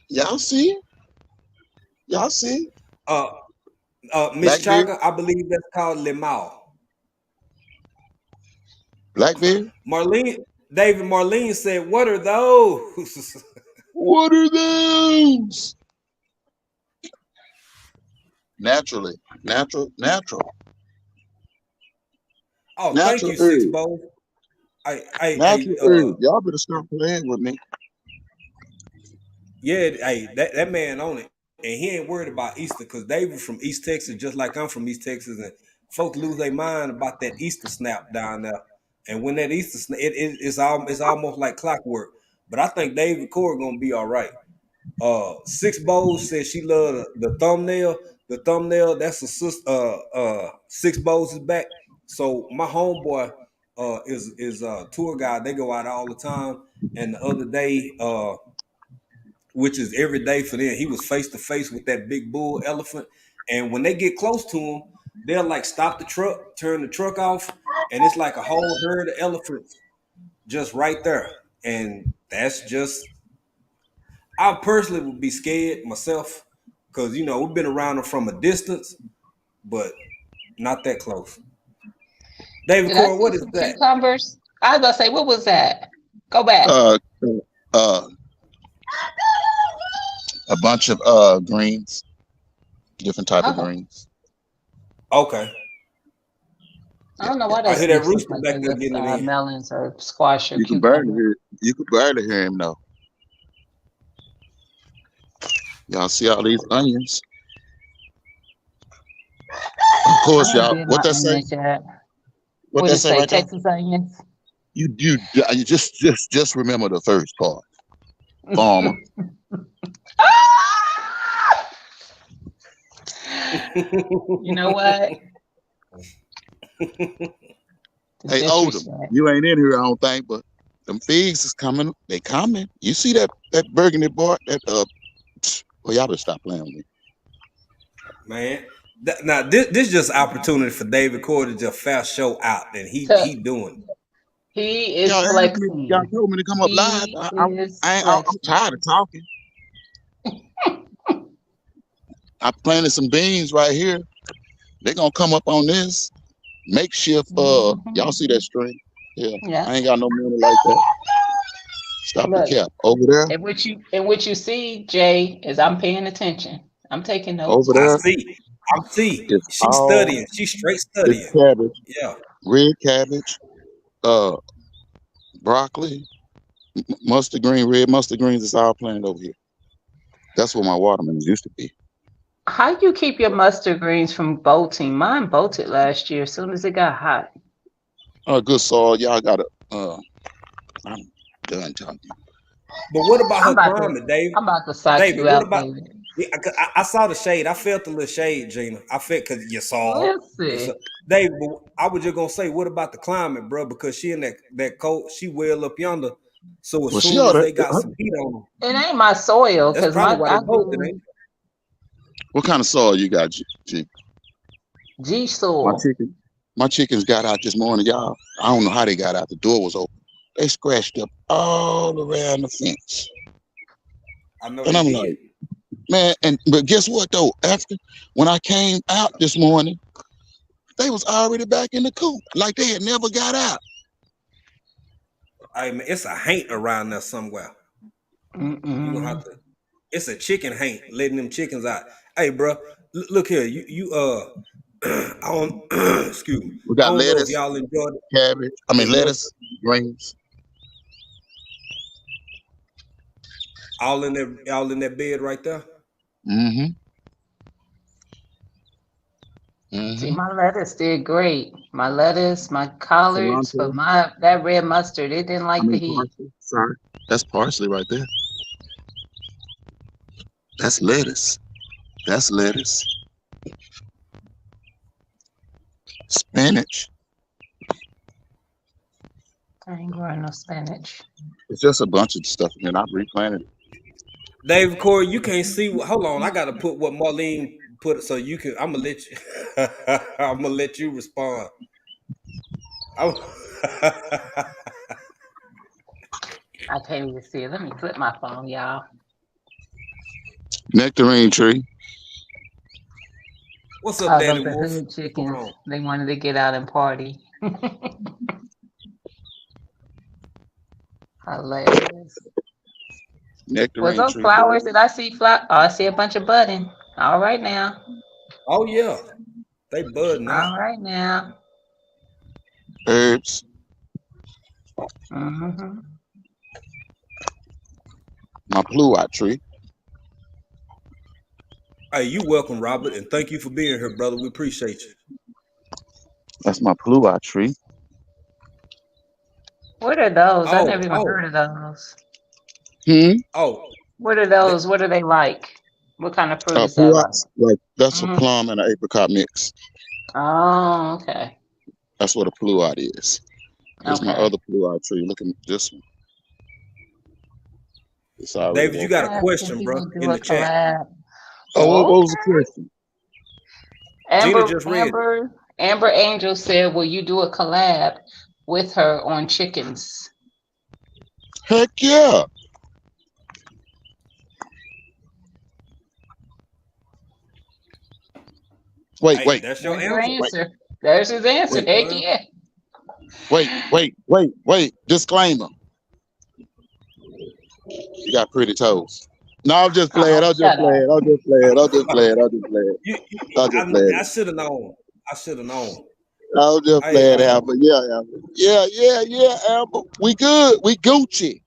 Y'all see it? Y'all see it? uh Miss Blackberry? Chaga, I believe that's called limau. Blackberry? Marlene, David Marlene said, "What are those?" What are those? Naturally. Natural. Oh, thank Natural you, Six herb. Bowl. I Natural herb. Y'all better start playing with me. yeah, hey, that man on it, and he ain't worried about Easter because David from East Texas, just like I'm from East Texas, and folks lose their mind about that Easter snap down there. And when that Easter snap, it's almost like clockwork. But I think David Core gonna be all right. Six Bowls said she loved the thumbnail. the thumbnail, that's a Six Bows is back. So my homeboy is a tour guide. They go out all the time. And the other day, which is every day for them, he was face to face with that big bull elephant. And when they get close to him, they'll like stop the truck, turn the truck off, and it's like a whole herd of elephants just right there. And that's just, I personally would be scared myself because we've been around them from a distance, but not that close. David Did I Corey, see what is some that? cucumbers? I was gonna say, what was that? Go back. Uh, a bunch of greens, different type of Oh, greens. Okay. I don't know why I that hear that sneaks up rooster like back that there with getting it in. melons or squash or You could barely cucumber. hear him though. Y'all see all these onions? Of I course, ain't y'all. did What my that say? onions yet. What What that it say say? right there? Texas onions. You just remember the first part. Farmer. You know what? The Hey, Odom, disrespect. you ain't in here, I don't think, but them figs is coming. They coming. You see that burgundy boy? That well, y'all better stop playing with me. Man. Now this just opportunity for David Corey to just fast show out, and he doing it. He is Y'all asked me, y'all flexing. told me to come up live. He is I'm flexing. tired of talking. I planted some beans right here. They're gonna come up on this makeshift. Y'all see that string? Yeah. Yeah. I ain't got no money like that. Stop Look, the cap over there. and what you see, Jay, is I'm paying attention. I'm taking notes. Over there I see. is She's all studying. She's straight this studying. cabbage, Yeah. red cabbage, broccoli, mustard green, red mustard greens. It's all planted over here. That's where my watermelons used to be. How you keep your mustard greens from bolting? Mine bolted last year as soon as it got hot. Good soil. Y'all gotta. I'm done talking. But what about I'm her about to climate, David? I'm about to psych David, you what out, about? David. Yeah, I saw the shade. I felt the little shade, Gina. I felt because you saw. Listen. David, but I was just gonna say, what about the climate, bro? Because she in that cold, she well up yonder. So as Well, she soon ought as to. they got some heat on them, It ain't my soil that's because probably why they I bolted, grew ain't What kind of soil you got, G? G soil. My chickens got out this morning, y'all. I don't know how they got out. The door was open. They scratched up all around the fence. I know And they I'm did. like, man, but guess what though? After when I came out this morning, they was already back in the coop, like they had never got out. I mean, it's a haint around there somewhere. You gonna have to. It's a chicken haint letting them chickens out. Hey, bro, look here. You I don't excuse me. We I got don't know if lettuce, y'all enjoyed it. cabbage. Lettuce, greens. All in that bed right there. Mm-hmm. See, Mm-hmm. my lettuce did great. My lettuce, my collards, but Cilantro. that red mustard, it didn't like the heat. Parsley. Sorry. That's parsley right there. That's lettuce. That's lettuce. Spinach. I ain't growing no spinach. It's just a bunch of stuff, and I've replanted it. David Corey, you can't see. Hold on, I gotta put what Marlene put so you can. I'm gonna let you. I'm gonna let you respond. I'm- I can't even see it. Let me flip my phone, y'all. Nectarine tree. What's up, Oh, Danny those are Wolf? hood What's going chickens. on? They wanted to get out and party. Hilarious. Was Nectarine those tree. flowers? Did I see flower? Oh, I see a bunch of budding. All right now. Oh yeah, they budding out. All right now. Herbs. Mm-hmm. My pluout tree. Hey, you welcome, Robert, and thank you for being here, brother. We appreciate you. That's my pluout tree. What are those? I never even Oh, heard of those. Hmm. oh. What are those? What are they like? What kind of fruit is that? Pluots, like that's a Mhm. plum and an apricot mix. Oh, okay. That's what a pluot is. Here's my Okay. other pluot tree. Look at this one. It's already David, you woke got up. a I question, think you bro, would do in a the chat. collab. Oh, what was the Okay. question? Gina Amber, just read it. Amber Angel said, "Will you do a collab with her on chickens?" Heck yeah. Wait, Hey, wait, that's your There's your answer. answer. There's his answer. wait, Heck yeah. wait. Disclaimer. You got pretty toes. No, I'm just playing. Oh, I'm just shut up. playing. I'm just playing. I'm just playing. I'm just playing. I'm just I playing. should have known. I should have known. I'm just Hey, playing, Amber. Yeah, Amber. Yeah, Amber. We good. We Gucci,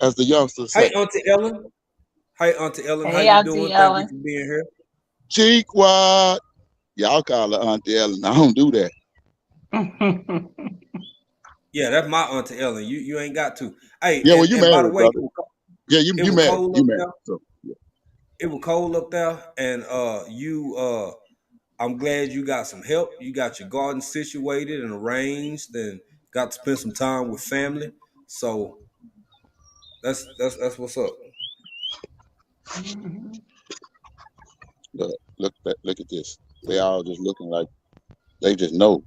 as the youngsters hey, say. Auntie Ellen. Hey, Auntie Ellen, how Hey, you Auntie doing? Thank you Ellen. for being here. Cheekwad. Y'all call her Auntie Ellen. I don't do that. Yeah, that's my Auntie Ellen. You ain't got to. Hey, Yeah, well, you and by the married, way, brother. Yeah, it you was married. cold You up married. there. So, yeah. It was cold up there, and I'm glad you got some help. You got your garden situated and arranged, and got to spend some time with family. So that's what's up. Look at this. They all just looking like they just know.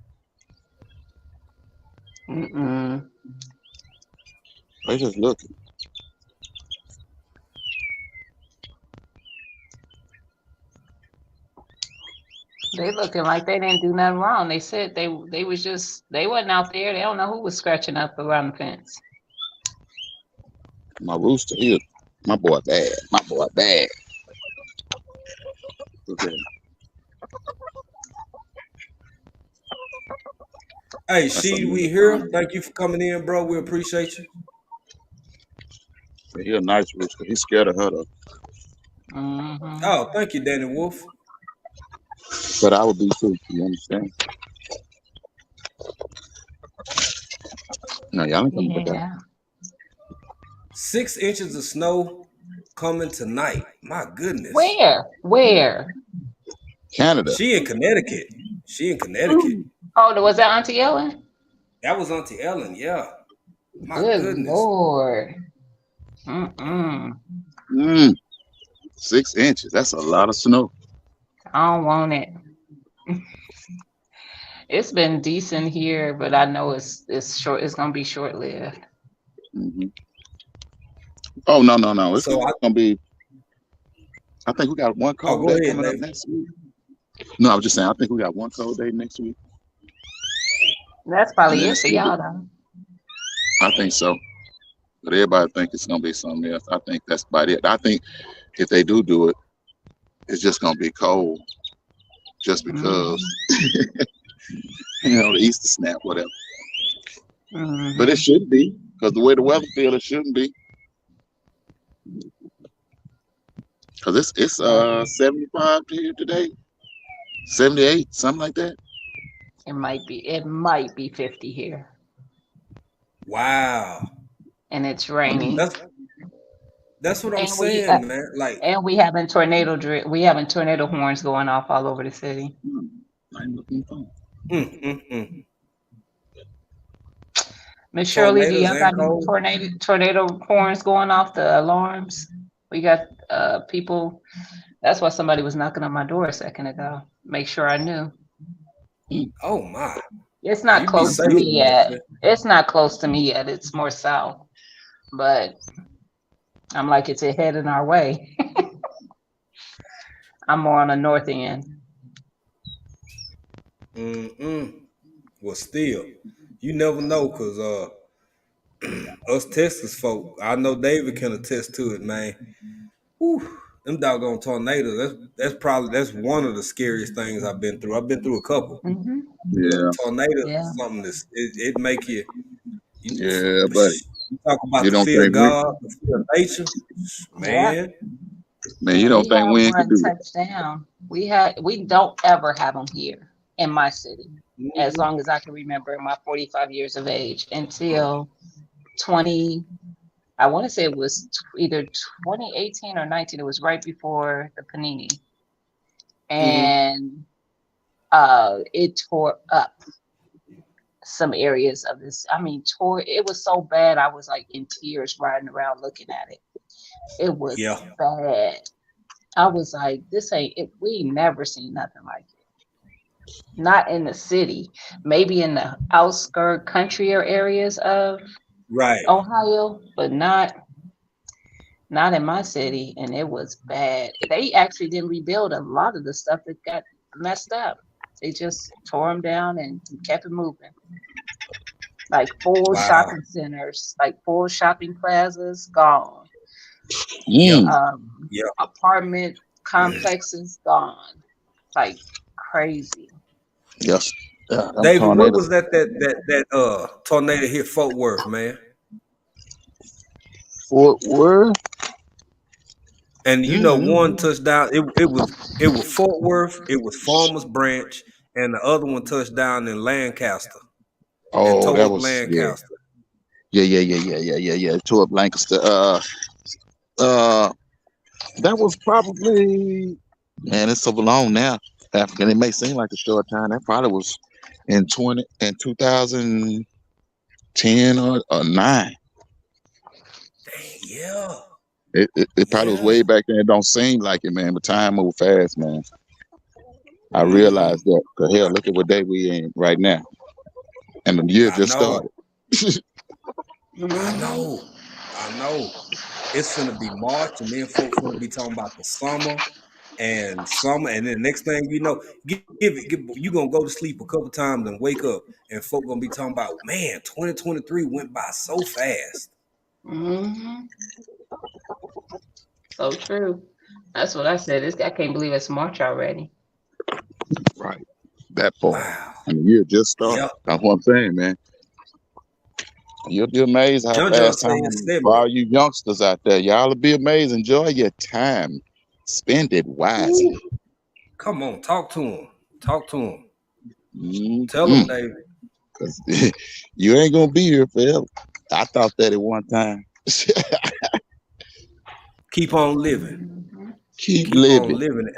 Mm-mm. They just looking. They looking like they didn't do nothing wrong. They said they wasn't out there. They don't know who was scratching up around the fence. My rooster here. My boy bad. My boy bad. Okay. Hey, That's Sheed, another we here. time. Thank you for coming in, bro. We appreciate you. He a nice rooster. He's scared of her though. Mm-hmm. Oh, thank you, Danny Wolf. But I would be too. You understand? No, y'all ain't coming back out. Yeah. 6 inches of snow coming tonight. My goodness. Where? Canada. She in Connecticut. She in Connecticut. Oh, was that Auntie Ellen? That was Auntie Ellen. Yeah. My Good goodness. Lord. Mm-mm. 6 inches. That's a lot of snow. I don't want it. It's been decent here, but I know it's short. It's gonna be short lived. Mm-hmm. Oh no. It's So gonna be. I think we got one cold go day ahead, coming up David. next week. No, I was just saying. I think we got one cold day next week. That's And probably then it for y'all though. I think so. But everybody think it's gonna be something else. I think that's about it. I think if they do it, it's just gonna be cold, just because the Easter snap, whatever. Mm-hmm. But it shouldn't be, because the way the weather feels, it shouldn't be. Because it's 75 here today, 78, something like that. It might be 50 here, Wow. and it's raining. That's what I'm And we saying, man. Like, having tornado horns going off all over the city. I'm looking for. Miss Shirley, do Tornadoes y'all got and any cold. tornado horns going off, the alarms? We got people. That's why somebody was knocking on my door a second ago. Make sure I knew. Oh my. It's not You be close to safe me in yet. Memphis. It's not close to me yet. It's more south. But I'm like, it's heading our way. I'm more on the north end. Well, still, you never know, cause us Texas folk, I know David can attest to it, man. Whew, them doggone tornadoes. That's one of the scariest things I've been through. I've been through a couple. Mm-hmm. Yeah, Tornadoes Yeah. is something it make you. yeah, buddy. You talk about You the don't fear of think we, God, the fear of nature, Yeah. man. man? You don't We think have wind could one do it? touchdown. We don't ever have them here in my city, as long as I can remember in my 45 years of age, until 2020. I want to say it was either 2018 or 19. It was right before the Panini, and it tore up some areas of this. I mean, tore. It was so bad. I was like in tears riding around looking at it. It was Yeah. bad. I was like, this ain't it. We never seen nothing like it. Not in the city, maybe in the outskirt countryer areas of Right. Ohio, but not in my city. And it was bad. They actually didn't rebuild a lot of the stuff that got messed up. They just tore them down and kept it moving. Like full Wow. shopping centers, like full shopping plazas, gone. Yeah. Mm. Yeah. Apartment complexes, gone. Like crazy. Yes. Yeah, them David, what tornadoes. was that tornado hit Fort Worth, man? Fort Worth. And you know, one touchdown. It was Fort Worth. It was Farmers Branch, and the other one touched down in Lancaster and Oh, tore that up was Lancaster. yeah. Tore up Lancaster. That was probably, man, it's so long now. African, it may seem like a short time. That probably was in 2010 or 9. Yeah. It probably was Yeah. way back then. It don't seem like it, man, but time moved fast, man. I Mm, realized that. Cause hell, look at what day we in right now. And the year I just know. started. I Mhm. know. I know. It's gonna be March, and then folks gonna be talking about the summer, and then next thing you know, you gonna go to sleep a couple times and wake up, and folk gonna be talking about, man, 2023 went by so fast. Mhm. So true. That's what I said. I can't believe it's March already. Right. That part. Wow. And the year just started. Yep. That's what I'm saying, man. You'll be amazed how John fast say it's time for 70. all you youngsters out there. Y'all will be amazed. Enjoy your time. Spend it wisely. Come on, talk to him. Talk to him. Tell him, Mm-mm. David. 'Cause you ain't gonna be here forever. I thought that at one time. Keep on living. Mhm. Keep Keep on living. living.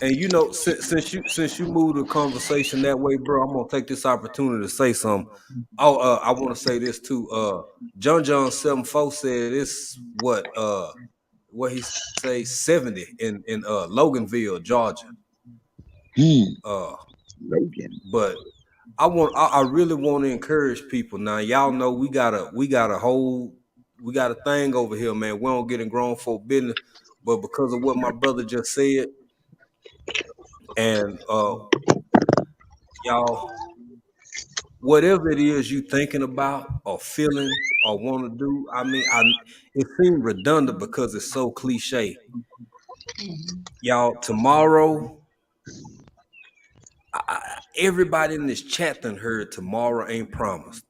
And you know, since you moved the conversation that way, bro, I'm gonna take this opportunity to say something. Oh, I want to say this too. John 7:4 said it's what he say 70 in Loganville, Georgia. Hmm. Uh, Logan. but I really want to encourage people. Now, y'all know we got a thing over here, man. We don't get in grown folk business, but because of what my brother just said, and y'all, whatever it is you thinking about or feeling or want to do, I mean, it seems redundant because it's so cliche. Mhm. Y'all, tomorrow, everybody in this chat done heard tomorrow ain't promised.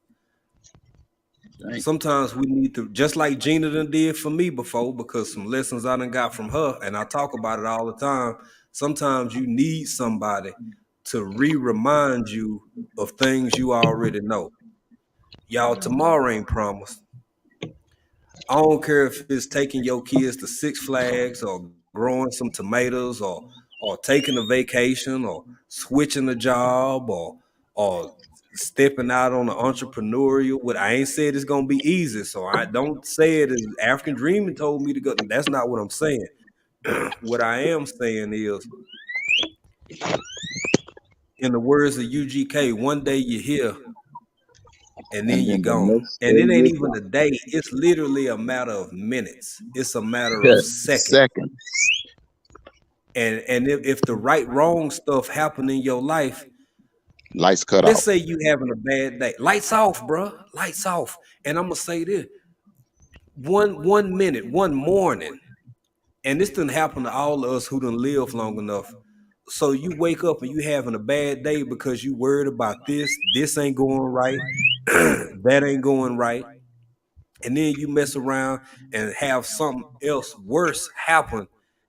Dang. Sometimes we need to, just like Gina done did for me before, because some lessons I done got from her, and I talk about it all the time. Sometimes you need somebody to remind you of things you already know. Y'all, tomorrow ain't promised. I don't care if it's taking your kids to Six Flags or growing some tomatoes or taking a vacation or switching a job or stepping out on the entrepreneurial. What I ain't said it's gonna be easy, so I don't say it as African Dreaming told me to go. That's not what I'm saying. What I am saying is, in the words of UGK, one day you're here and then And you're then the gone. next And day it ain't you're even gone. a day. It's literally a matter of minutes. It's a matter of Yeah. seconds. Second. And if the right wrong stuff happen in your life, Lights cut let's off. say you having a bad day, lights off, bro, lights off. And I'm gonna say this: one minute, one morning, and this didn't happen to all of us who done lived long enough. So you wake up and you having a bad day because you worried about this ain't going right, that ain't going right, and then you mess around and have something else worse happen,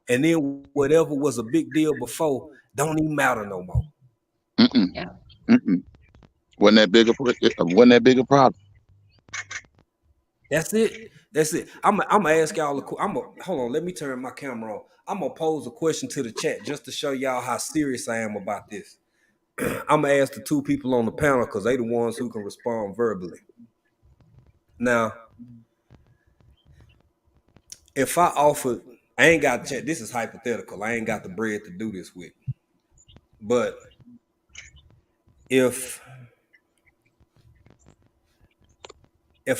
and then whatever was a big deal before don't even matter no more. Mm-mm. Yeah. Mm-mm. Wasn't that bigger? Wasn't that bigger problem? That's it. That's it. I'm gonna ask y'all. Hold on. Let me turn my camera on. I'm gonna pose a question to the chat just to show y'all how serious I am about this. I'm gonna ask the two people on the panel because they the ones who can respond verbally. Now, if I offered, I ain't got chat. This is hypothetical. I ain't got the bread to do this with. But if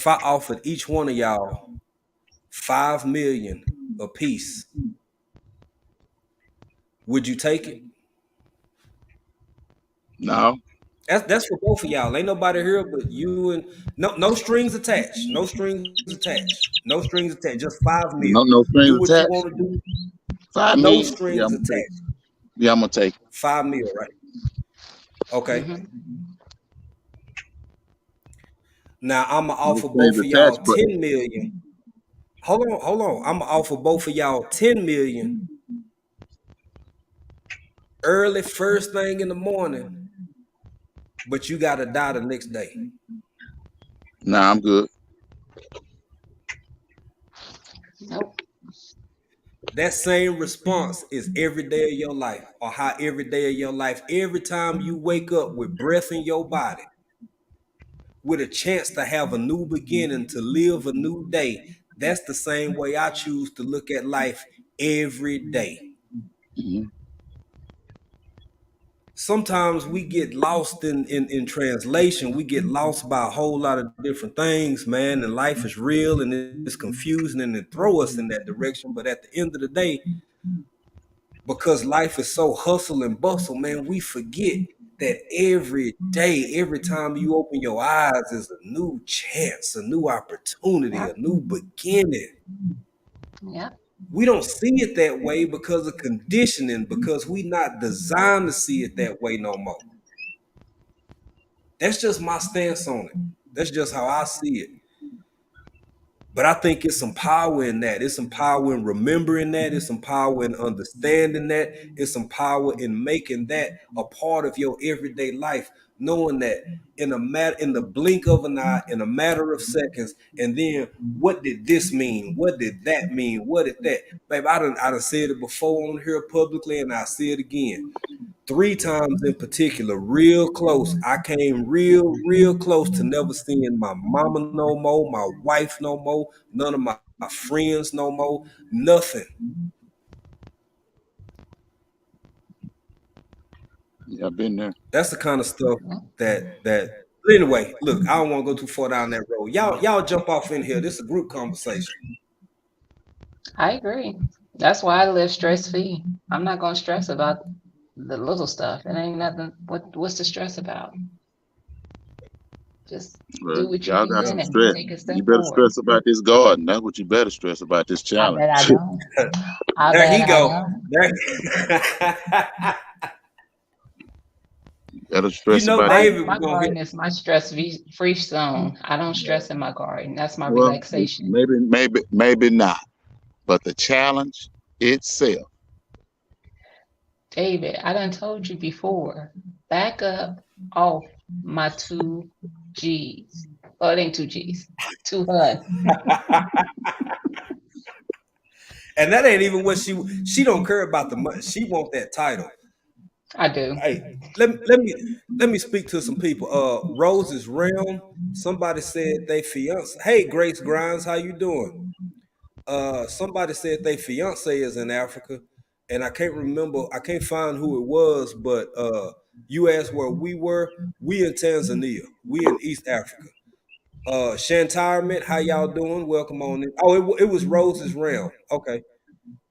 I offered each one of y'all 5 million a piece, would you take it? No. That's for both of y'all. Ain't nobody here but you and no strings attached. No strings attached. No strings attached. Just 5 mil. No strings Do what you attached. want to do. 5 No million. Yeah, strings I'm gonna take attached. it. Yeah, I'm gonna take it. 5 mil, right? Okay. Mm-hmm. Now I'm gonna No offer strings both of y'all attached, but 10 million. Hold on. I'm gonna offer both of y'all 10 million early first thing in the morning, but you gotta die the next day. nah, I'm good. Nope. That same response is every day of your life, or how every day of your life, every time you wake up with breath in your body, with a chance to have a new beginning, to live a new day. That's the same way I choose to look at life every day. Mm-hmm. Sometimes we get lost in translation. We get lost by a whole lot of different things, man. And life is real and it's confusing and it throw us in that direction. But at the end of the day, because life is so hustle and bustle, man, we forget that every day, every time you open your eyes is a new chance, a new opportunity, a Yep. new beginning. Yep. We don't see it that way because of conditioning, because we not designed to see it that way no more. That's just my stance on it. That's just how I see it. But I think it's some power in that. It's some power in remembering that. It's some power in understanding that. It's some power in making that a part of your everyday life, knowing that in the blink of an eye, in a matter of seconds, and then what did this mean? What did that mean? What did that? Babe, I done said it before on here publicly, and I say it again. 3 times in particular, real close. I came real close to never seeing my mama no more, my wife no more, none of my friends no more, nothing. Yeah, I've been there. That's the kind of stuff Yep. that anyway, look, I don't want to go too far down that road. Y'all jump off in here. This is a group conversation. I agree. That's why I live stress free. I'm not gonna stress about the little stuff. It ain't nothing. What's the stress about? Just Well, do what you y'all got can some and stress. take a You step better forward. stress about this garden. That's what you better stress about, this I challenge. bet I don't. I There bet he I go. don't. There. Better You stress know about My this. David was my gonna hit. garden is my stress free zone. I don't stress in my garden. That's my Well, relaxation. maybe not. But the challenge itself. David, I done told you before. Back up off my 2 G's. Oh, it ain't 2 G's. 2 HUD. And that ain't even what she don't care about the money. She want that title. I do. Hey, let me speak to some people. Rose's Realm. Somebody said they fiance. Hey, Grace Grimes, how you doing? Somebody said they fiance is in Africa, and I can't remember. I can't find who it was, but you asked where we were. We in Tanzania. We in East Africa. Shantirement, how y'all doing? Welcome on in. Oh, it was Rose's Realm. Okay.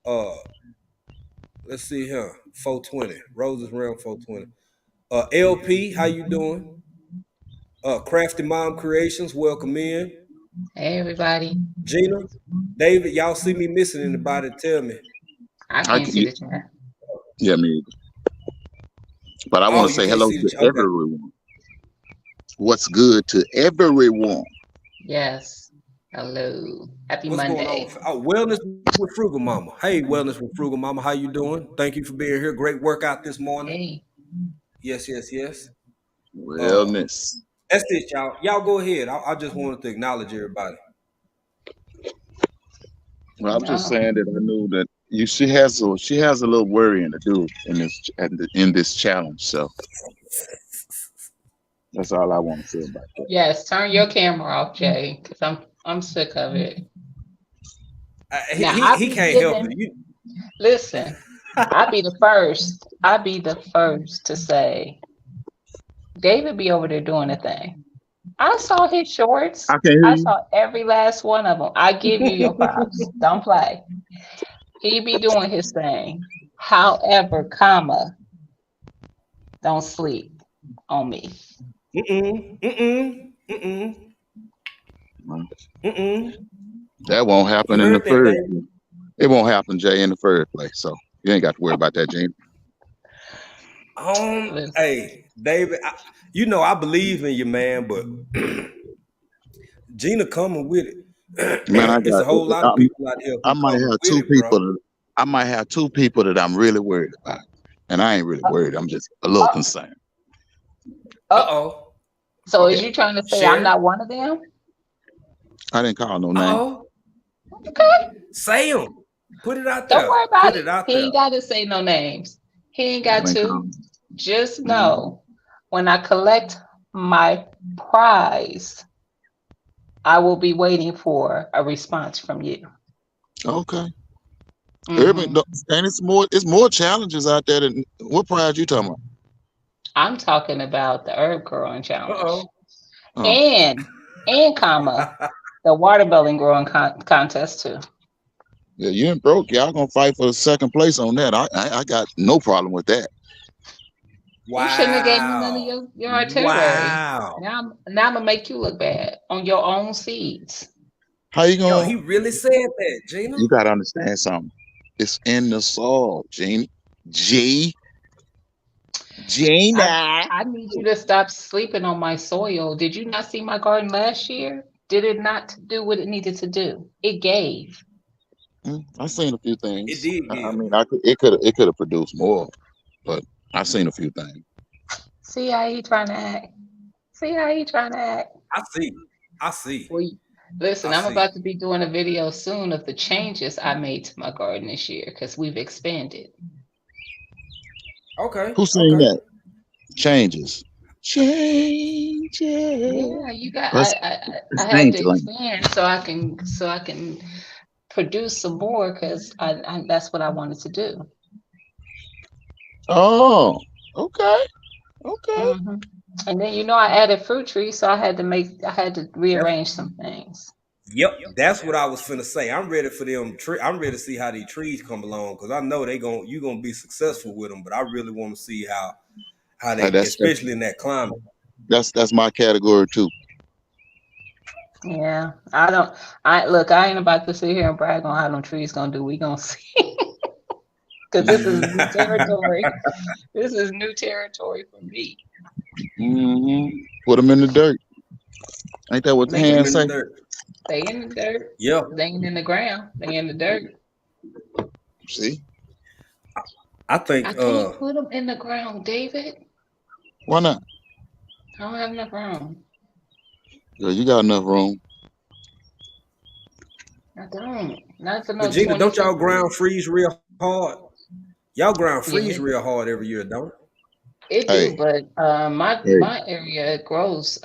Uh, let's see here. 420. Rose's Realm 420. LP, how you doing? Crafty Mom Creations, welcome in. Hey, everybody. Gina, David, y'all see me missing anybody? Tell me. I I can't can, see the chat. yeah, me. But I want Oh, to you say can't hello see the to chat. Okay. everyone. What's good to everyone? Yes. Hello. Happy What's going on? Monday. Oh, Wellness with Frugal Mama. Hey, Wellness with Frugal Mama, how you doing? Thank you for being here. Great workout this morning. Hey. Yes. Uh, Wellness. that's it, y'all. Y'all go ahead. I just wanted to acknowledge everybody. Well, I'm just No. saying that I knew that she has a little worrying to do in this challenge. So that's all I want to say about that. Yes, turn your camera off, Jay, because I'm sick of it. Now I He be can't help it. giving. Listen, I be the first. I be the first to say David be over there doing a thing. I saw his shorts. I can't hear I you. saw every last one of them. I give you your props. Don't play. He be doing his thing. However, comma, don't sleep on me. That won't You happen in the heard that, first. David? It won't happen, Jay, in the first place. So you ain't got to worry about that, Gene. Listen, Hey, David, you know I believe in you, man, but Gina coming with it. Man, It's a whole lot of people out here I who might come have with two it, bro. people. I might have two people that I'm really worried about, and I ain't really worried. I'm just a little oh, concerned. oh, Uh-oh. so is you trying to say I'm Share. not one of them? I didn't call no name. Uh-oh. Okay. Say them. Put it out Don't there. worry about Put it. it out He there. ain't got to say no names. He ain't I got ain't to. calling. Just know when I collect my prize, I will be waiting for a response from you. Okay. Mhm. And it's more challenges out there than what prize you talking about? I'm talking about the herb growing challenge Uh-oh. Oh, and comma the watermelon growing contest too. yeah, you ain't broke. Y'all gonna fight for the second place on that. I got no problem with that. You shouldn't have gave me none of Wow. your itinerary. Wow. Now I'm gonna make you look bad on your own seeds. How you Yo, gonna? he really said that, Gina. You gotta understand something. It's in the soil, Gene. I Gina. I need you to stop sleeping on my soil. Did you not see my garden last year? Did it not do what it needed to do? It gave. I seen a few It things. did I give. mean, it could have produced more, but I seen a few things. See how he trying to act. See how he trying to act. I see. I see. Well, listen, I I'm see. about to be doing a video soon of the changes I made to my garden this year because we've expanded. Okay. Who seen Okay. that? Changes. Yeah, you got. That's I had to Angel. expand so I can produce some more because I that's what I wanted to do. Oh, okay, okay. hmm And then I added fruit trees, so I had to That's, rearrange some things. yep. That's what I was finna say. I'm ready for them. I'm ready to see how these trees come along because I know you gonna be successful with them. But I really want to see how they, That's especially in that climate. that's my category too. Yeah, I don't. I look. I ain't about to sit here and brag on how them trees gonna do. We gonna see because this is new territory. This is new territory for me. Put them in the dirt. Ain't that what the They Put in them hands in the the say? dirt. they in the dirt. Yeah. They ain't in the ground. They in the dirt. See, I think. I can't put them in the ground, David. why not? I don't have enough room. Girl, you got enough room. I don't. Not for But no Gina, don't 22 y'all ground trees. freeze real hard? Y'all ground Yeah, freeze real hard every year, don't it? it do. Hey, But hey, my area grows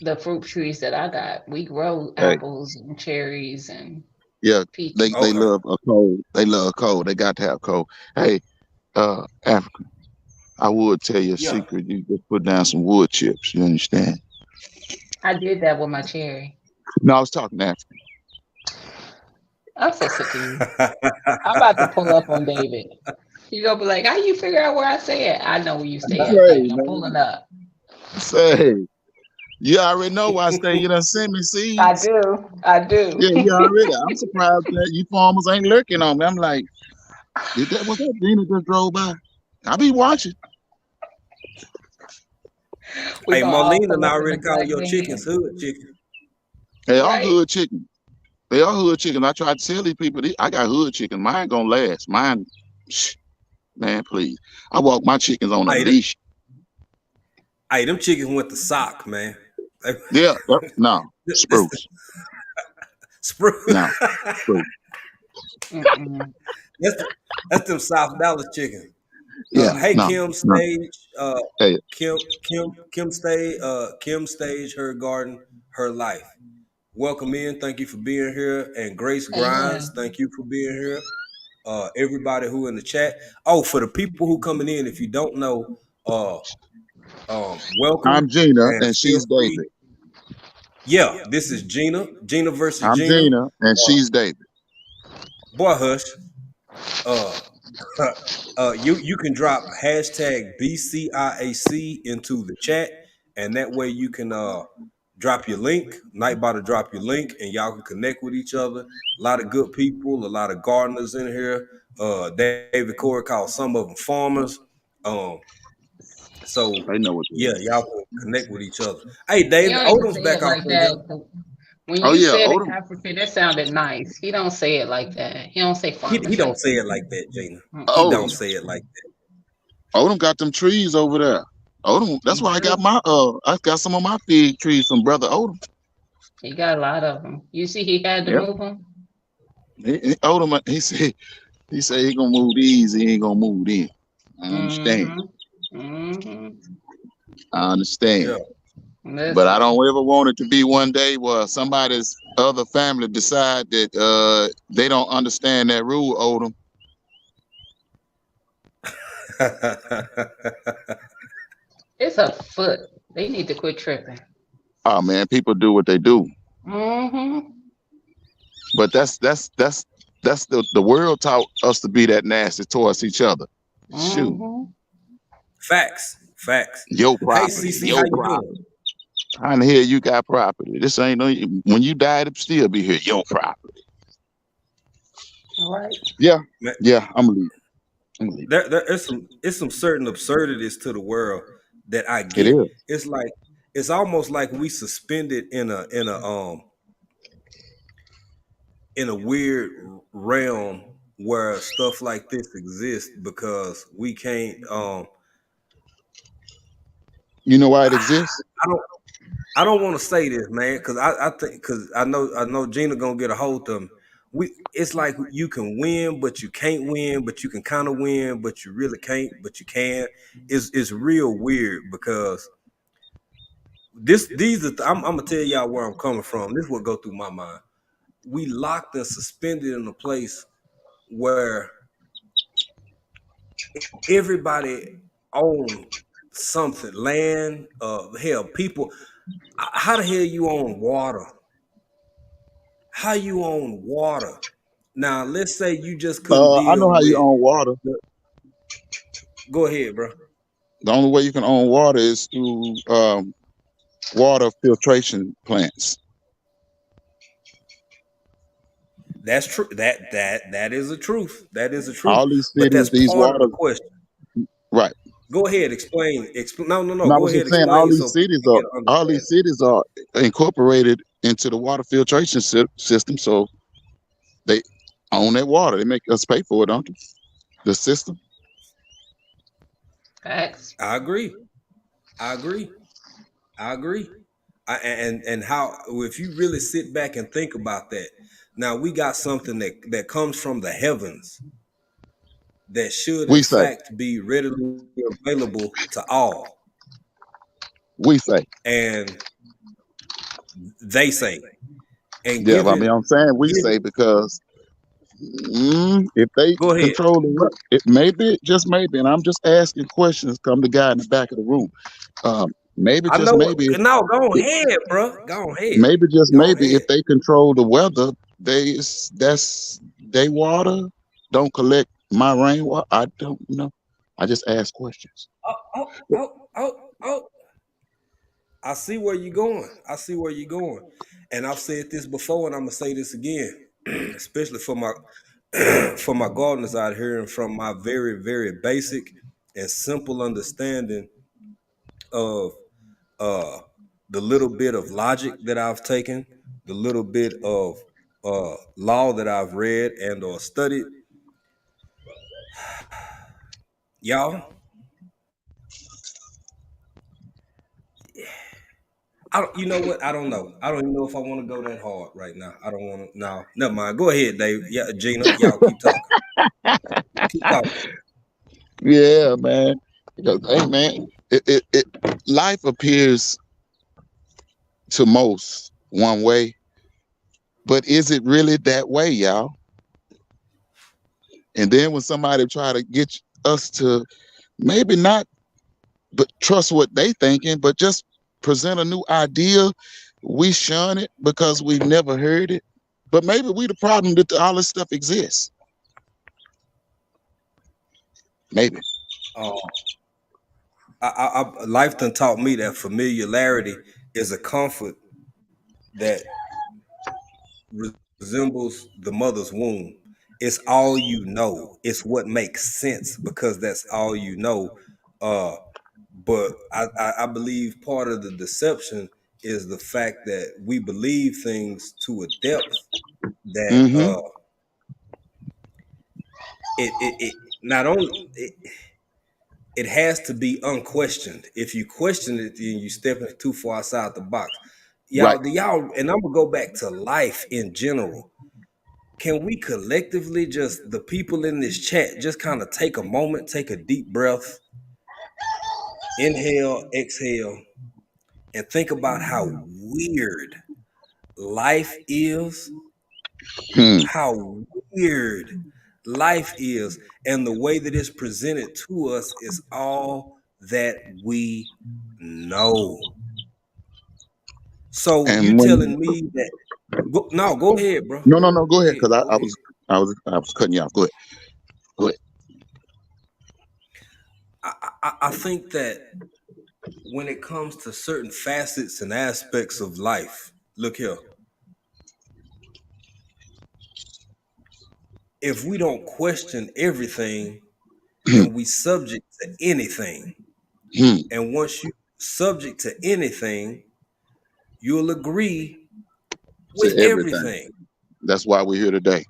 the fruit trees that I got. We grow hey. apples and cherries and Yeah, they peaches. Okay. love a cold. They love cold. They got to have cold. Hey, Africa, I would tell you a Yeah. secret. You just put down some wood chips. You understand? I did that with my cherry. No, I was talking African. I'm so sick of you. I'm about to pull up on David. You gonna be like, how you figure out where I stay at? I know where you stay at, Say, David. I'm pulling man. up. Say, you already know where I stay. You done send me I seeds. do. I do. Yeah, you already. I'm surprised that you farmers ain't lurking on me. I'm like, was that Gina just drove by? I be watching. We Hey, gonna all Marlene and pull I up in the already call black your chickens van, hood chicken. They are right? hood chicken. They are hood chicken. I try to tell these people, I got hood chicken. Mine gonna last. Mine, man, please. I walk my chickens on a Hey, leash. hey, them chickens went to sock, man. Yeah, no, This spruce. No, true. Mm-mm. that's that's them South Dallas chicken. Yeah, Hey no, Kim no. Stage, Hey, Kim Stage, her garden, her life. Welcome in. Thank you for being here. And Grace Grimes, Amen. thank you for being here. Everybody who in the chat. Oh, for the people who coming in, if you don't know, uh, welcome I'm Gina, and and feel she's free. David. Yeah, this is Gina. Gina versus I'm Gina. Gina, and she's David. Boy, hush. Uh, you can drop hashtag BCIAC into the chat, and that way you can drop your link. Nightbot to drop your link, and y'all can connect with each other. A lot of good people, a lot of gardeners in here. David Corey called some of them farmers. Um, so They know what yeah, it is. y'all can connect with each other. Hey, He David don't even Odom's say back it off like in here. that. When Oh you yeah, said it, Odom. Africa, that sounded nice. He don't say it like that. He don't say He farmers like don't say it like that, Gina. that. He don't Odom. Mm-mm. say it like that. Odom got them trees over there. Odom. That's He why I got do. my I got some of my fig trees from brother Odom. He got a lot of them. You see, he had to Yep. move them. Odom. He said he gonna move these. He ain't gonna move them. I understand. Mm-hmm. Mm-hmm. I understand. Yeah. But I don't Listen. ever want it to be one day where somebody's other family decide that they don't understand that rule, Odom. It's a foot. They need to quit tripping. Oh man, people do what they do. Mm-hmm. But that's the world taught us to be that nasty towards each other. Shoot, Mm-hmm. Facts. Facts. your Hey property, CC, how your you doing? property. How in the hell you got property? This ain't no. When you died, it still be here. Your property. Right. Yeah, Man, yeah. I'm gonna leave. I'm gonna leave. there is some it's some certain absurdities to the world that I It get. is. It's like it's almost like we suspended in a weird realm where stuff like this exists because we can't You know why it exists? I don't I don't want to say this, man, because I think because I know Gina gonna get a hold of me. It's like you can win, but you can't win, but you can kind of win, but you really can't, but you can. It's real weird because I'm gonna tell y'all where I'm coming from. This will go through my mind. We locked and suspended in a place where everybody own something, land, hell, people. How the hell you own water? How you own water? Now, let's say you just couldn't I know deal how you with. own water. Go ahead, bro. The only way you can own water is through water filtration plants. That's true. That is a truth. That is a truth. All these But cities, that's these part of the water, question. right? Go ahead, explain. Explain. No, no, no. And I Go was ahead, just saying, all explain these so cities people are can all these understand. cities are incorporated into the water filtration system, so they own that water. They make us pay for it, don't they? The system. Facts. I agree. I agree. I agree. And how if you really sit back and think about that, now we got something that comes from the heavens that should in We say, fact be readily available to all. we say, And they say, and yeah. But I mean, I'm saying we give say it. because if they Go ahead. control the weather, it maybe just maybe, and I'm just asking questions. Come the guy in the back of the room. Maybe I just know. maybe, No, go ahead, bro. Go ahead. maybe just Go maybe, ahead. if they control the weather, that's they water don't collect my rainwater. I don't know. I just ask questions. Oh, oh, oh, oh, oh. I see where you're going. I see where you're going. And I've said this before, and I'm gonna say this again, especially for my for my gardeners out here, and from my very, very basic and simple understanding of uh the little bit of logic that I've taken, the little bit of law that I've read and or studied, y'all. You know what? I don't know. I don't even know if I want to go that hard right now. I don't want to. No, never mind. Go ahead, Dave. Yeah, Gina, y'all keep talking. Keep talking. Yeah, man. Because, hey, man, life appears to most one way, but is it really that way, y'all? And then when somebody try to get us to maybe not but trust what they thinking, but just present a new idea, we shun it because we never heard it. But maybe we the problem that all this stuff exists. Maybe. Uh, life done taught me that familiarity is a comfort that resembles the mother's womb. It's all you know. It's what makes sense because that's all you know. Uh, but I believe part of the deception is the fact that we believe things to a depth that Mm-hmm. it not only it has to be unquestioned. If you question it, then you stepping too far outside the box. Right. Y'all, and I'm gonna go back to life in general. Can we collectively just the people in this chat just kind of take a moment, take a deep breath, inhale, exhale, and think about how weird life is, Hmm. how weird life is, and the way that it's presented to us is all that we know. So you And when telling me that no, go ahead, bro. no, go Go ahead, ahead. because Go ahead. I was cutting you off. Go ahead. Go ahead. I think that when it comes to certain facets and aspects of life, look here. If we don't question everything, Hmm. then we subject to anything. Hmm. And once you subject to anything, you'll agree To with everything. everything. That's why we're here today.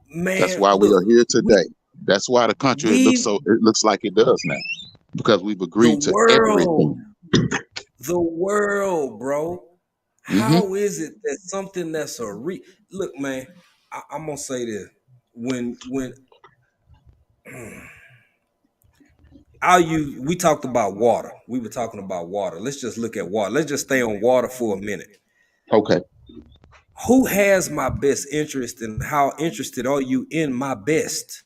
That's Man, why we are look, here we today. That's why the country we looks like it does now. Because we've the agreed to world, everything. bro. Mm-hmm. How is it that something that's look, man, I'm gonna say this. When we talked about water. We were talking about water. Let's just look at water. Let's just stay on water for a minute. Okay. Who has my best interest and how interested are you in my best?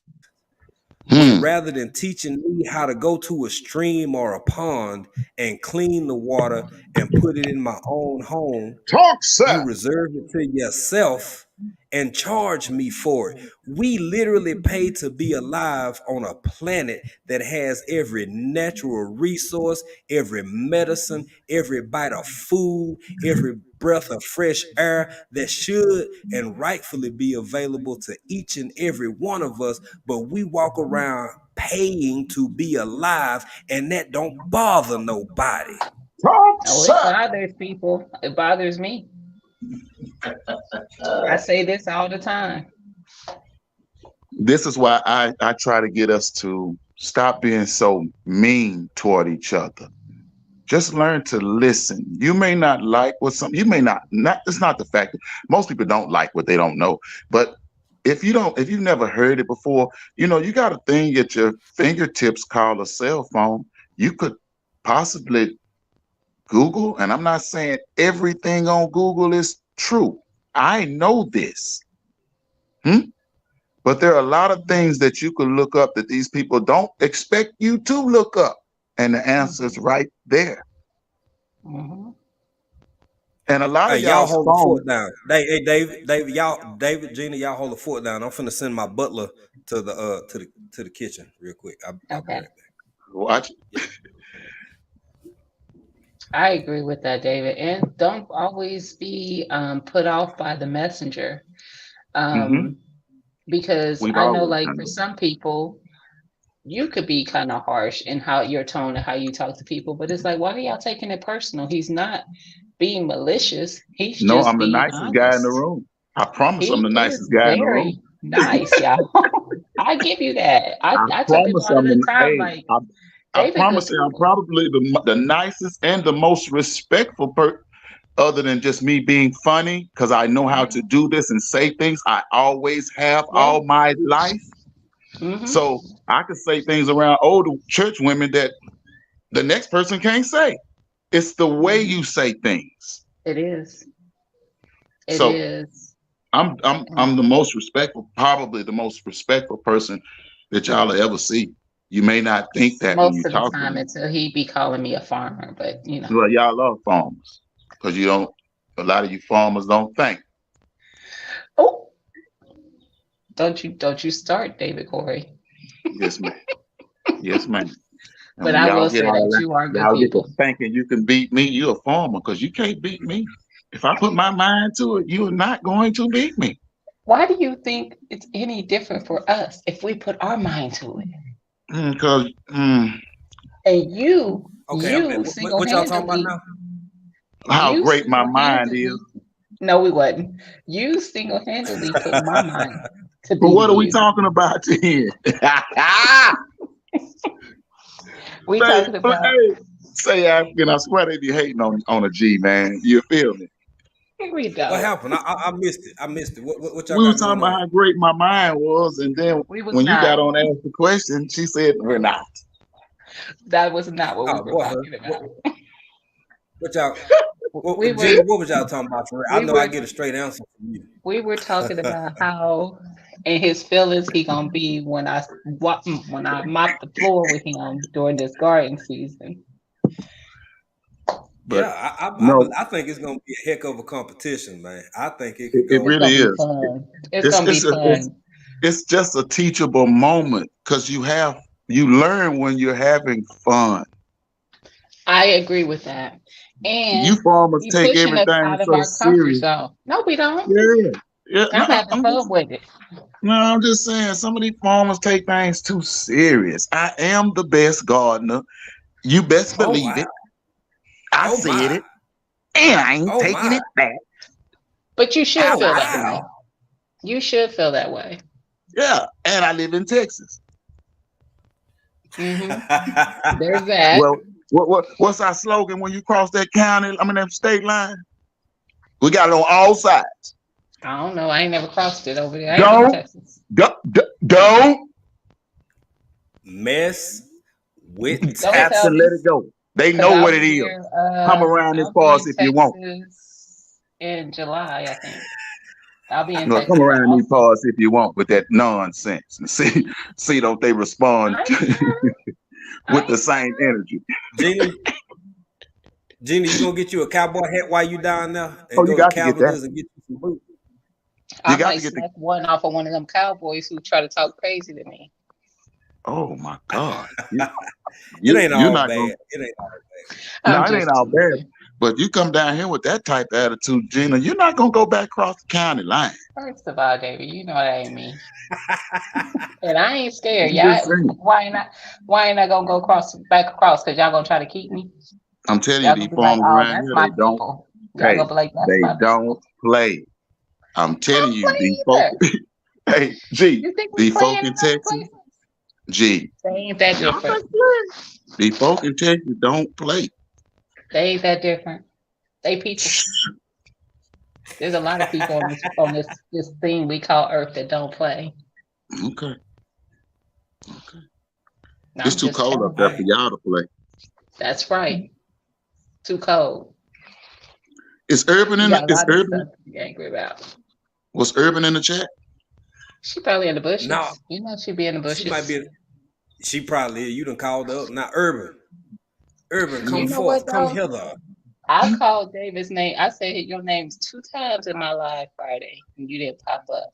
When Hmm. rather than teaching me how to go to a stream or a pond and clean the water and put it in my own home, Talk, you sir. reserve it to yourself and charge me for it. We literally pay to be alive on a planet that has every natural resource, every medicine, every bite of food, every breath of fresh air that should and rightfully be available to each and every one of us, but we walk around paying to be alive and that don't bother nobody. Talk, Oh, it sir. bothers people. It bothers me. I say this all the time. This is why I try to get us to stop being so mean toward each other. Just learn to listen. You may not like what you may not, it's not the fact that most people don't like what they don't know. But if you've never heard it before, you got a thing at your fingertips called a cell phone. You could possibly Google, and I'm not saying everything on Google is true. I know this. Hmm? But there are a lot of things that you could look up that these people don't expect you to look up. And the answer's right there. Mm-hmm. And a lot Hey, of y'all y'all's hold the phone. fort down. Hey, David, Gina, y'all hold the fort down. I'm finna send my butler to the kitchen real quick. I'll be Okay. right back. Watch. Yeah. I agree with that, David. And don't always be put off by the messenger. Mm-hmm. Um, because We've I know, always like, done for it. some people, you could be kind of harsh in how your tone and how you talk to people, but it's like, why are y'all taking it personal? He's not being malicious. He's No, just I'm the being nicest guy in the honest. room. I promise I'm He the is nicest guy in the room. very nice, y'all. I give you that. I I tell people promise all I'm the the time, hey, like, They be promise good you, I'm people. probably the nicest and the most respectful other than just me being funny, because I know how to do this and say things. I always have Yeah. all my life. So I could say things around older church women that the next person can't say. It's the way you say things. It is. It So is. I'm the most respectful, probably the most respectful person that y'all will ever see. You may not think that when you Most of the talk to time me. until he be calling me a farmer, but you know. Well, y'all love farmers because you don't. A lot of you farmers don't think. Oh, don't you start, David Corey. Yes, ma'am. Yes, ma'am. And But when I y'all will get say all that that, you are good y'all get to people. thinking you can beat me. You're a farmer because you can't beat me. If I put my mind to it, you are not going to beat me. Why do you think it's any different for us if we put our mind to it? Because And you, Okay, what y'all talking about single-handedly, now? how you great my mind single-handedly, is. no, we wasn't. You single-handedly put my mind to But what beating are we you. talking about here? We Say, talking about, hey, say African. I swear they be hating on a G, man. You feel me? we What don't. happened? I missed it. I missed it. What y'all We were got talking going about on? how great my mind was, and then We was when you got not. on to ask the question, she said we're not. That was not what we Oh were boy, talking about. what y'all? We were Gina, what was y'all talking about? For real? I we know I were get a straight answer from you. we were talking about how in his feelings he gonna be when I mop the floor with him during this garden season. But Yeah, no, I think it's gonna be a heck of a competition, man. I think it could it go. It's gonna really be is. fun. It's It's gonna be it's a, it's fun. it's just a teachable moment because you learn when you're having fun. I agree with that. You And farmers he take pushing us everything out of so our comfort serious. zone. No, we don't. Yeah, yeah. No, I'm having fun with it. I'm just saying some of these farmers take things too serious. I am the best gardener. You best Oh believe wow. it. I Oh said my. it, and I ain't Oh taking my. it back. But you should Oh feel that way. wow. You should feel that way. Yeah, and I live in Texas. Hmm. There's that. Well, what's our slogan when you cross that that state line? We got it on all sides. I don't know. I ain't never crossed it over there. I ain't been to Don't, Texas. don't Mess with Don't tap tell and me, let it Texas. go. They because know what it is. Come around this I'll be far in if you want. Texas in July, I think. I'll be in Well, come Texas in around these Austin. parts if you want with that nonsense. And see, don't they respond I ain't scared. I with the ain't same scared. energy? Gina, you gonna get you a cowboy hat while you down there Oh, and you go to got to get that. Calvin's and get you some boots. You I got might to get the. snap one off of one of them cowboys who try to talk crazy to me. Oh my God, It ain't you're all not gonna. bad. It ain't all No, I'm it ain't just all bad. teasing. But you come down here with that type of attitude, Gina, you're not gonna go back across the county line. First of all, David, you know that ain't me. bad. And I ain't scared. I'm just Y'all, saying. why ain't I gonna go back across? Because y'all gonna try to keep me? I'm telling you, Y'all these gonna be like, farmers oh, around that's here, my they don't people. Y'all pay. gonna be like, that's They my don't people. play. I'm I telling don't you, play these folk. either. Hey, G, You think we these folk playing in in other Texas, places? G, They ain't that y'all different. ain't play. These folk in Texas don't play. They ain't that different. They people. There's a lot of people on this thing we call Earth that don't play. Okay, it's I'm too just cold up telling there you. for y'all to play. That's right. Too cold. Is Urban You in? got a Is lot of Urban? stuff to be angry about. Was Urban in the chat? She probably in the No, bushes. You know she be in the she might bushes. be. She probably is. You done called her up. Now, Urban, come You know what forth, come though? hither. I called David's name. I said your names 2 times in my live Friday, and you didn't pop up.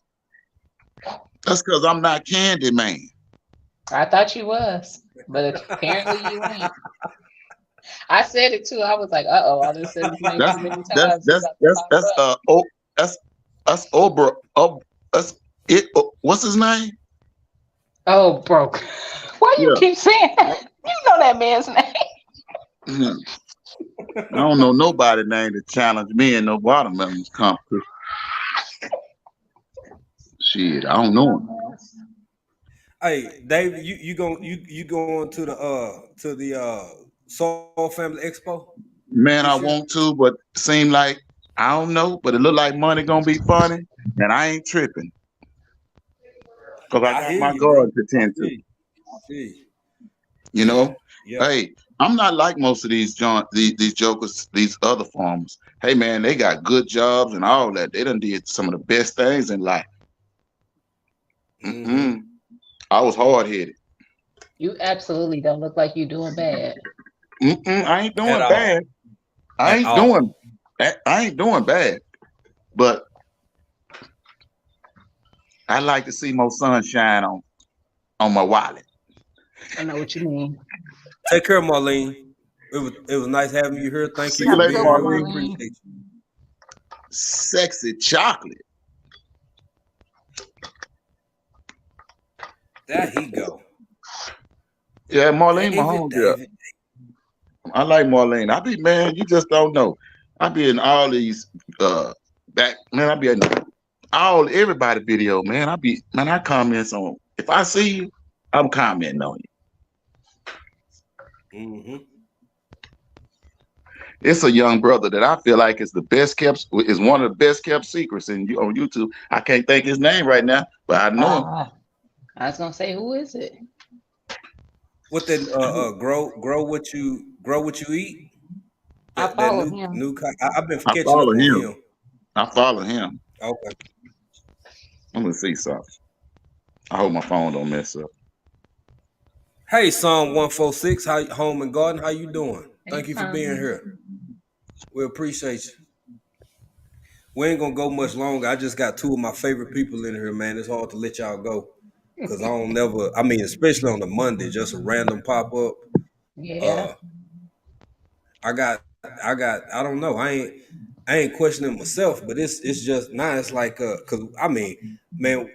That's because I'm not Candy Man. I thought you was, but apparently you ain't. I said it too. I was like, I done said his name That's too many that's times. He that's about to that's pop that's up. that's that's Obra. That's it. What's his name? Oh, broke. Why you Yeah. keep saying that? You know that man's name. Hmm. I don't know nobody named to challenge me in no watermelons competition. Shit, I don't know him. Dumbass. Hey, David, you going to the Soul Family Expo Man, I this year? want to, but seem like I don't know, but it look like money gonna be funny, and I ain't tripping because I I got hear my you, bro. garden to I tend feel to. you. I feel you. You know, Yeah. hey, I'm not like most of these jokers, these other farmers. Hey, man, they got good jobs and all that. They done did some of the best things in life. Mm-hmm. I was hard headed. You absolutely don't look like you're doing bad. I ain't At doing all. bad. I At ain't all. doing. I ain't doing bad. But I like to see more sunshine on my wallet. I know what you mean. Take care, Marlene. It was nice having you here. Thank See you Have you for a later, good being one, here. We Marlene. Marlene. appreciate you. Sexy chocolate. There he go. Yeah, Marlene, my David, homegirl. David. I like Marlene. I be, man, you just don't know. I be in all these I be in everybody video, man. I comment on. If I see you, I'm commenting on you. Mm-hmm. It's a young brother that I feel like is one of the best kept secrets on YouTube. I can't think his name right now, but I know him. I was gonna say, who is it? What that grow what you eat? I That follow new him. new I've been I catching up follow on him. him. I follow him. Okay. I'm gonna see something. I hope my phone don't mess up. Hey, Psalm 146, how home and garden, how you doing? Hey, Thank you for being Tommy. here. We appreciate you. We ain't gonna go much longer. I just got two of my favorite people in here, man. It's hard to let y'all go. Cause I don't never, I mean, especially on the Monday, just a random pop up. Yeah. Uh I don't know. I ain't questioning myself, but it's just now it's like cause I mean, man,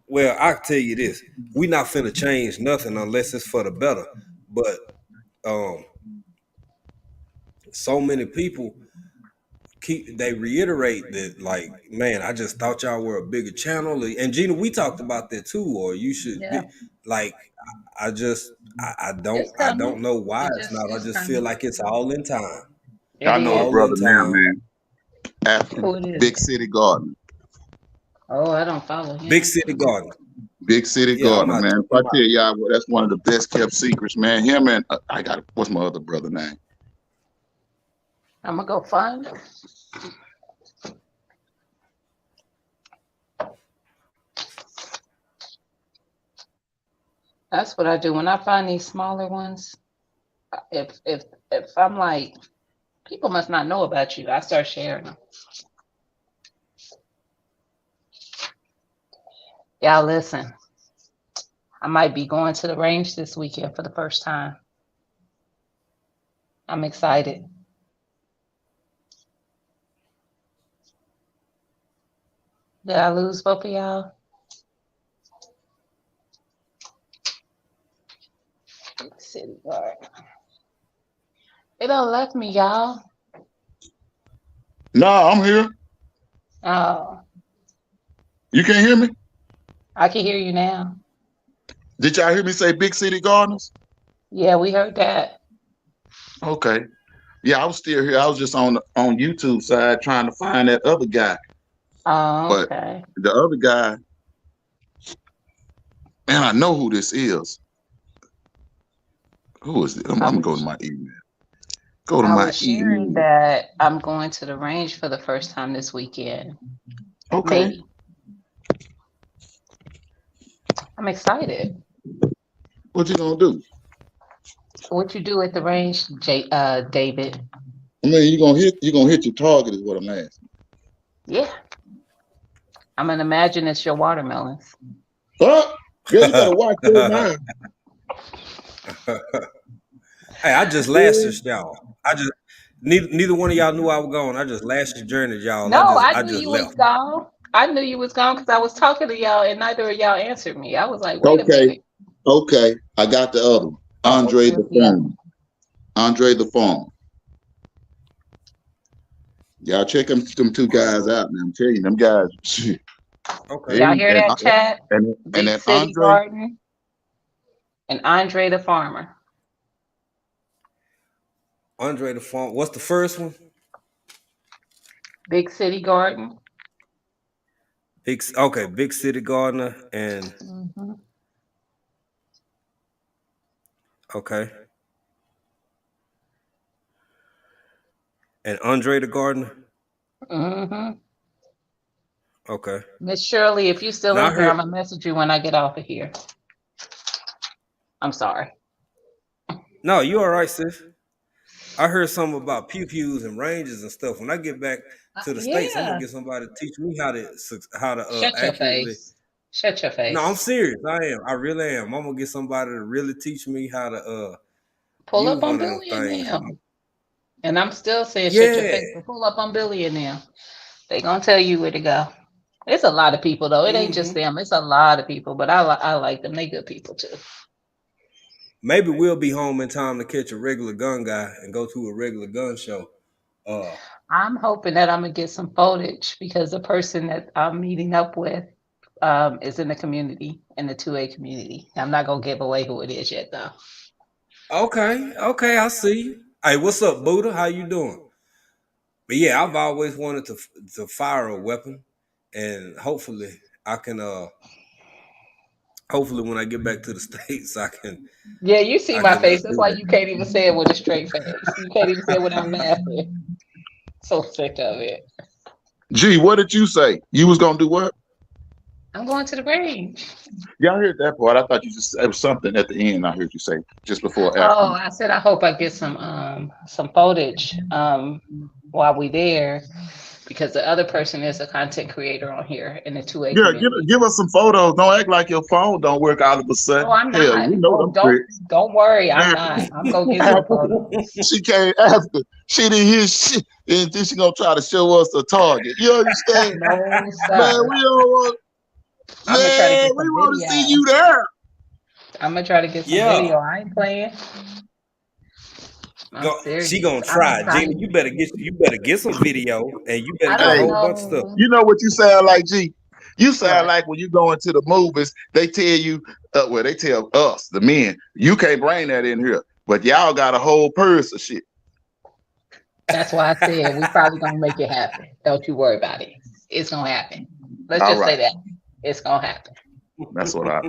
well, I tell you this, we not finna change nothing unless it's for the better. But um so many people they reiterate that, like, man, I just thought y'all were a bigger channel. And Gina, we talked about that too, or you should Yeah. be like, I just I don't It's I coming. don't know why It it's just not. I it's just feel coming. like it's all in time. It I know the is. All in brother now, time. man. After Who it Big is? City Garden. Oh, I don't follow Big him. City Garden. Big City Yeah, I'm Garden, out man. check If I him tell out. y'all, well, that's one of the best kept secrets, man. Him and what's my other brother name? I'm gonna go find him. That's what I do when I find these smaller ones. If I'm like, people must not know about you, I start sharing them. Y'all listen. I might be going to the range this weekend for the first time. I'm excited. Did I lose both of y'all? Big City Guard. It don't left me, y'all. No, I'm here. Oh, You can't hear me? I can hear you now. Did y'all hear me say Big City Gardens? Yeah, we heard that. Okay. Yeah, I was still here. I was just on YouTube side trying to find that other guy. Oh, But okay. the other guy, man, I know who this is. Who is it? I'm I gonna go to was my email. Go to I my was sharing email. that I'm going to the range for the first time this weekend. Okay. Me. I'm excited. What you gonna do? What you do at the range, David? I mean, you gonna hit your target is what I'm asking. Yeah. I'm gonna imagine it's your watermelons. Oh, girl, you better watch your mind. Hey, I just Girl. lasted y'all. I just neither one of y'all knew I was gone. I just lasted journeyed y'all. I No, just I I knew just you was left. gone. I knew you was gone because I was talking to y'all and neither of y'all answered me. I was like, wait a Okay, minute. okay. I got the other one. Oh, Andre What's the the other Farmer. one? Andre the Farmer. Y'all check them two guys out, man. I'm telling you, them guys. okay. Y'all They hear that, chat? and Big that City Andre Garden. and Andre the Farmer. Andre the Farmer. What's the first one? Big City Garden. Big City Gardener and okay. And Andre the Gardener. Mm-hmm. Okay. Miss Shirley, if you're still Now I in here, I'm heard. gonna message you when I get off of here. I'm sorry. No, you all right, sis. I heard something about pew-pews and ranges and stuff. When I get back to the States, I'm gonna Yeah. get somebody to teach me how to Shut your accurately. face. Shut your No, I'm face. serious. I am. I really am. I'm gonna get somebody to really teach me how to Pull use up on one of them Billy and things. them. And I'm still saying shut your Yeah. face, but pull up on Billy and them. They gonna tell you where to go. It's a lot of people though. It ain't just Hmm. them. It's a lot of people, but I like them. They good people too. Maybe we'll be home in time to catch a regular gun guy and go to a regular gun show. I'm hoping that I'm gonna get some footage because the person that I'm meeting up with is in the community, in the 2A community. I'm not gonna give away who it is yet though. Okay, I see you. Hey, what's up, Buddha? How you doing? But yeah, I've always wanted to fire a weapon, and hopefully I can. Hopefully when I get back to the States, Yeah, you see I my can face. That's do why that. you can't even say it with a straight face. You can't even say it without laughing. So sick of it. Gee, what did you say? You was gonna do what? I'm going to the range. Yeah, I heard that part. I thought you just it was something at the end. I heard you say just before after. Oh, I said I hope I get some footage while we there because the other person is a content creator on here in the 2A Yeah, community. give us some photos. Don't act like your phone don't work all of a Oh, sudden. I'm Hell, not. we know Oh, them tricks. don't worry, I'm Now, not. I'm gonna get some after photos. she came after, she didn't hear shit, and then she gonna try to show us the target. You understand? No, Man, sir. we don't want. I'm gonna try to Man, get we some want to see video. you there. I'm gonna try to get some Yeah, video. I ain't playing. I'm go. She serious. gonna I'm try, Gina. excited. You better get some video, and you better I get a don't Hey, whole bunch of stuff. know you know what you sound like, G? You sound what. like when you go into the movies, they tell you, well, they tell us, the men, you can't bring that in here, but y'all got a whole purse of shit. That's why I said we probably gonna make it happen. Don't you worry about it. It's gonna happen. Let's All just say right, that. It's gonna happen. that's what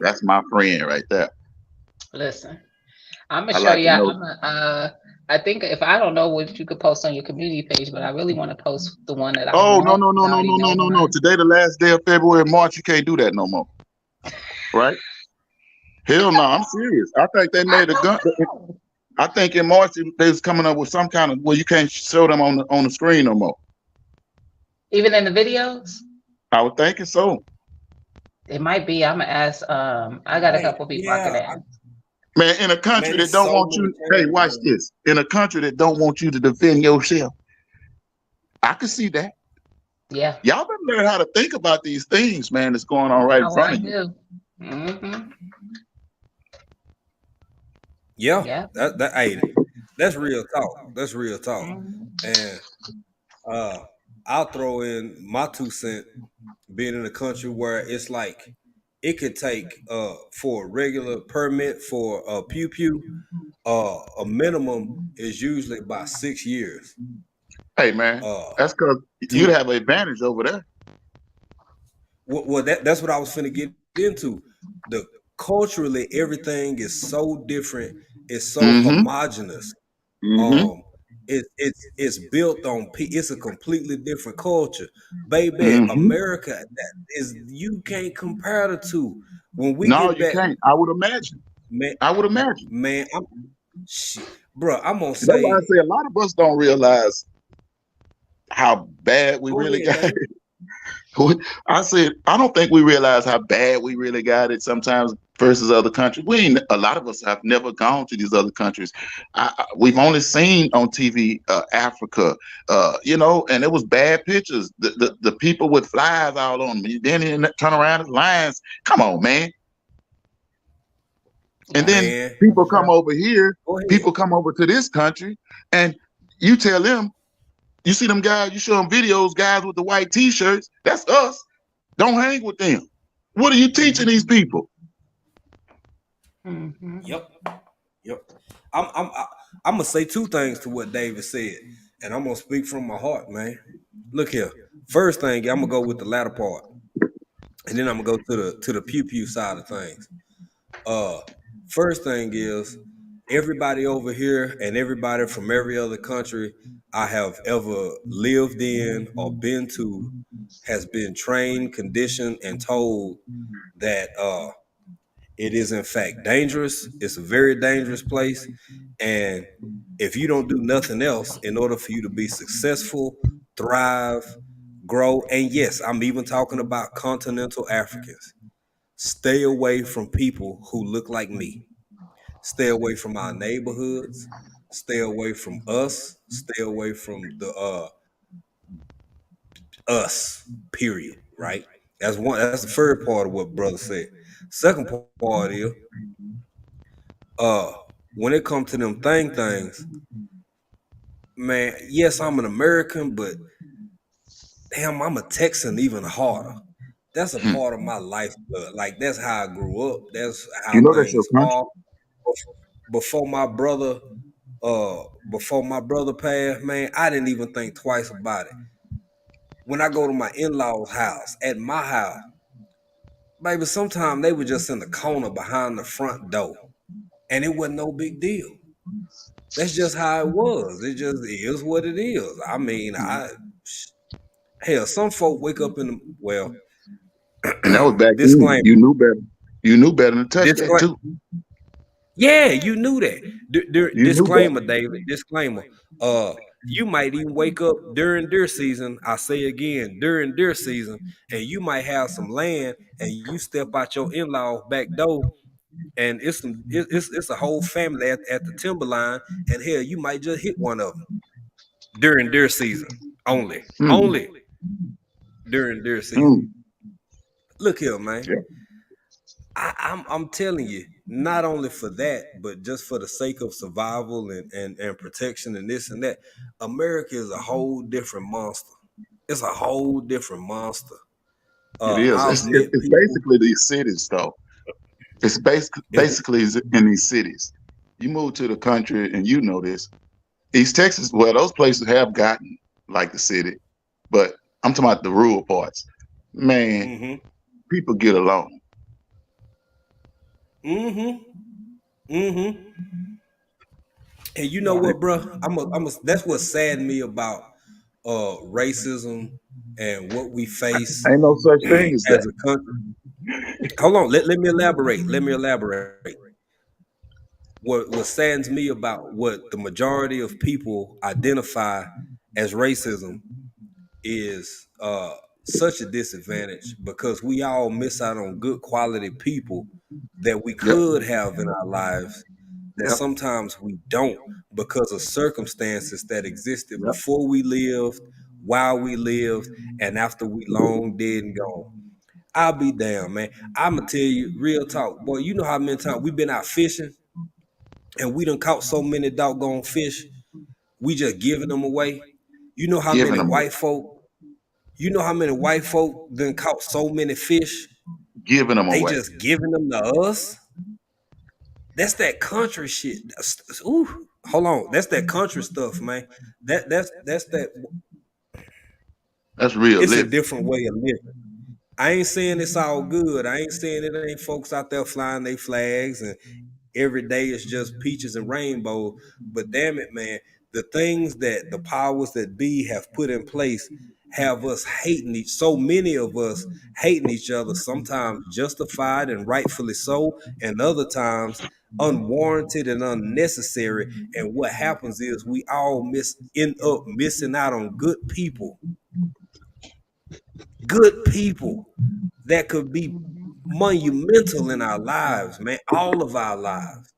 that's my friend right there. Listen, I'm gonna I show like to you. know. I think if I don't know what you could post on your community page, but I really want to post the one that I Oh, no, want no, because no, I no, already no, no, know no, no. one. Today, the last day of February, March, you can't do that no more. Right? I Hell no, I'm know. serious. I think they I made a gun. know. I think in March they was coming up with some kind of where you can't show them on the screen no more. Even in the videos, I was thinking so. it might be. I'm gonna ask. I got a Hey, couple people I could yeah, ask. Man, in a country man, that it's don't so want many you, hey, cameras, watch man. this. In a country that don't want you to defend yourself, I can see that. Yeah. Y'all better learn how to think about these things, man, that's going on right in Oh, front I of you. do. Mm-hmm. Yeah, Yeah. hey, that's real talk. That's real talk. Mm-hmm. And uh, I'll throw in my 2 cents. Being in a country where it's like it could take for a regular permit for a pew pew, a minimum is usually about 6 years. Hey, man, Uh, that's because you'd to have an advantage over there. well, that's what I was finna get into. The culturally everything is so different. It's so Mm-hmm. homogenous. Mm-hmm. Um, it's built on it's a completely different culture, baby. Mm-hmm. America, that is you can't compare the two. When we No, get you back, can't. I would imagine. man, I would imagine. man, shit, bro. I'm gonna That's why I say, say a lot of us don't realize how bad we go really ahead, got baby. it. I said, I don't think we realize how bad we really got it sometimes versus other countries. A lot of us have never gone to these other countries. We've only seen on TV Africa, and it was bad pictures. The people with flies all on them. Then they turn around and lions. Come on, man. And Yeah. then Man, That's people come true. over here, go ahead. people come over to this country, and you tell them, you see them guys, you show them videos, guys with the white t-shirts, that's us. Don't hang with them. What are you teaching these people? Mm-hmm. Yep. Yep. I'm gonna say two things to what David said, and I'm gonna speak from my heart, man. Look here. First thing, I'm gonna go with the latter part, and then I'm gonna go to the pew pew side of things. Uh, First thing is everybody over here and everybody from every other country I have ever lived in or been to has been trained, conditioned, and told that it is in fact dangerous. It's a very dangerous place. And if you don't do nothing else in order for you to be successful, thrive, grow, and yes, I'm even talking about continental Africans, stay away from people who look like me. Stay away from our neighborhoods. Stay away from us. Stay away from the us, period. Right? That's one. That's the first part of what brother said. Second part is uh when it comes to them things, man, yes, I'm an American, but damn, I'm a Texan even harder. That's a Hmm. part of my life. Like that's how I grew up. That's You how know that's your things country. are. Before my brother, before my brother passed, man, I didn't even think twice about it. When I go to my in-laws' house, at my house, baby, sometimes they were just in the corner behind the front door, and it wasn't no big deal. That's just how it was. It just is what it is. I mean, hell, some folk wake up in the well. And that was back then. disclaimer. You knew better. You knew better to touch that Disclaimer. too. Yeah, you knew that. You knew better. Disclaimer, David. Disclaimer. Uh, you might even wake up during deer season. I say again, during deer season, and you might have some land, and you step out your in-law back door, and it's a whole family at the timberline, and hell, you might just hit one of them during deer season. Only, Mm. only during deer season. Mm. Look here, man. Yeah. I'm telling you, not only for that, but just for the sake of survival and protection and this and that, America is a whole different monster. It's a whole different monster. It is. I've met It's people. basically these cities, though. It's It, basically is in these cities. You move to the country, and you know this. East Texas, well, those places have gotten like the city, but I'm talking about the rural parts. Man, mm-hmm, people get along. mm-hmm, mm-hmm. And you know Yeah. what, bro? That's what saddened me about racism and what we face Ain't no such thing as as that. a country. Hold on, let me elaborate. Let me elaborate. What saddens me about what the majority of people identify as racism is such a disadvantage because we all miss out on good quality people that we Yep. could have in our lives that Yep. sometimes we don't because of circumstances that existed Yep. before we lived, while we lived, and after we long dead and gone. I'll be damn, man. I'ma tell you real talk, boy. You know how many times we've been out fishing and we done caught so many doggone fish, we just giving them away. You know how Giving many them away. white folk, you know how many white folk done caught so many fish, Giving them they away. just giving them to us? That's that country shit. Ooh, hold on. That's that country stuff, man. That's that. That's real It's a living. different way of living. I ain't saying it's all good. I ain't saying it ain't folks out there flying their flags and every day is just peaches and rainbows. But damn it, man, the things that the powers that be have put in place have us hating so many of us hating each other, sometimes justified and rightfully so, and other times unwarranted and unnecessary. And what happens is we all end up missing out on good people that could be monumental in our lives, man, all of our lives.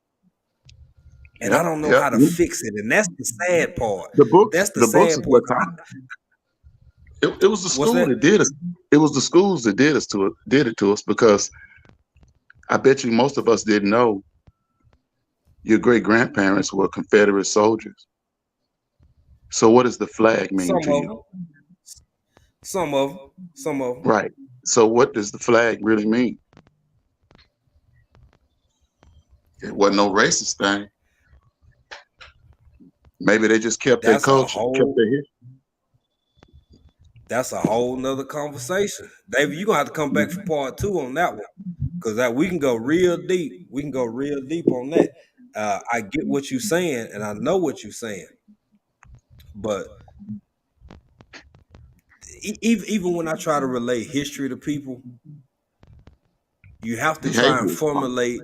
And I Yep. don't know Yep. how to fix it. And that's the sad part. The That's the books sad is part. what taught. It was the What's school that? that did us. It was the schools that did it to us because I bet you most of us didn't know your great grandparents were Confederate soldiers. So what does the flag mean Some to of you? them. Some of them. Some of them. Right. So what does the flag really mean? It wasn't no racist thing. Maybe they just kept their That's a culture, kept whole their history. that's a whole nother conversation. David, you're gonna have to come back for part 2 on that one. Because that we can go real deep. We can go real deep on that. I get what you're saying, and I know what you're saying. But even when I try to relate history to people, you have to try and Behavior is fun. formulate.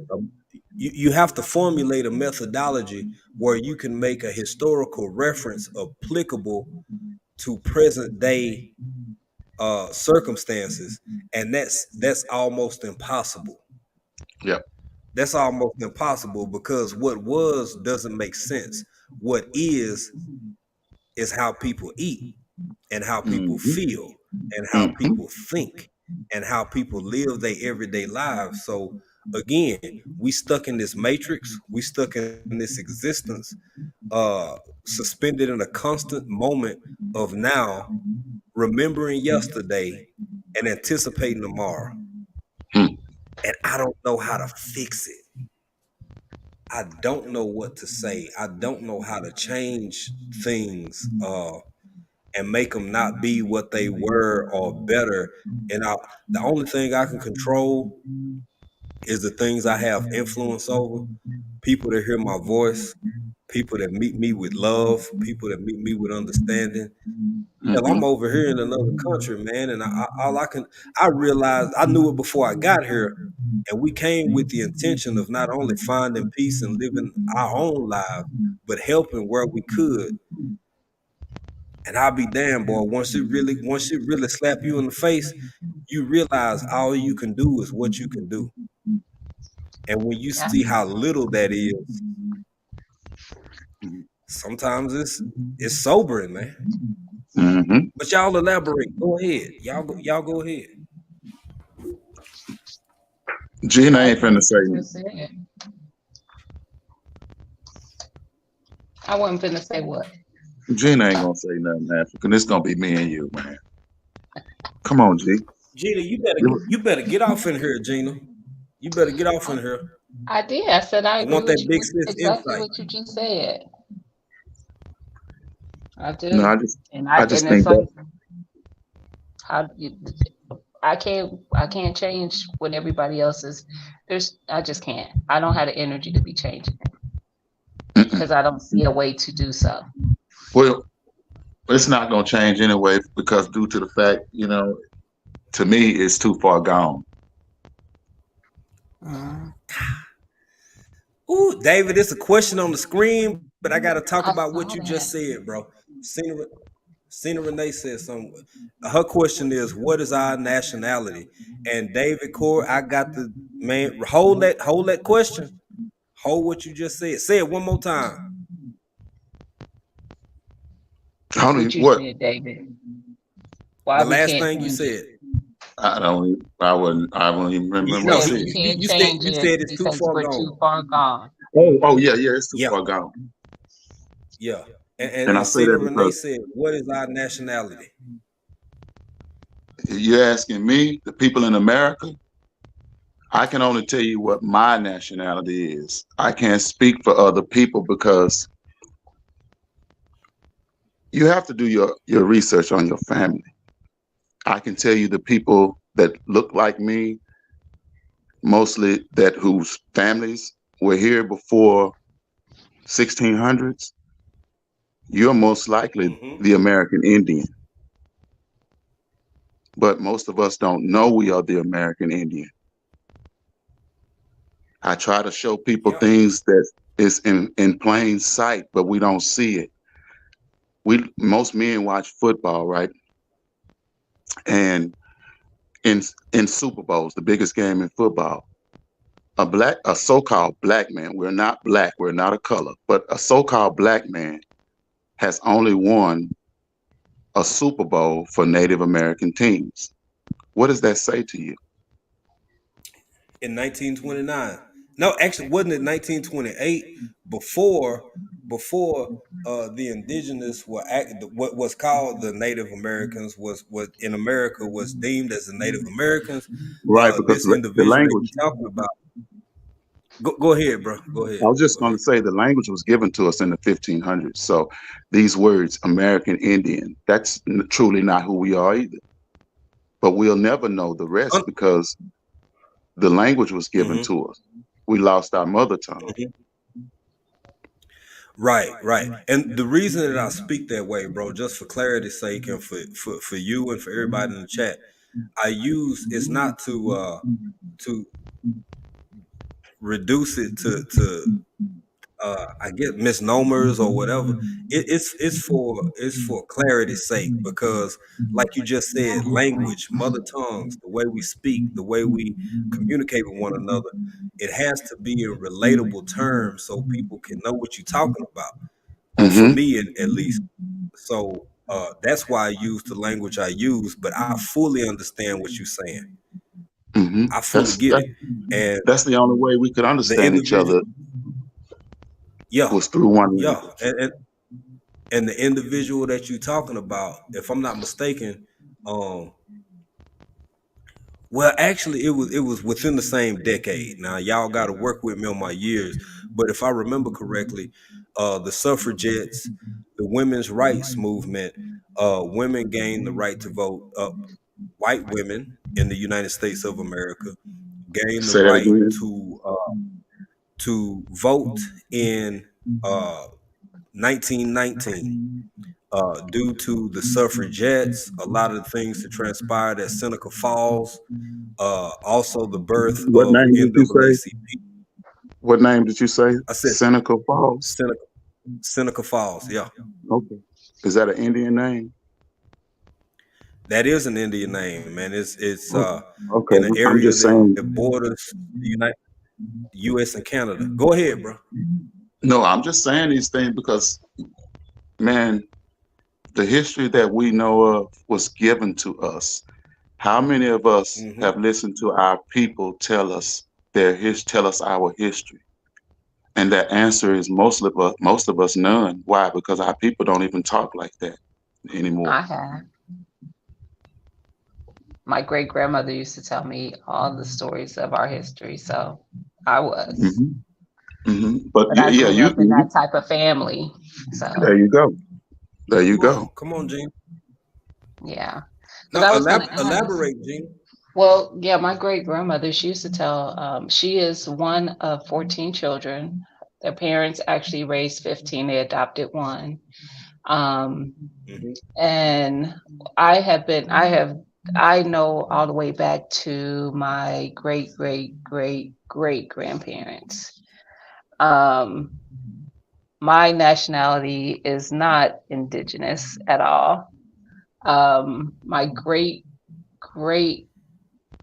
You have to formulate a methodology where you can make a historical reference applicable to present day circumstances, and that's almost impossible. Yep. That's almost impossible because what was doesn't make sense. What is how people eat and how people Mm-hmm. feel and how Mm-hmm. people think and how people live their everyday lives. So again, we stuck in this matrix, we stuck in this existence, suspended in a constant moment of now, remembering yesterday and anticipating tomorrow. Hmm. And I don't know how to fix it. I don't know what to say. I don't know how to change things and make them not be what they were or better. And the only thing I can control is the things I have influence over. People that hear my voice, people that meet me with love, people that meet me with understanding. Hell, Mm-hmm. I'm over here in another country, man, and I realized I knew it before I got here. And we came with the intention of not only finding peace and living our own lives, but helping where we could. And I'll be damned, boy. Once it really slap you in the face, you realize all you can do is what you can do. And when you see how little that is, sometimes it's sobering, man. Mm-hmm. But y'all elaborate. Go ahead. Y'all go ahead. Gina I ain't agree finna with say what you nothing. just said. I wasn't finna say what. Gina ain't gonna say nothing, African. It's gonna be me and you, man. Come on, G. Gina, Give it- you better get off in here, Gina. You better get off in here. I did. I said I I agree want that with you big with sis exactly insight. what you just said. I No, do. And I just it's think like that how you, I can't change what everybody else is. I just can't. I don't have the energy to be changing it mm-mm. because I don't see a way to do so. Well, it's not gonna change anyway because due to the fact, to me, it's too far gone. Ooh, David, it's a question on the screen, but I gotta talk I about what saw you that. just said, bro. Cena Renee said something. Her question is, "What is our nationality?" And David Core, I got the man. Hold that question. Hold what you just said. Say it one more time. I don't What even, you what said, David. Why The we last can't thing you change it? said. I wouldn't even You remember what I No, said said. we can't you change it said it's too because far we're too gone. far gone. Oh yeah, it's too Yeah, far gone. yeah. And I And say Cena that Renee because said, "What is our nationality?" you're asking me, the people in America, I can only tell you what my nationality is. I can't speak for other people because you have to do your research on your family. I can tell you the people that look like me, mostly that whose families were here before 1600s. You're most likely Mm-hmm. the American Indian, but most of us don't know we are the American Indian. I try to show people Yep. things that is in plain sight, but we don't see it. Most men watch football, right? And in Super Bowls, the biggest game in football, a so-called black man, we're not black, we're not a color, but a so-called black man has only won a Super Bowl for Native American teams. What does that say to you? In 1929. No, actually, wasn't it 1928? Before the indigenous what was called the Native Americans was in America was deemed as the Native Americans. Right, because This the individual that language, you're talking about, Go ahead, bro. Go ahead. I was just Go going ahead. to say the language was given to us in the 1500s. So these words, American Indian, that's truly not who we are either. But we'll never know the rest because the language was given Mm-hmm. to us. We lost our mother tongue. Mm-hmm. Right. And the reason that I speak that way, bro, just for clarity's sake and for you and for everybody in the chat, I use it's not to reduce it to I get misnomers or whatever. It's for clarity's sake because, like you just said, language, mother tongues, the way we speak, the way we communicate with one another, it has to be in relatable terms so people can know what you're talking about. For Mm-hmm. me, at least. So that's why I use the language I use, but I fully understand what you're saying. Mm-hmm. I fully get it, and That's the only way we could the understand each individual, other yeah, was through one yeah, language. and the individual that you're talking about, if I'm not mistaken, um, well, actually, it was within the same decade. Now, y'all got to work with me on my years, but if I remember correctly, the suffragettes, the women's rights movement, women gained the right to vote. White women in the United States of America gained the Say that right again. to vote in 1919. Due to the suffragettes, a lot of the things that transpired at Seneca Falls, also the birth What of name did you say? NAACP. What name did you say? I said Seneca Falls. Seneca, Seneca Falls. Yeah, Okay. Is that an Indian name? that is an Indian name, man. It's Oh, in okay. an I'm area just saying. that borders the U.S. and Canada. Go ahead, bro. No, I'm just saying these things because, man, the history that we know of was given to us. How many of us Hmm. have listened to our people tell us tell us our history? And that answer is most of us none. Why? Because our people don't even talk like that anymore. I have. My great grandmother used to tell me all the stories of our history, so I was. Hmm. Hmm. But But I yeah, grew up in that type of family, there so you go. There you go. Come on, Gene. yeah. Because Now I was going to ask. elaborate, Gene. Well, yeah, my great grandmother, she used to tell, she is one of 14 children. Their parents actually raised 15, they adopted one. Um, Hmm. and I know all the way back to my great grandparents. Um, my nationality is not indigenous at all. My great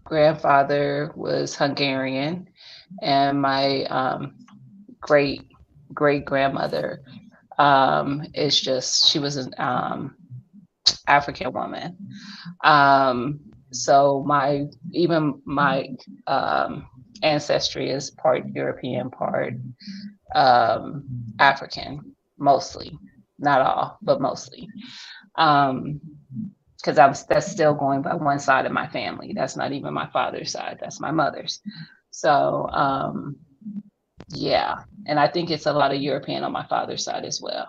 grandfather was Hungarian, and my great grandmother is just she was an African woman. So my ancestry is part European, part African, mostly, not all, but mostly. Because that's still going by one side of my family. That's not even my father's side. That's my mother's. So yeah, and I think it's a lot of European on my father's side as well.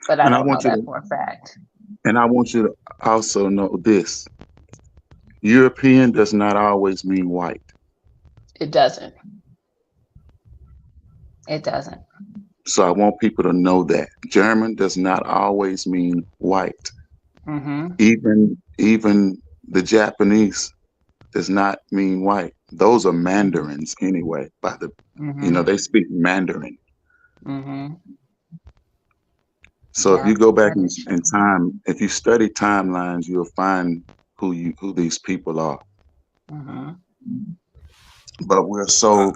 But I And I don't know want you that to for a fact. and I want you to also know this. European does not always mean white. It doesn't. It doesn't. So I want people to know that. German does not always mean white. Mm-hmm. Even the Japanese does not mean white. Those are Mandarins anyway, Mm-hmm. they speak Mandarin. Mm-hmm. So if Yeah, you go back that in, is true. in time, if you study timelines, you'll find who these people are. Mm-hmm. But we're Uh, so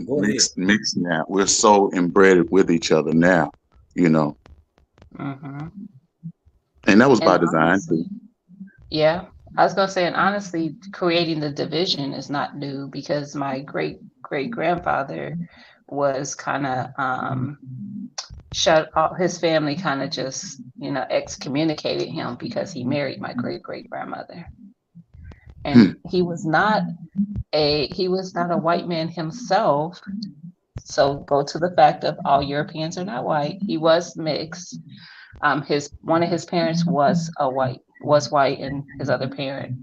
Go ahead. mixed now. We're so embedded with each other now, you know. Mm-hmm. And that was And by design too. honestly, yeah, I was gonna say, and honestly, creating the division is not new because my great grandfather was kind of shut off. His family kind of just excommunicated him because he married my great grandmother. and he was not a white man himself. So go to the fact of all Europeans are not white. He was mixed. One of his parents was white, and his other parent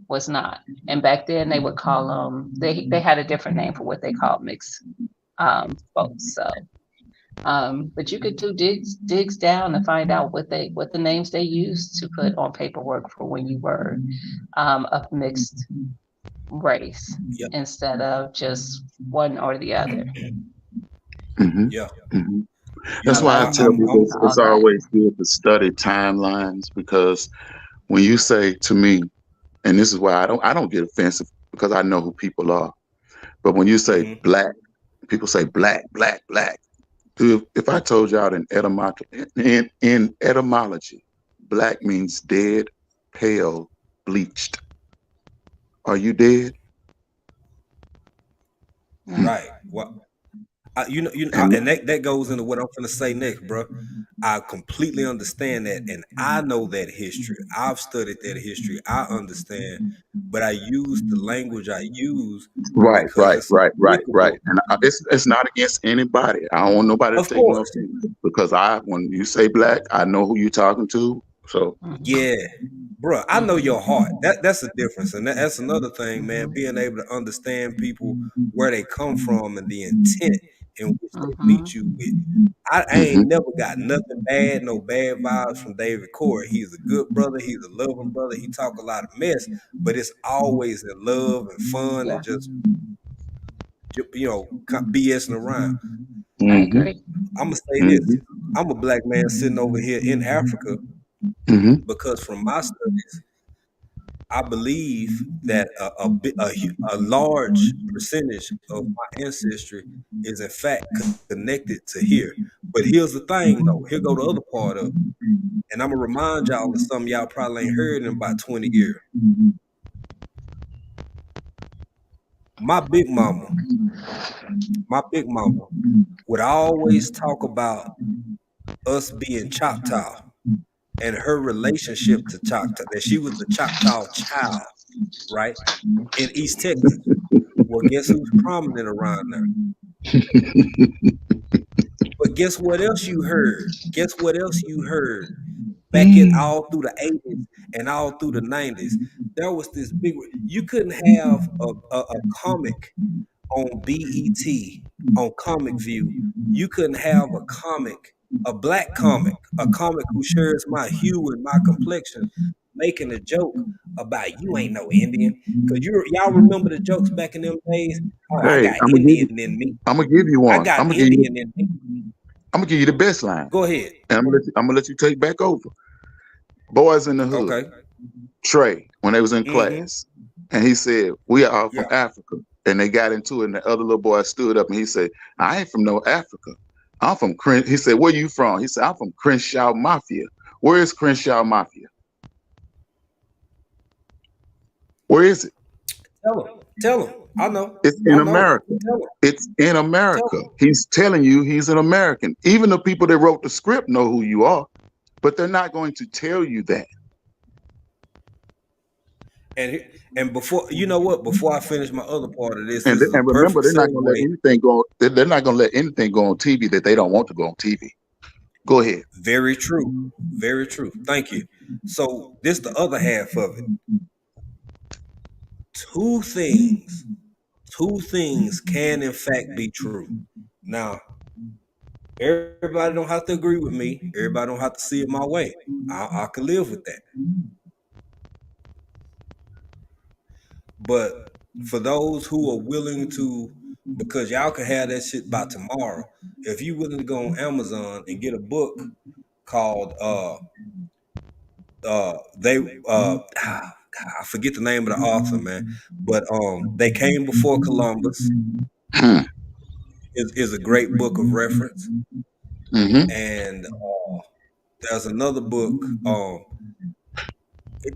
was not. And back then they would call them, they had a different name for what they called mixed folks. So but you could do digs down and find out what the names they used to put on paperwork for when you were of mixed race, Yep. instead of just one or the other. Mhm. Yeah. Mhm. That's why I Unless tell I'm people it's all night. always good to study timelines, because when you say to me, and this is why I don't get offensive, because I know who people are. But when you say Mhm. black, people say black, black, black. Dude, if I told y'all in etymology, black means dead, pale, bleached. Are you dead? Right. Well, And and that goes into what I'm gonna say next, bro. I completely understand that, and I know that history. I've studied that history. I understand, but I use the language I use right, because right, it's right, right, right. applicable. And it's not against anybody. I don't want nobody to Of take no course, offense, because when you say black, I know who you're talking to. So yeah, bro. I know your heart. That's the difference, and that's another thing, man. Mhm. Being able to understand people where they come from and the intent in which they meet Mhm. you with. I hmm ain't never got nothing bad, no bad vibes from David Corey. He's a good brother. He's a loving brother. He talk a lot of mess, but it's always in love and fun and Yeah, just BSing around. I hmm agree. I'm gonna say this: hmm I'm a black man sitting over here in Africa hmm because from my studies, I believe that a large percentage of my ancestry is in fact connected to here. But here's the thing, though. Here go the other part of it. And I'm gonna remind y'all of something y'all probably ain't heard in about 20 years. My big mama, my big mama would always talk about us being Choctaw and her relationship to Choctaw, that she was a Choctaw child, right? In East Texas. Well, guess who's prominent around there? But guess what else you heard? Guess what else you heard? Back in all through the 80s and all through the 90s, there was this big. You couldn't have a comic on BET, on Comic View. You couldn't have a black a comic who shares my hue and my complexion, making a joke about you ain't no Indian. Cause y'all remember the jokes back in them days? Oh, I Hey, got Indian in me. I'm gonna give you I one. got Indian in me. I'm gonna give you the best line, Go ahead. and I'm gonna let you take back over. Boys in the hood, Okay. Trey, when they was in Mm-hmm. class, and he said, "We are all from Yeah. Africa," and they got into it, and the other little boy stood up and he said, "I ain't from no Africa. I'm from He said, "Where you from?" He said, "I'm from Crenshaw Mafia." Where is Crenshaw Mafia? Where is it? Tell him. Tell him. I know. It's I in know. America. Tell him. It's in Tell America. him. He's telling you he's an American. Even the people that wrote the script know who you are, but they're not going to tell you that. And before you know what, before I finish my other part of this, And this is a and remember, perfect they're not going to let segue. anything go. They're not going to let anything go on TV that they don't want to go on TV. Go ahead. Very true. Very true. Thank you. So this the other half of it. Two things. Two things can in fact be true. Now, everybody don't have to agree with me. Everybody don't have to see it my way. I can live with that. But for those who are willing to, because y'all can have that shit by tomorrow. If you willing to go on Amazon and get a book called they I forget the name of the author, man, but they came before Columbus Hmm. is a great book of reference, Mm-hmm. and there's another book. It,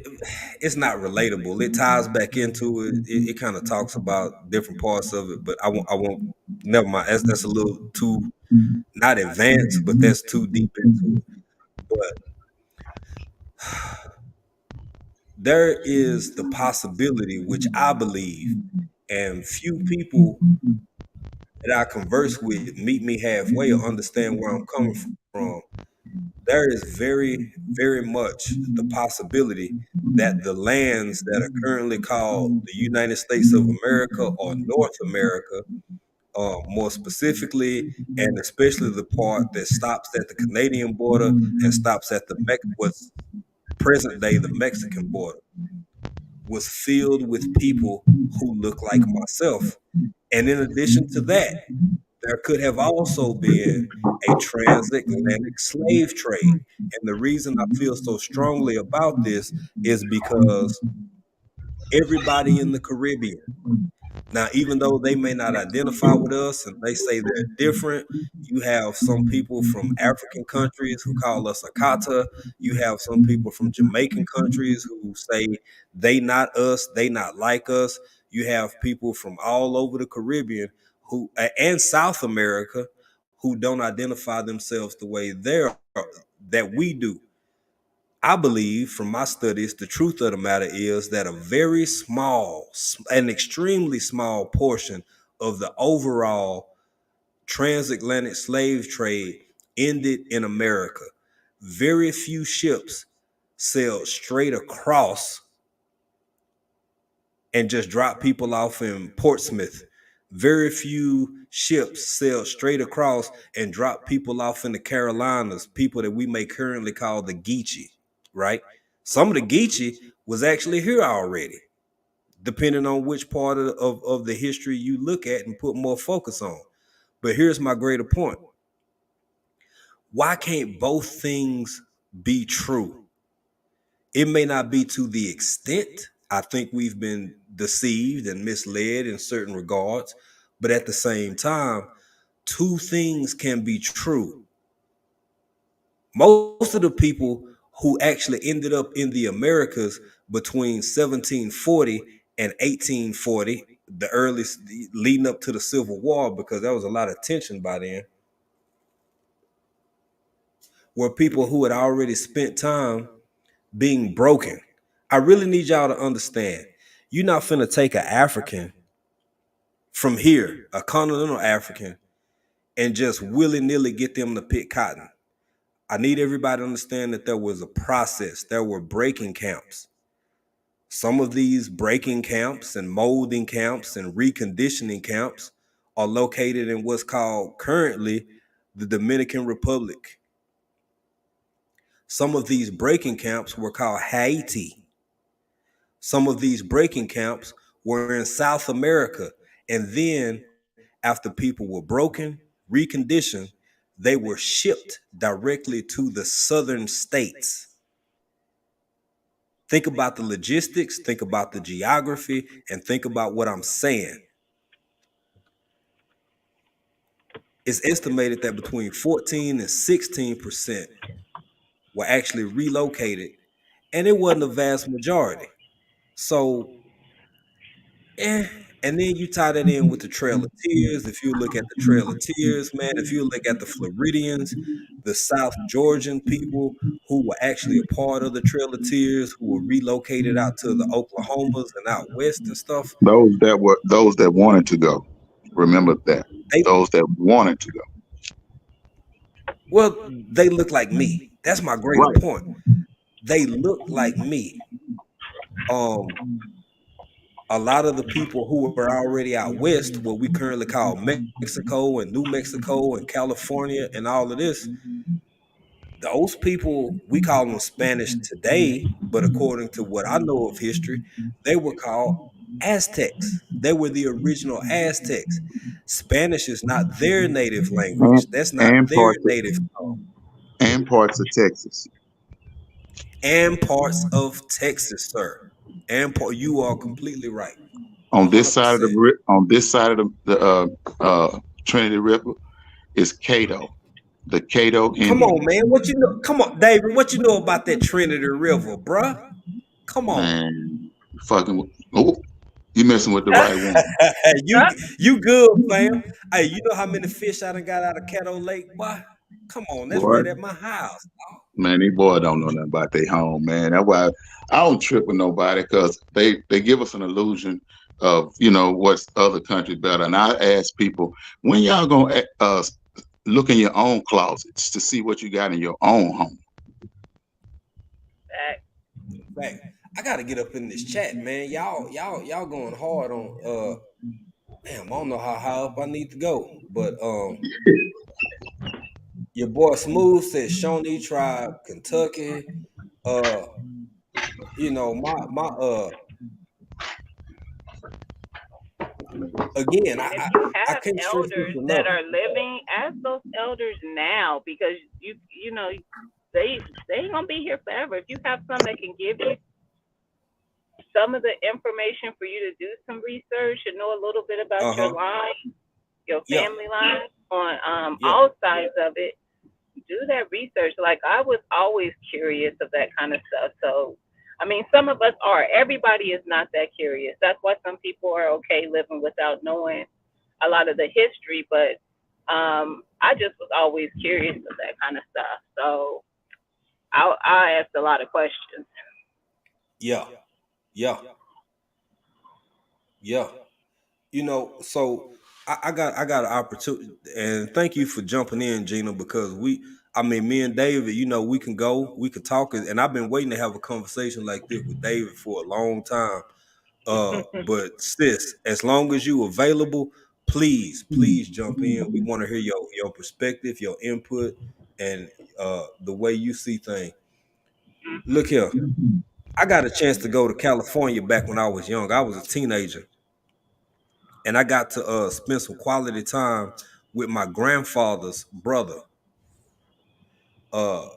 it's not relatable. It ties back into it. It kind of talks about different parts of it, but I won't. I won't. Never mind. That's a little too not advanced, but that's too deep into it. But there is the possibility, which I believe, and few people that I converse with meet me halfway or understand where I'm coming from. There is very much the possibility that the lands that are currently called the United States of America or North America, more specifically, and especially the part that stops at the Canadian border and stops at the what's present day the Mexican border, was filled with people who look like myself. And in addition to that, there could have also been a transatlantic slave trade. And the reason I feel so strongly about this is because everybody in the Caribbean, now, even though they may not identify with us and they say they're different, you have some people from African countries who call us Akata. You have some people from Jamaican countries who say they not us, they not like us. You have people from all over the Caribbean who and South America who don't identify themselves the way that we do. I believe from my studies, the truth of the matter is that a very small, an extremely small portion of the overall transatlantic slave trade ended in America. Very few ships sailed straight across and just dropped people off in Portsmouth. Very few ships sailed straight across and dropped people off in the Carolinas, people that we may currently call the Geechee, right? Some of the Geechee was actually here already, depending on which part of the history you look at and put more focus on. But here's my greater point. Why can't both things be true? It may not be to the extent I think we've been deceived and misled in certain regards, but at the same time, two things can be true. Most of the people who actually ended up in the Americas between 1740 and 1840, the earliest leading up to the Civil War, because there was a lot of tension by then, were people who had already spent time being broken. I really need y'all to understand. You're not finna take an African from here, a continental African, and just willy-nilly get them to pick cotton. I need everybody to understand that there was a process. There were breaking camps. Some of these breaking camps and molding camps and reconditioning camps are located in what's called currently the Dominican Republic. Some of these breaking camps were called Haiti. Some of these breaking camps were in South America. And then after people were broken, reconditioned, they were shipped directly to the southern states. Think about the logistics, think about the geography, and think about what I'm saying. It's estimated that between 14 and 16% were actually relocated, and it wasn't a vast majority. So, and then you tie that in with the Trail of Tears. If you look at the Trail of Tears, man, if you look at the Floridians, the South Georgian people who were actually a part of the Trail of Tears, who were relocated out to the Oklahomas and out west and stuff, Those that wanted to go. Remember that. they Those that wanted to go. well, they look like me. That's my greater Right. point. They look like me. Um, a lot of the people who were already out west, what we currently call Mexico and New Mexico and California and all of this, those people, we call them Spanish today, but according to what I know of history, they were called Aztecs. They were the original Aztecs. Spanish is not their native And, language. That's not and their parts of, native tongue. and parts of Texas. And parts of Texas, sir. And you are completely right. On this side of 100%. the Trinity River is Cato, the Cato Come on, Indians. man. What you know? Come on, David. What you know about that Trinity River, bruh? Come on. Man, fucking, oh, you messing with the right one. you good, fam. Hey, you know how many fish I done got out of Caddo Lake, boy? Come on, that's Boy, right at my house. Man, these boys don't know nothing about their home, man. That's why I don't trip with nobody, because they give us an illusion of, what's other countries better. And I ask people, when y'all gonna look in your own closets to see what you got in your own home? Fact. I gotta get up in this chat, man. Y'all going hard on damn, I don't know how high up I need to go. But your boy Smooth says Shawnee Tribe, Kentucky. Uh, my again, And if you I have can't stress this elders that enough. are living, ask those elders now, because you know they ain't gonna be here forever. If you have some that can give you some of the information for you to do some research and know a little bit about your Uh-huh. line, your Yeah, family line on yeah. all sides of it, do that research. Like, I was always curious of that kind of stuff. So, I mean, some of us are. Everybody is not that curious. That's why some people are okay living without knowing a lot of the history. But I just was always curious of that kind of stuff. So I asked a lot of questions. Yeah, yeah, yeah. So I got an opportunity, and thank you for jumping in, Gina, because me and David, we could talk, and I've been waiting to have a conversation like this with David for a long time. But sis, as long as you available, please jump in. We want to hear your perspective, your input, and the way you see things. Look here, I got a chance to go to California back when I was young. I was a teenager, and I got to spend some quality time with my grandfather's brother. Uh,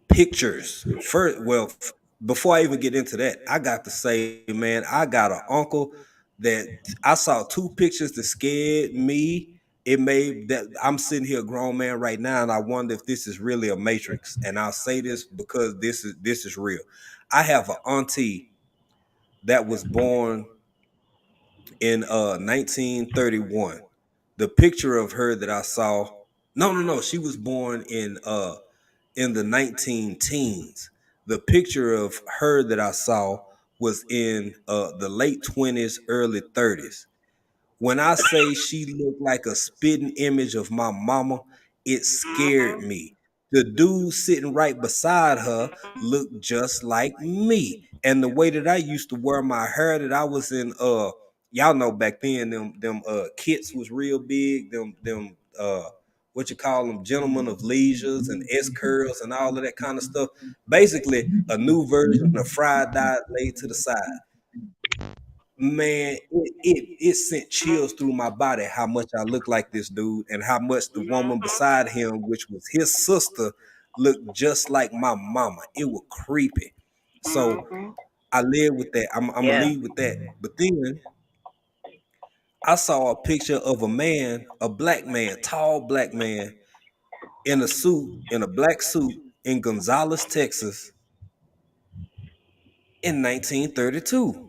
Pictures first. Well, before I even get into that, I got to say, man, I got an uncle that I saw two pictures that scared me. It made that I'm sitting here, a grown man, right now, and I wonder if this is really a matrix. And I'll say this because this is real. I have an auntie that was born in 1931. The picture of her that I saw, no, she was born in the 19 teens. The picture of her that I saw was in the late 20s, early 30s. When I say she looked like a spitting image of my mama, it scared me. The dude sitting right beside her looked just like me. And the way that I used to wear my hair, that I was in y'all know back then them kits was real big, them what you call them, gentlemen of leisures and S curls and all of that kind of stuff. Basically a new version of fried diet laid to the side. Man, it sent chills through my body how much I look like this dude, and how much the woman beside him, which was his sister, looked just like my mama. It was creepy. So Mhm. I live with that. I'm gonna Yeah. leave with that. But then I saw a picture of a man, a black man, tall black man, in a suit, in a black suit, in Gonzales, Texas, in 1932.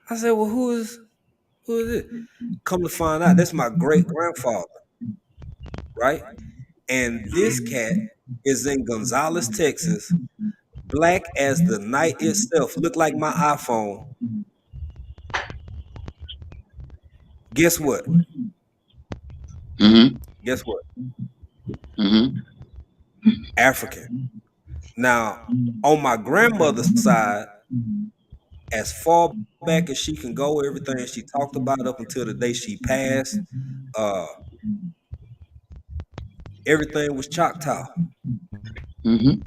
I said, well, who is it? Come to find out, that's my great grandfather, right? And this cat is in Gonzales, Texas, black as the night itself, look like my iPhone. Guess what? Mm-hmm. Guess what? Mm-hmm. African. Now, on my grandmother's side, as far back as she can go, everything she talked about up until the day she passed, uh, everything was Choctaw. Mm-hmm.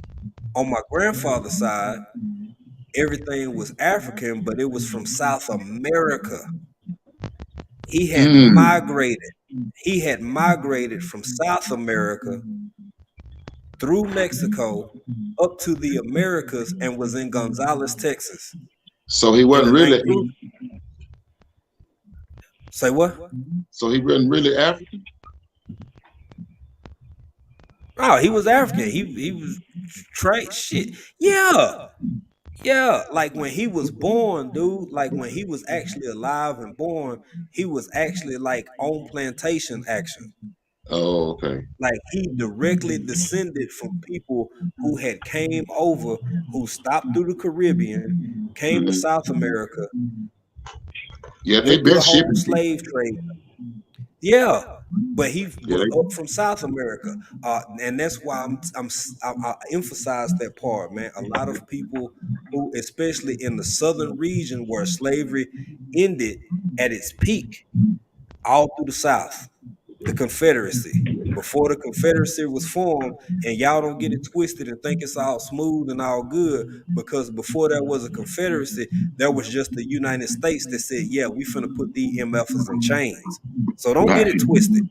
On my grandfather's side, everything was African, but it was from South America. He had Mm. migrated. He had migrated from South America through Mexico up to the Americas and was in Gonzales, Texas So he in wasn't the really. 19. Say what? So he wasn't really African. Oh, he was African. He was straight shit. Yeah. Yeah, like when he was born, dude, like when he was actually alive and born, he was actually like on plantation action. Oh, okay. Like he directly descended from people who had came over, who stopped through the Caribbean, came to Hmm. South America, Yeah, they went through been the whole shipping people. slave trade. Yeah, but he Yeah, was up from South America, and that's why I emphasize that part, man. A lot of people who, especially in the southern region where slavery ended at its peak, all through the South, the Confederacy. Before the Confederacy was formed, and y'all don't get it twisted and think it's all smooth and all good, because before there was a Confederacy, there was just the United States that said, yeah, we finna put these MFers in chains. So don't get right. it twisted.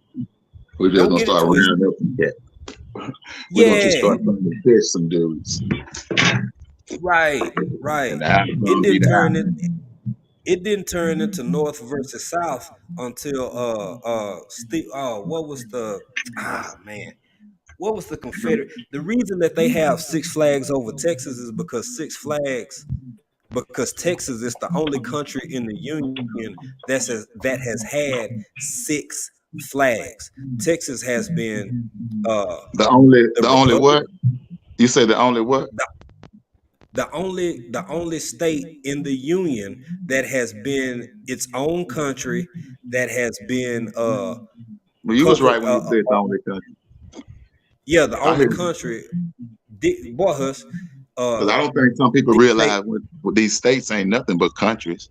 We're just Don't gonna get it start twisted. rounding up some cat. We're gonna just Yeah, start trying to fish some dudes, right, right. and the outcome It will be didn't the turn it. outcome. It didn't turn into North versus South until what was the man? What was the Confederate? The reason that they have Six Flags over Texas is because Texas is the only country in the union that has had six flags. Texas has been uh the The only Republic, what? You say the only what? the, the only state in the union that has been its own country, that has been Well, you was covered right when you said the only country. yeah, the I only hear country boy hush because uh I don't think some people dictate. realize what these states ain't nothing but countries.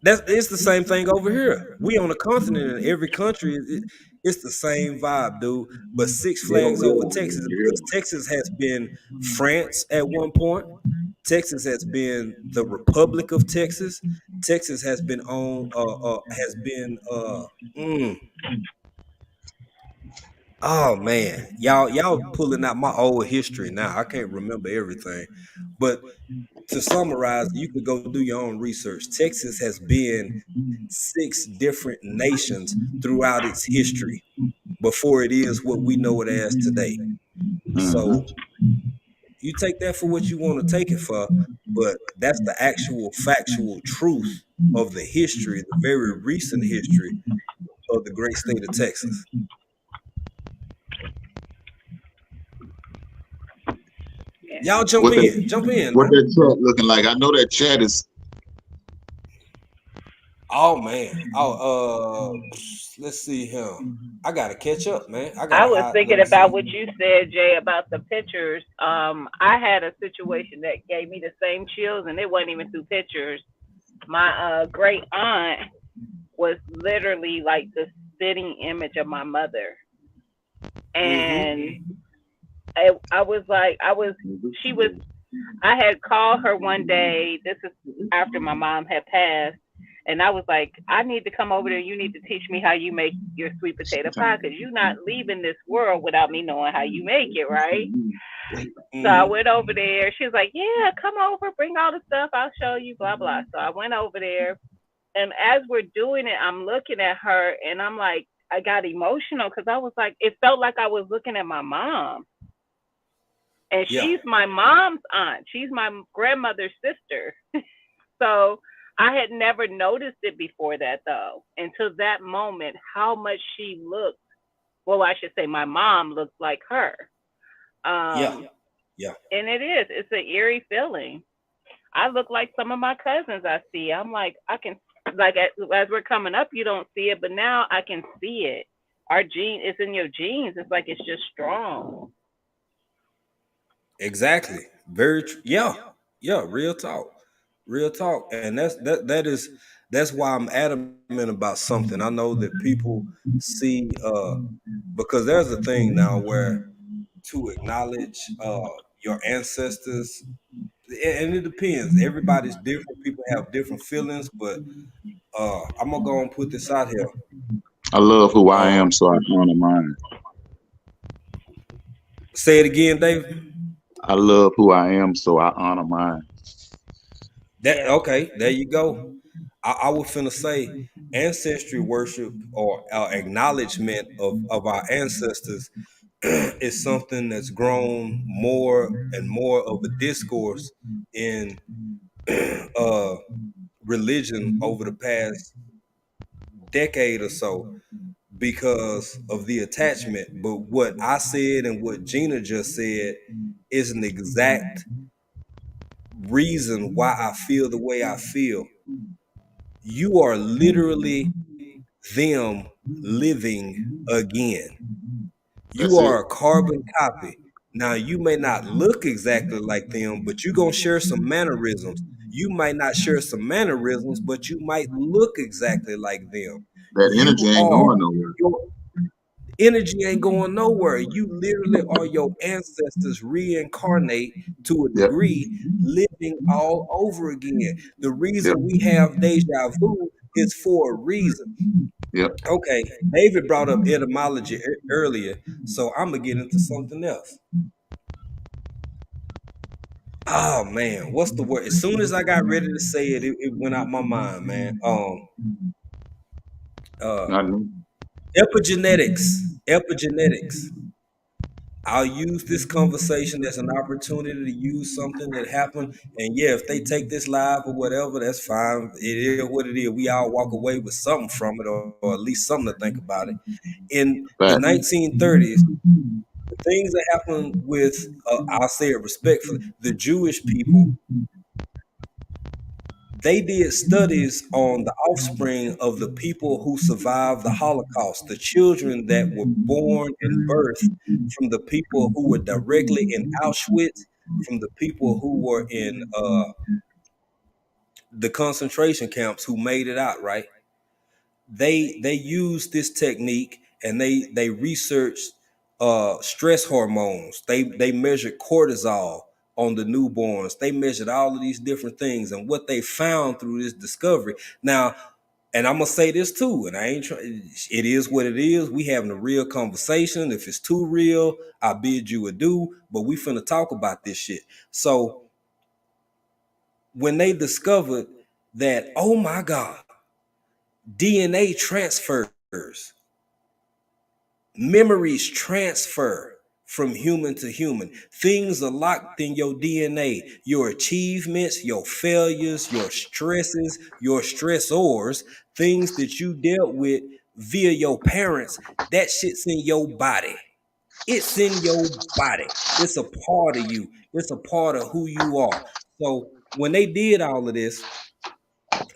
It's the same thing over here. We on a continent, and every country it's the same vibe, dude. But Six They don't Flags over realize Texas, it. You hear because me? Texas has been France at one point. Texas has been the Republic of Texas. Texas has been on has been mm, oh man, y'all pulling out my old history now. I can't remember everything, but to summarize, you could go do your own research. Texas has been six different nations throughout its history before it is what we know it as today. Mm-hmm. So you take that for what you want to take it for, but that's the actual factual truth of the history, the very recent history of the great state of Texas. Yeah. Y'all What jump in, what man. that chat looking like? I know that chat is. Oh man, let's see here. I gotta catch up, man. I I gotta was hide. Let thinking me about see. what you said, Jay, about the pictures. I had a situation that gave me the same chills, and it wasn't even through pictures. My great aunt was literally like the spitting image of my mother, Mm-hmm. and I was like, she was. I had called her one day. This is after my mom had passed. And I was like, I need to come over there. You need to teach me how you make your sweet potato pie because you're not leaving this world without me knowing how you make it, right? So I Mm-hmm. went over there. She was like, yeah, come over, bring all the stuff. I'll show you, blah, blah. So I went over there. And as we're doing it, I'm looking at her and I'm like, I got emotional because I was like, it felt like I was looking at my mom. And Yeah. she's my mom's aunt. She's my grandmother's sister. So I had never noticed it before that, though, until that moment, how much she looked. Well, I should say my mom looked like her. Yeah. Um, Yeah. and it's an eerie feeling. I look like some of my cousins I see. I'm like, I can, like, as we're coming up, you don't see it, but now I can see it. Our gene, it's in your genes. It's like it's just strong. Exactly. Yeah. Yeah. Real talk. Real talk. And that's why I'm adamant about something. I know that people see because there's a thing now where to acknowledge your ancestors, and it depends. Everybody's different. People have different feelings, but I'm gonna go and put this out here. I love who I Um, am, so I honor mine. Say it again, David. I love who I am, so I honor mine. That Yeah. okay? There you go. I was finna say ancestry worship or acknowledgement of our ancestors is something that's grown more and more of a discourse in religion over the past decade or so, because of the attachment. But what I said and what Gina just said is an exact reason why I feel the way I feel. You are literally them living again. That's You it. are a carbon copy. Now, you may not look exactly like them, but you're going to share some mannerisms. You might not share some mannerisms, but you might look exactly like them. That energy You ain't are going nowhere. your energy ain't going nowhere. You literally are your ancestors reincarnate to a Yep. degree, living all over again. The Yep. reason we have deja vu is for a reason. Yep. Okay, David brought up etymology earlier, so I'm gonna get into something else. Oh man, what's the word? As soon as I got ready to say it, it went out my mind, man. Uh, I know. epigenetics. Epigenetics. I'll use this conversation as an opportunity to use something that happened. And yeah, if they take this live or whatever, that's fine. It is what it is. We all walk away with something from it, or at least something to think about it. In the Fact. 1930s, the things that happened with, I'll say it respectfully, the Jewish people, they did studies on the offspring of the people who survived the Holocaust, the children that were born and birthed from the people who were directly in Auschwitz, from the people who were in the concentration camps who made it out, right? They used this technique and they researched stress hormones. They measured cortisol on the newborns. They measured all of these different things, and what they found through this discovery. Now, and I'm gonna say this too, and I ain't trying. It is what it is. We having a real conversation. If it's too real, I bid you adieu. But we finna talk about this shit. So when they discovered that, oh my God, DNA transfers, memories transfer from human to human. Things are locked in your DNA. Your achievements, your failures, your stresses, your stressors, things that you dealt with via your parents, that shit's in your body. It's in your body. It's a part of you. It's a part of who you are. So when they did all of this,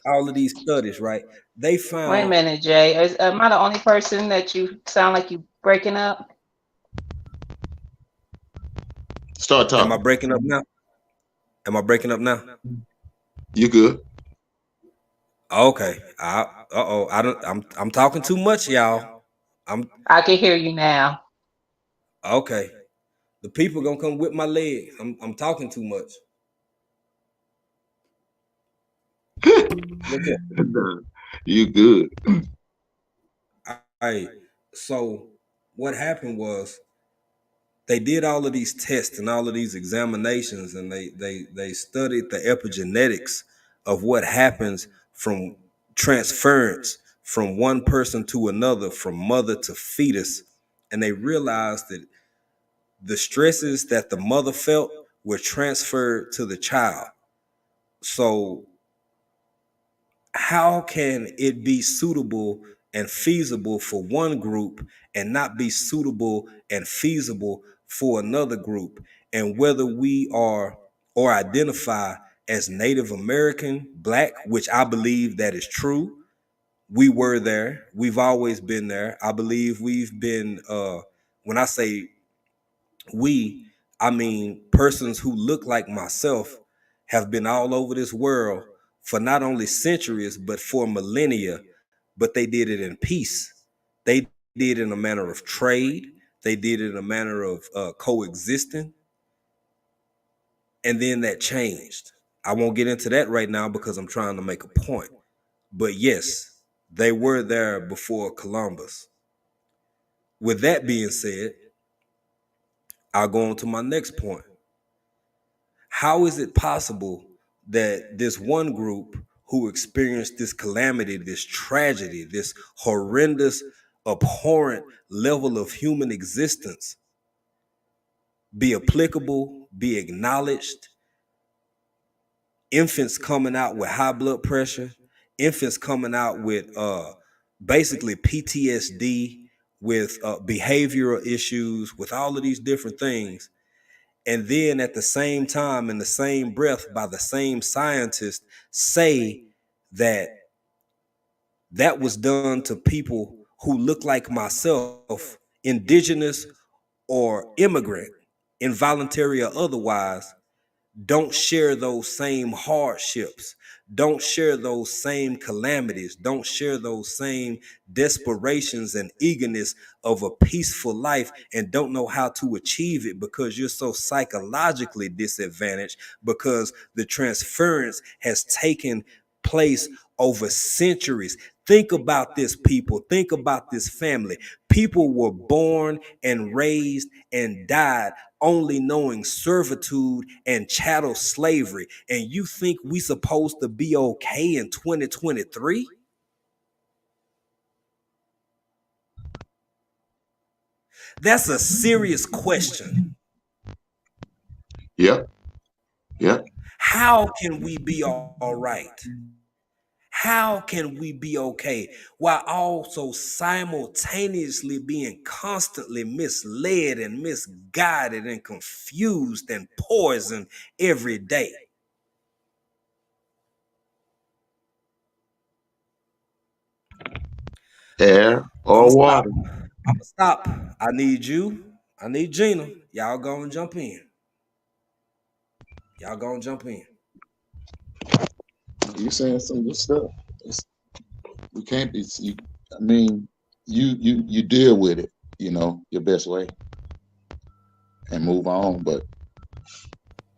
all of these studies, right? They Wait a found. minute, Jay. Am I the only person that you sound like you breaking up? Start Am I talking. breaking up now? Am I breaking up now? You good? Okay. Uh-oh. I'm talking too much, y'all. I'm I can hear you now. okay. The people gonna come whip my leg. I'm talking too much. Look here. You good? All right. So what happened was they did all of these tests and all of these examinations, and they studied the epigenetics of what happens from transference from one person to another, from mother to fetus, and they realized that the stresses that the mother felt were transferred to the child. So how can it be suitable and feasible for one group and not be suitable and feasible for another group? And whether we are or identify as Native American, Black, which I believe that is true. We were there. We've always been there. I believe we've been, when I say we, I mean persons who look like myself have been all over this world for not only centuries, but for millennia, but they did it in peace. They did it in a manner of trade. They did it in a manner of coexisting. And then that changed. I won't get into that right now because I'm trying to make a point. But yes, they were there before Columbus. With that being said, I'll go on to my next point. How is it possible that this one group who experienced this calamity, this tragedy, this horrendous, abhorrent level of human existence be applicable, be acknowledged? Infants coming out with high blood pressure, infants coming out with basically PTSD, with behavioral issues, with all of these different things. And then at the same time, in the same breath, by the same scientists, say that that was done to people who look like myself, indigenous or immigrant, involuntary or otherwise, don't share those same hardships, don't share those same calamities, don't share those same desperations and eagerness of a peaceful life, and don't know how to achieve it because you're so psychologically disadvantaged, because the transference has taken place over centuries. Think about this, people. Think about this family. People were born and raised and died only knowing servitude and chattel slavery. And you think we supposed to be okay in 2023? That's a serious question. Yep. Yep. How can we be all right? How can we be okay while also simultaneously being constantly misled and misguided and confused and poisoned every day? Air I'm or gonna stop. water. I'm gonna stop. I need you. I need Gina. Y'all go and jump in. Y'all go and jump in. You saying some good stuff. We can't be. I mean, you deal with it, your best way, and move on. But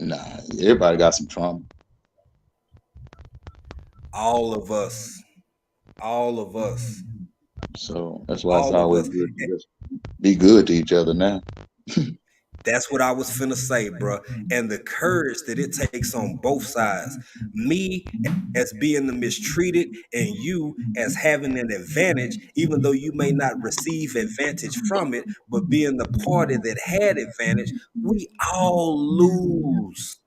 nah, everybody got some trauma. All of us. All of us. So that's why it's All of always us. good to just be good to each other now. That's what I was finna say, bro. And the courage that it takes on both sides. Me as being the mistreated, and you as having an advantage, even though you may not receive advantage from it, but being the party that had advantage, we all lose.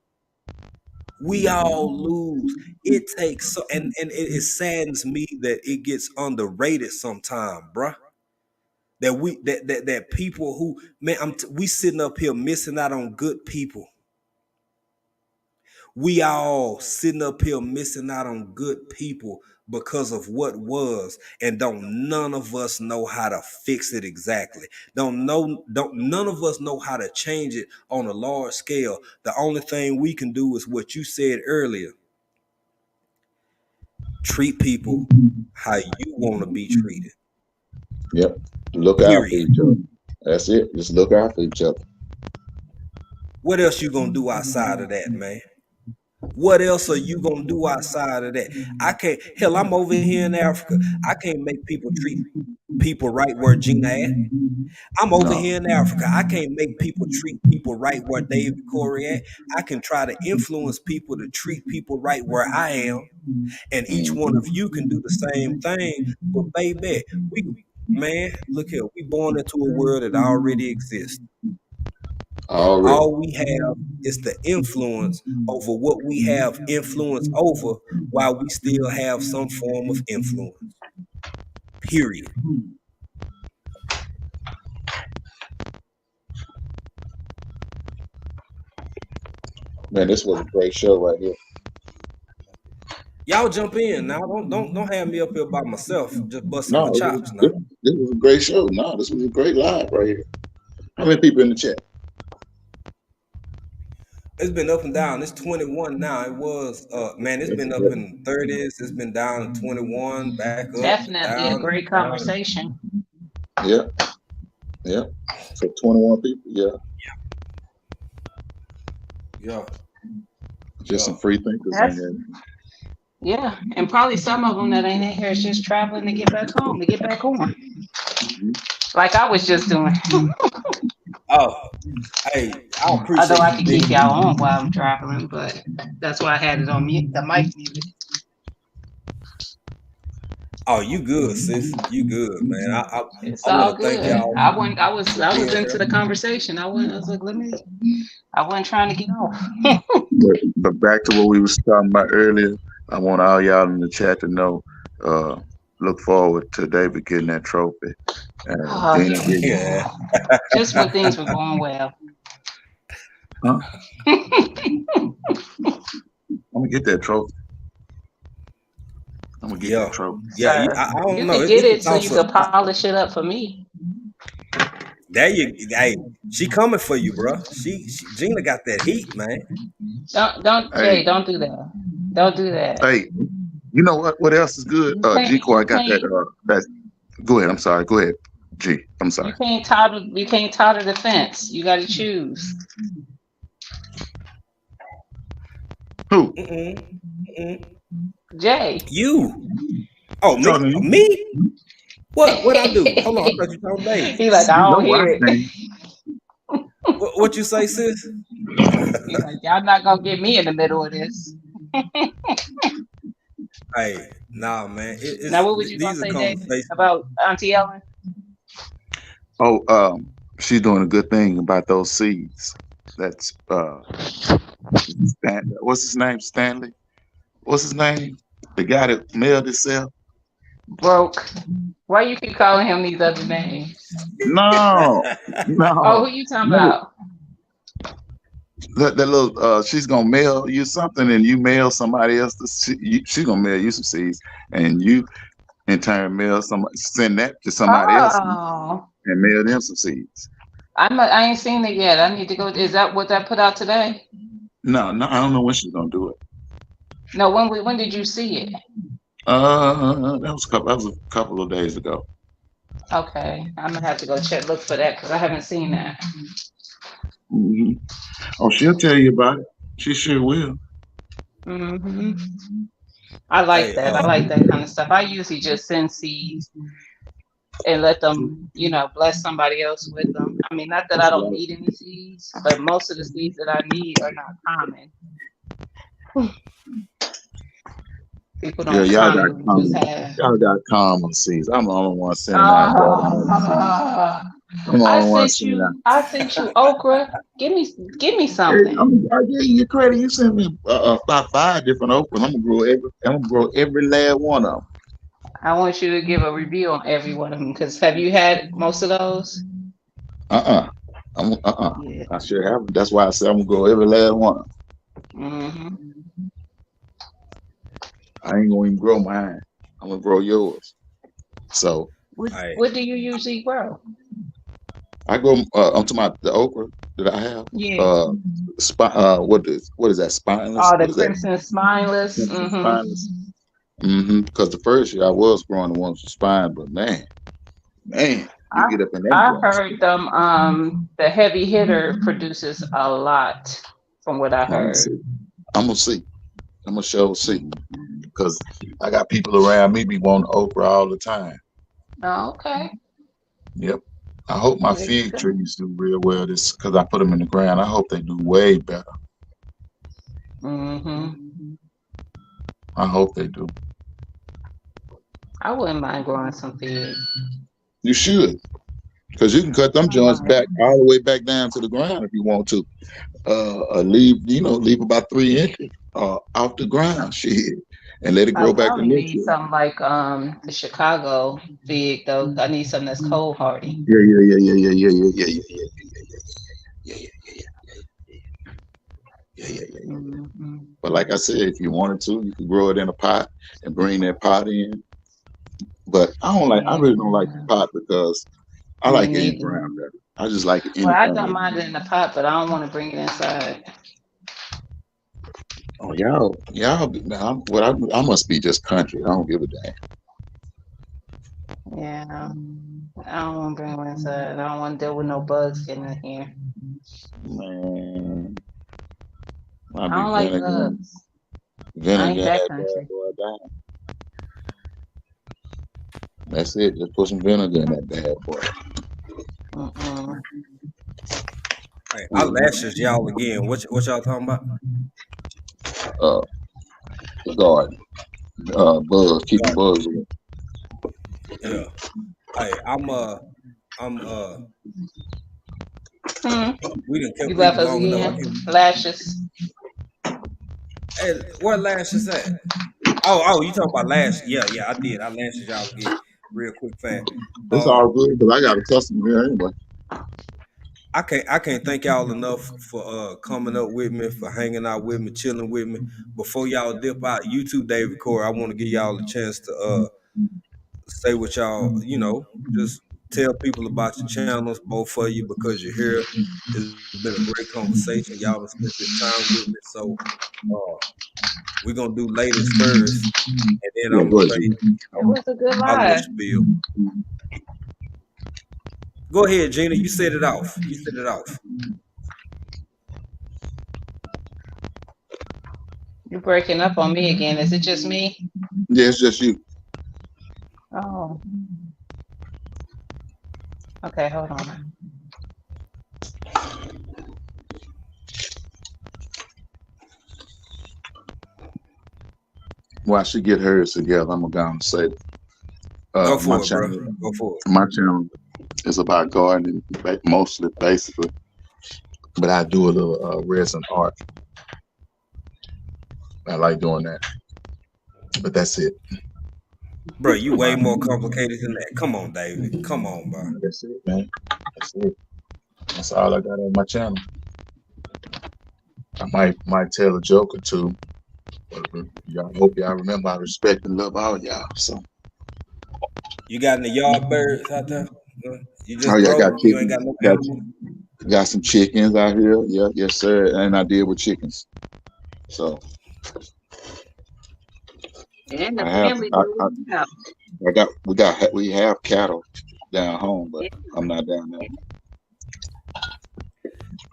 We all lose. It takes so, and it saddens me that it gets underrated sometime, bruh. That people who, man, we sitting up here missing out on good people. We all sitting up here missing out on good people because of what was, and don't none of us know how to fix it exactly. Don't none of us know how to change it on a large scale. The only thing we can do is what you said earlier. Treat people how you want to be treated. Yep. Look out for Period. each other. That's it. Just look out for each other. What else you gonna do outside of that, man? What else are you gonna do outside of that? I can't. Hell, I'm over here in Africa. I can't make people treat people right where Gina at. I'm over No. here in Africa. I can't make people treat people right where David Corey at. I can try to influence people to treat people right where I am, and each one of you can do the same thing. But baby, man, look here. We born into a world that already exists. Already. All we have is the influence over what we have influence over, while we still have some form of influence. Period. Man, this was a great show right here. Y'all jump in now. Don't have me up here by myself, just busting my No, chops now. this was a great show. No, this was a great live right here. How many people in the chat? It's been up and down. It's 21 now. It was man, it's been up in 30s, it's been down to 21, back up, Definitely a down, great down. conversation. Yeah. Yeah. So 21 people. Yeah. Yeah. Just some free thinkers in That's, there. yeah, and probably some of them that ain't in here is just traveling to get back home, to get back on. Like I was just doing. Oh, hey, I appreciate Although I you could digging keep y'all on while I'm traveling, but that's why I had it on mute, the mic muted. Oh, you good, sis. You good, man. I It's want all to thank good. y'all I was for being into here. the conversation. I was like, I wasn't trying to get off. But back to what we was talking about earlier, I want all y'all in the chat to know, look forward to David getting that trophy. And Oh, Gina here we getting, Yeah. go. Just when things were going well. huh? I'm gonna get that trophy. I'm gonna get that Yeah. trophy. Yeah. Sir, I don't you know. could It's get a it so you toss up. could polish it up for me. There you. Hey, she coming for you, bro. Gina got that heat, man. Don't Jay, Hey, don't do that. Don't do that. hey, you know what? What else is good? You can't G Core, I you got that. can't That. Go ahead. I'm sorry. Go ahead. G. I'm sorry. you can't totter the fence. You gotta choose. Who? Mm-mm. Mm-mm. Jay. You. Oh, You me? talking to you? Me? What I do? Hold on. I thought you talking Dave. He like, I You know don't what hear I'm it. saying? What you say, sis? He like, y'all not gonna get me in the middle of this. Hey, nah, man. Now what was you gonna These are say, David, conversations. about Auntie Ellen? Oh, she's doing a good thing about those seeds. That's what's his name? Stanley. What's his name? The guy that mailed himself. Broke. Why you keep calling him these other names? No, Oh, no. who you talking Remember about? that little. She's gonna mail you something, and you mail somebody else. She's gonna mail you some seeds, and you in turn send that to somebody else, Oh, and mail them some seeds. I ain't seen it yet. I need to go. Is that what that put out today? No, I don't know when she's gonna do it. No, when did you see it? That was a couple of days ago. Okay, I'm gonna have to go look for that because I haven't seen that. Hmm. Oh, she'll tell you about it. She sure will. Hmm. I like Hey, that. I like that kind of stuff. I usually just send seeds and let them, bless somebody else with them. I mean, not that I That's don't right. need any seeds, but most of the seeds that I need are not common. People Yeah, don't commonly just have. y'all got common seeds. I'm the only one sending out doggone seeds. Ah, I'm the I only one sent sending out. you. I sent you okra. Give me Hey, something. I gave you credit. You sent me about 5 different okras. I'm gonna grow every last one of them. I want you to give a review on every one of them. Because have you had most of those? Uh-uh. Yeah. I sure have. That's why I said I'm gonna grow every last one of them. Hmm. I ain't gonna even grow mine. I'm gonna grow yours. So What hey, What do you usually grow? I grow. I'm talking about the okra that I have. Yeah. What is that? Spineless. Oh, the What is that? crimson spineless. Crimson Hmm. spineless. Because the first year I was growing the ones with spine, but man, you I get up in that I joint. heard them. The heavy hitter produces a lot, from what I I'm gonna heard. see. I'm gonna see. I'm gonna show see. Because I got people around me be wanting okra all the time. Oh, okay. Yep. I hope my There you fig go. trees do real well this because I put them in the ground. I hope they do way better. Hmm. I hope they do. I wouldn't mind growing some fig. You should. Because you can cut them I don't joints mind. back all the way back down to the ground if you want to. Leave about 3 inches off the ground, shit, and let it I grow back the probably next need year. something like the Chicago fig though. I need something that's cold hardy. Yeah. Hmm. But like I said, if you wanted to, you could grow it in a pot and bring that pot in. But I Yeah, really don't like the pot because I me like it in the neither. ground better. I just like it Well, I anything don't in the mind it in the pot, but I don't want to bring it inside. Oh, man, I must be just country. I don't give a damn. Yeah, I don't want to bring it inside. I don't want to deal with no bugs getting in here. Man, I I be don't like bugs. I vinegar ain't in that that bad country. boy down. That's it. Just put some vinegar in that bad boy. Mm-mm. hey, I lashes y'all again. What y'all talking about? Uh, the garden. Bugs. Keep the God, bugs away. yeah. Hey, I'm Hmm. we done You kept left people us long enough. I again? can't. Lashes. Hey, where lashes at? Oh, you talking about last? Yeah, I did. I lasted y'all again real quick, fast. It's all good because I got a customer here anyway. I can't thank y'all enough for coming up with me, for hanging out with me, chilling with me. Before y'all dip out, YouTube David Corey, I want to give y'all a chance to say what y'all, just tell people about your channels, both for you, because you're here. It's been a great conversation. Y'all have spent this time with me. So we're gonna do ladies first, and then Yeah, I'm go gonna ahead. say, It was a good my little live. spiel. Go ahead, Gina. You set it off. You set it off. You're breaking up on me again. Is it just me? Yeah, it's just you. Oh, okay. Hold on. While she get hers together, I'm gonna go and say, Go my for it, bro. channel, Go for it. my channel is about gardening, mostly, basically, but I do a little resin art. I like doing that, but that's it. Bro, you way more complicated than that. Come on, David. Come on, bro. That's it, man. That's it. That's all I got on my channel. I might tell a joke or two. But y'all hope y'all remember I respect and love all y'all. So You got any yard birds out there? You oh just yeah, I got broke. You ain't chickens. got no animals. Got some chickens out here. Yeah, yes, sir. And I deal with chickens. So And the I have family doing out. we have cattle down home, but Yeah. I'm not down there.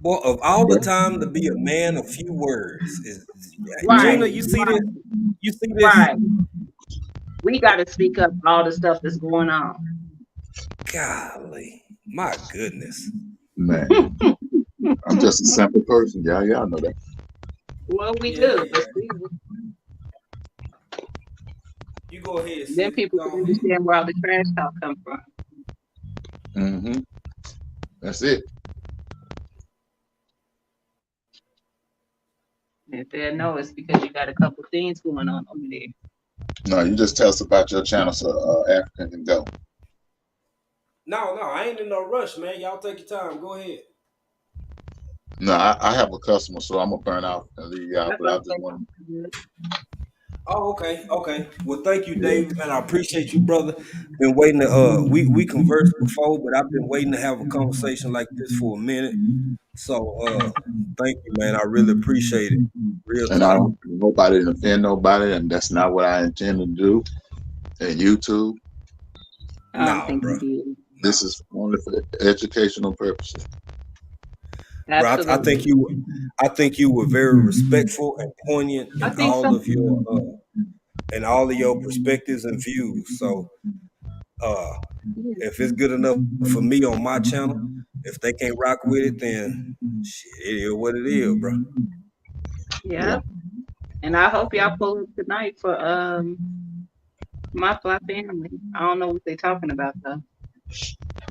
Boy, of all the But time to be a man of few words is Right, Gina, you see this? You see this? right. We got to speak up all the stuff that's going on. Golly. My goodness. man, I'm just a simple person. Y'all know that. Well, we Yeah. do, but still, You go ahead, then sis. people Go can ahead. understand where all the trash talk come from. Mm-hmm. That's it. And if they know, it's because you got a couple things going on over there. No, you just tell us about your channel so African can go. No, I ain't in no rush, man. Y'all take your time. Go ahead. No, I have a customer, so I'm gonna burn out and leave y'all. That's But what I I'm just want saying. Oh, okay. Well, thank you, yeah. David, man. I appreciate you, brother. Been waiting to we conversed before, but I've been waiting to have a conversation like this for a minute. So thank you, man. I really appreciate it. Real And I talk. hope I didn't offend nobody, and that's not what I intend to do. And YouTube, I don't Nah, think bro. you did. Nah. this is only for educational purposes. Bro, Absolutely. I think you were very respectful and poignant I in think so. all of your perspectives and views. So uh Yeah. if it's good enough for me on my channel, if they can't rock with it, then shit, it is what it is, bro. Yeah. Yeah. And I hope y'all pull up tonight for my fly family. I don't know what they're talking about though.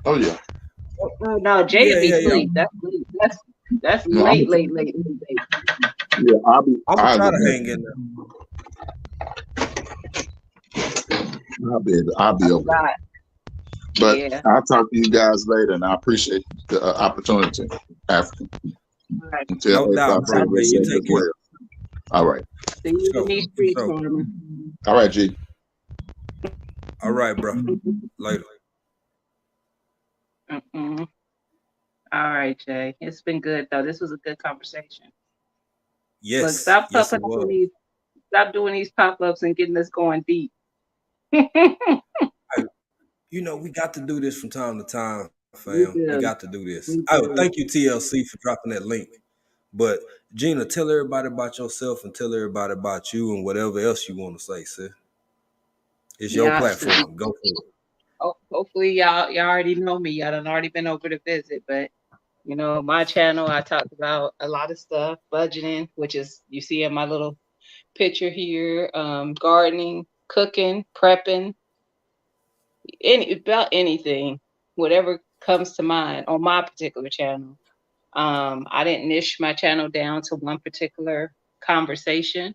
Oh yeah. Oh no, Jada be Yeah. sleep. That's late. That's No, I'm late, late, late, late, late. yeah. I'm gonna try to hang in there. I'll be I over there. forgot. But Yeah. I'll talk to you guys later, and I appreciate the opportunity, African. All right. And tell No everybody doubt, I'll bro. talk Man, to favorite you you. as take care. well. All right. See you in For these streets, sure. Norman. All right, G. All right, bro. Later. Mm-mm. All right, Jay. It's been good though. This was a good conversation. Look, Yes. stop Yes, popping it up in was. these. Stop doing these pop-ups and getting us going deep. We got to do this from time to time, We fam. We do. got to do this. We Oh, do. thank you, TLC, for dropping that link. But Gina, tell everybody about yourself and tell everybody about you and whatever else you want to say, sis. It's your Yeah. platform. Go for it. Hopefully y'all already know me. Y'all done already been over to visit, but my channel, I talked about a lot of stuff, budgeting, which is you see in my little picture here, gardening, cooking, prepping, about anything, whatever comes to mind on my particular channel. I didn't niche my channel down to one particular conversation.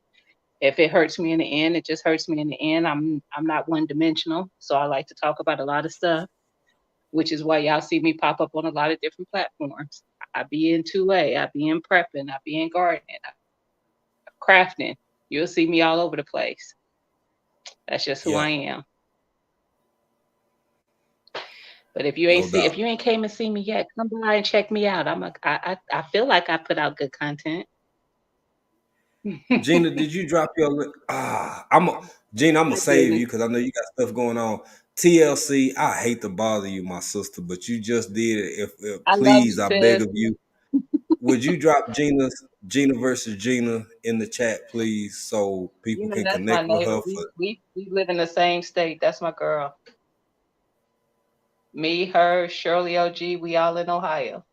If it hurts me in the end, it just hurts me in the end. I'm not one dimensional, so I like to talk about a lot of stuff, which is why y'all see me pop up on a lot of different platforms. I be in 2A, I be in prepping, I be in gardening, crafting. You'll see me all over the place. That's just who Yeah, I am. But if you no if doubt. you ain't came and see me yet, come by and check me out. I feel like I put out good content. Gina, did you drop your Gina, I'm gonna I save didn't. you because I know you got stuff going on. TLC, I hate to bother you, my sister, but you just did it. If I love you, please, I beg sis. of you, would you drop Gina versus Gina in the chat, please, so You people know can that's my connect with neighbor. her for We live in the same state. That's my girl. Me, her, Shirley OG. We all in Ohio.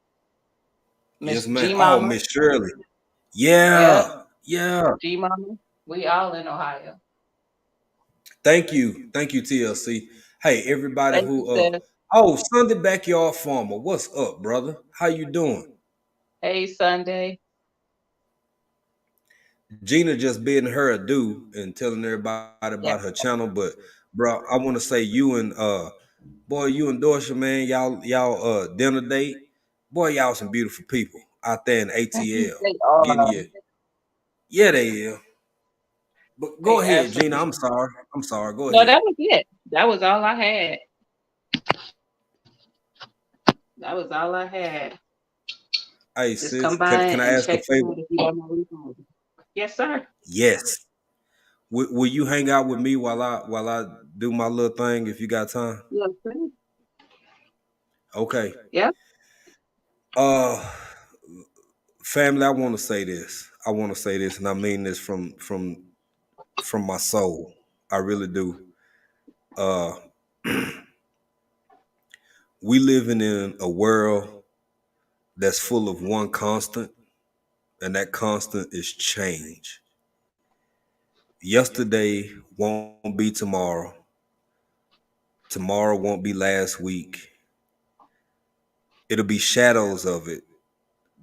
yes, Miss man. G Oh, Mama. Miss Shirley. Yep. Yeah, yeah. G Mama. We all in Ohio. Thank you. Thank you, TLC. Hey, everybody Thank you, who sis. oh, Sunday Backyard Farmer. What's up, brother? How you doing? Hey, Sunday. Gina just bidding her adieu and telling everybody Yeah. about her channel. But bro, I want to say you and boy, you and Dorsha, man, y'all dinner date. Boy, y'all some beautiful people out there in ATL. They Getting are. you. Yeah, they is. But go They ahead, Gina. absolutely. I'm sorry. I'm sorry. Go No, ahead. that was it. That was all I had. That was all I had. Hey Just sis, come by can I and ask a check me favor? out if you don't know where you're going. Yes, sir. Yes. Will you hang out with me while I do my little thing if you got time? Yes, sir. Okay. Yep. Uh family, I want to say this. I want to say this, and I mean this from my soul. I really do. Uh we living in a world that's full of one constant, and that constant is change. Yesterday won't be tomorrow. Tomorrow won't be last week. It'll be shadows of it.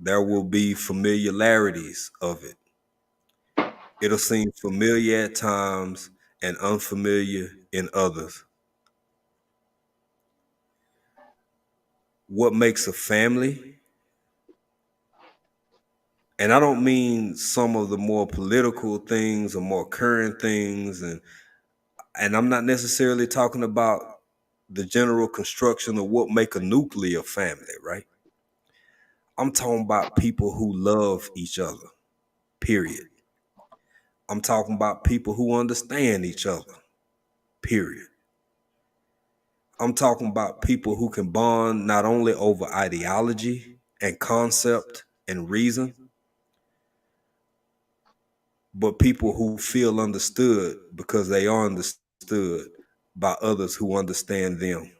There will be familiarities of it. It'll seem familiar at times and unfamiliar in others. What makes a family, and I don't mean some of the more political things or more current things, and I'm not necessarily talking about the general construction of what make a nuclear family, right? I'm talking about people who love each other, period. I'm talking about people who understand each other, period. I'm talking about people who can bond not only over ideology and concept and reason, but people who feel understood because they are understood by others who understand them.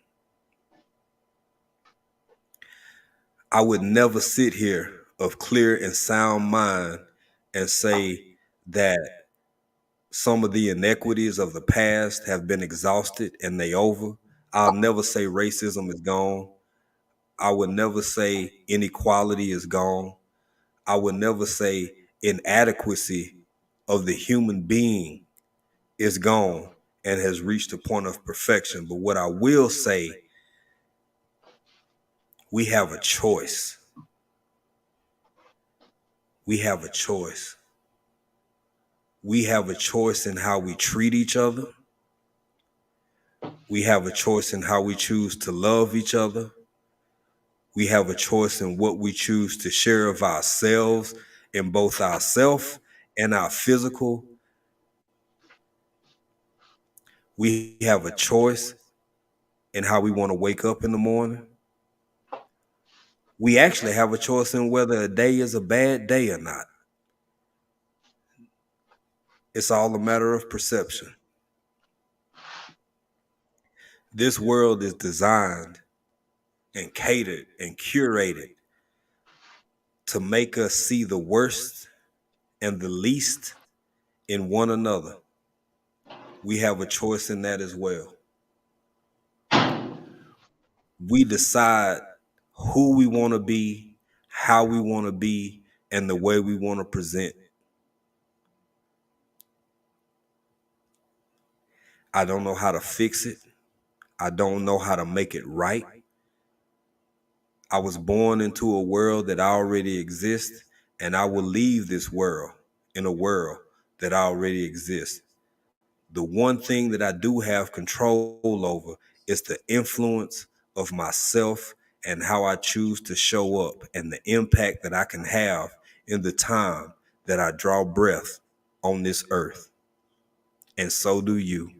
I would never sit here of clear and sound mind and say that some of the inequities of the past have been exhausted and they over. I'll never say racism is gone. I would never say inequality is gone. I would never say inadequacy of the human being is gone and has reached a point of perfection. But what I will say, we have a choice. We have a choice. We have a choice in how we treat each other. We have a choice in how we choose to love each other. We have a choice in what we choose to share of ourselves in both ourself and our physical. We have a choice in how we want to wake up in the morning. We actually have a choice in whether a day is a bad day or not. It's all a matter of perception. This world is designed and catered and curated to make us see the worst and the least in one another. We have a choice in that as well. We decide who we want to be, how we want to be, and the way we want to present. I don't know how to fix it. I don't know how to make it right. I was born into a world that already exists, and I will leave this world in a world that already exists. The one thing that I do have control over is the influence of myself and how I choose to show up and the impact that I can have in the time that I draw breath on this earth. And so do you.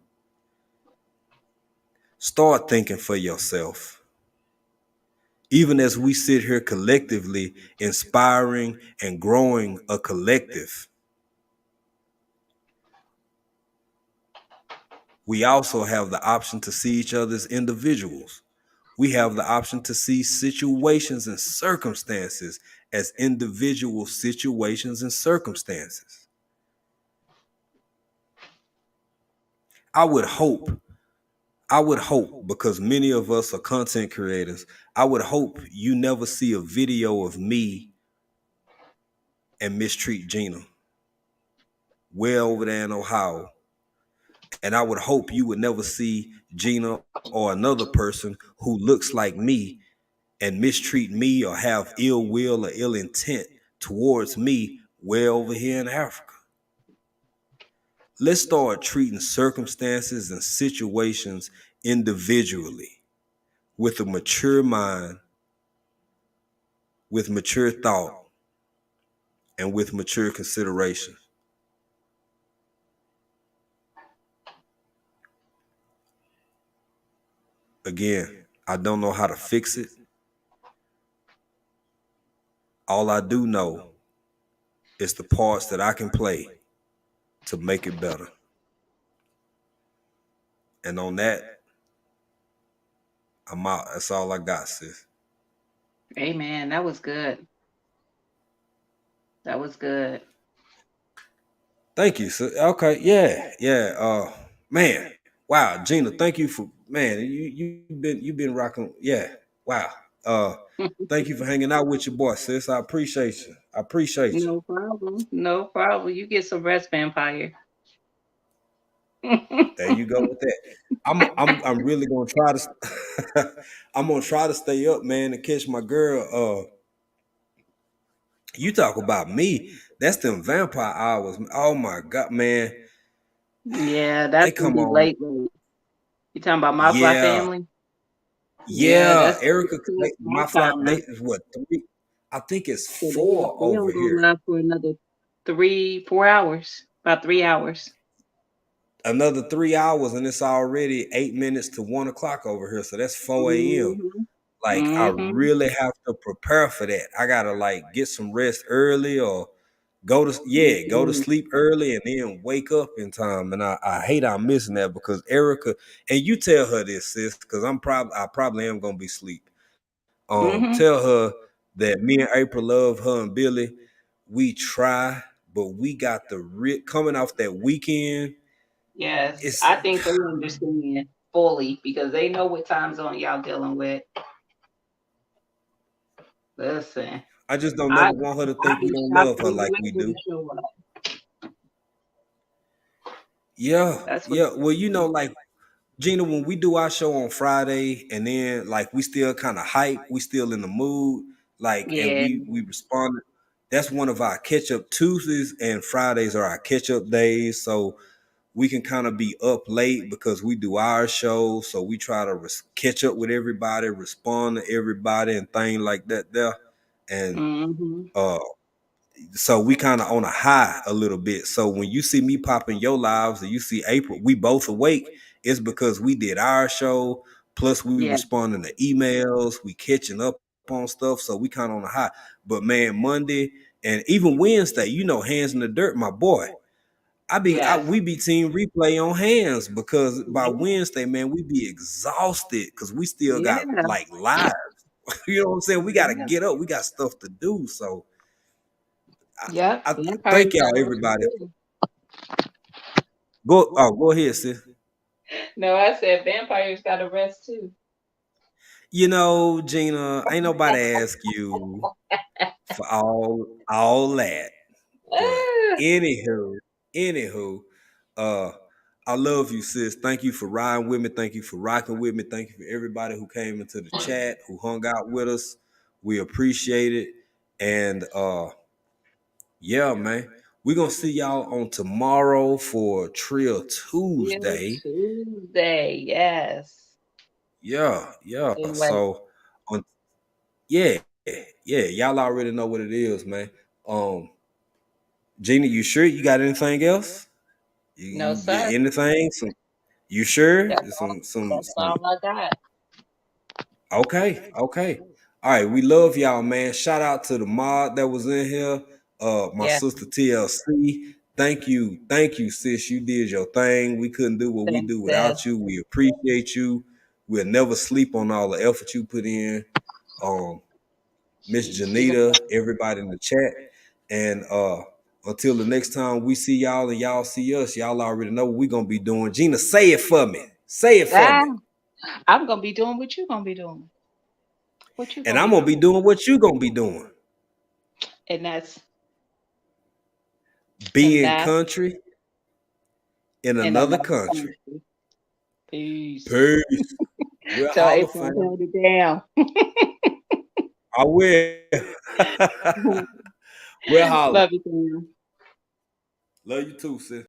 Start thinking for yourself. Even as we sit here collectively inspiring and growing a collective, we also have the option to see each other as individuals. We have the option to see situations and circumstances as individual situations and circumstances. I would hope, because many of us are content creators, I would hope you never see a video of me and mistreat Gina way over there in Ohio. And I would hope you would never see Gina or another person who looks like me and mistreat me or have ill will or ill intent towards me way over here in Africa. Let's start treating circumstances and situations individually with a mature mind, with mature thought, and with mature consideration. Again, I don't know how to fix it. All I do know is the parts that I can play to make it better. And on that, I'm out. That's all I got, sis. Amen. That was good. That was good. Thank you, sis. Okay, yeah. Man, wow, Gina, thank you for you've been rocking. Yeah, wow. Thank you for hanging out with your boy, sis. I appreciate you. I appreciate you. No problem. No problem. You get some rest, vampire. There you go with that. I'm really gonna try to I'm gonna try to stay up, man, and catch my girl. You talk about me. That's them vampire hours. Oh my god, man. Yeah, They that's gonna come be on. late. You talking about my fly Yeah. family? Yeah, Yeah. that's Erica, my my flight time now. date is what, 3? I think it's So 4 they over don't go here. live for another 3, 4 hours. About 3 hours. Another 3 hours, and it's already 8 minutes to 1 o'clock over here. So that's 4 a.m. Mm-hmm. Like I Mm-hmm. really have to prepare for that. I gotta like get some rest early or go to Mm-hmm. sleep early and then wake up in time. And I hate I'm missing that because Erica, and you tell her this, sis, because I probably am gonna be asleep. Mm-hmm. Tell her that me and April love her and Billy. We try, but we got the coming off that weekend. Yes, It's I think they understand fully because they know what time zone y'all dealing with. Listen, I just don't I never want her to think I'd we be don't shocked love her when like you we able to do. show up. Yeah, That's what. yeah. Well, like Gina, when we do our show on Friday, and then like we still kind of hype, we still in the mood, like, and Yeah. we responded. That's one of our catch up Tuesdays, and Fridays are our catch up days. So we can kind of be up late because we do our show. So we try to catch up with everybody, respond to everybody, and things like that there. And Mm-hmm. uh, so we kind of on a high a little bit. So when you see me popping your lives and you see April, we both awake. It's because we did our show. Plus we Yeah. responding to emails, we catching up on stuff. So we kind of on a high. But man, Monday and even Wednesday, hands in the dirt, my boy. Yes. We be team replay on hands because by Yeah. Wednesday, man, we be exhausted because we still got Yeah. like lives. You know what I'm saying? We got to Yeah. get up. We got stuff to do. So Yep. I Vampires thank y'all, got rest everybody. too. Go ahead, sis. No, I said vampires got to rest too. Gina, ain't nobody ask you for all that. But Ah, anywho, uh, I love you, sis. Thank you for riding with me. Thank you for rocking with me. Thank you for everybody who came into the chat, who hung out with us. We appreciate it. And yeah, man. We're gonna see y'all on tomorrow for Trill Till Tuesday. Tuesday, yes. Yeah, yeah. Can't wait. So on yeah, yeah. Y'all already know what it is, man. Gina, you sure you got anything else? No, You get sir. anything? You sure? That's all, that's all I got. Okay, okay. All right, we love y'all, man. Shout out to the mod that was in here. My Yeah, sister TLC. Thank you, sis. You did your thing. We couldn't do what we thanks, do Sis. without you. We appreciate you. We'll never sleep on all the effort you put in. Um, Miss She Janita, everybody in the chat. And until the next time we see y'all and y'all see us, y'all already know what we're gonna be doing. Gina, say it for me. Say it for ah, me. I'm gonna be doing what you gonna be doing. What you And gonna I'm be gonna be doing? doing what you gonna be doing. And that's and Being that country in in another another country. country. Peace. Peace. We'll Tell holler, April fam. hold it down. I will. We'll holler. Love you, Sam. Love you too, sis.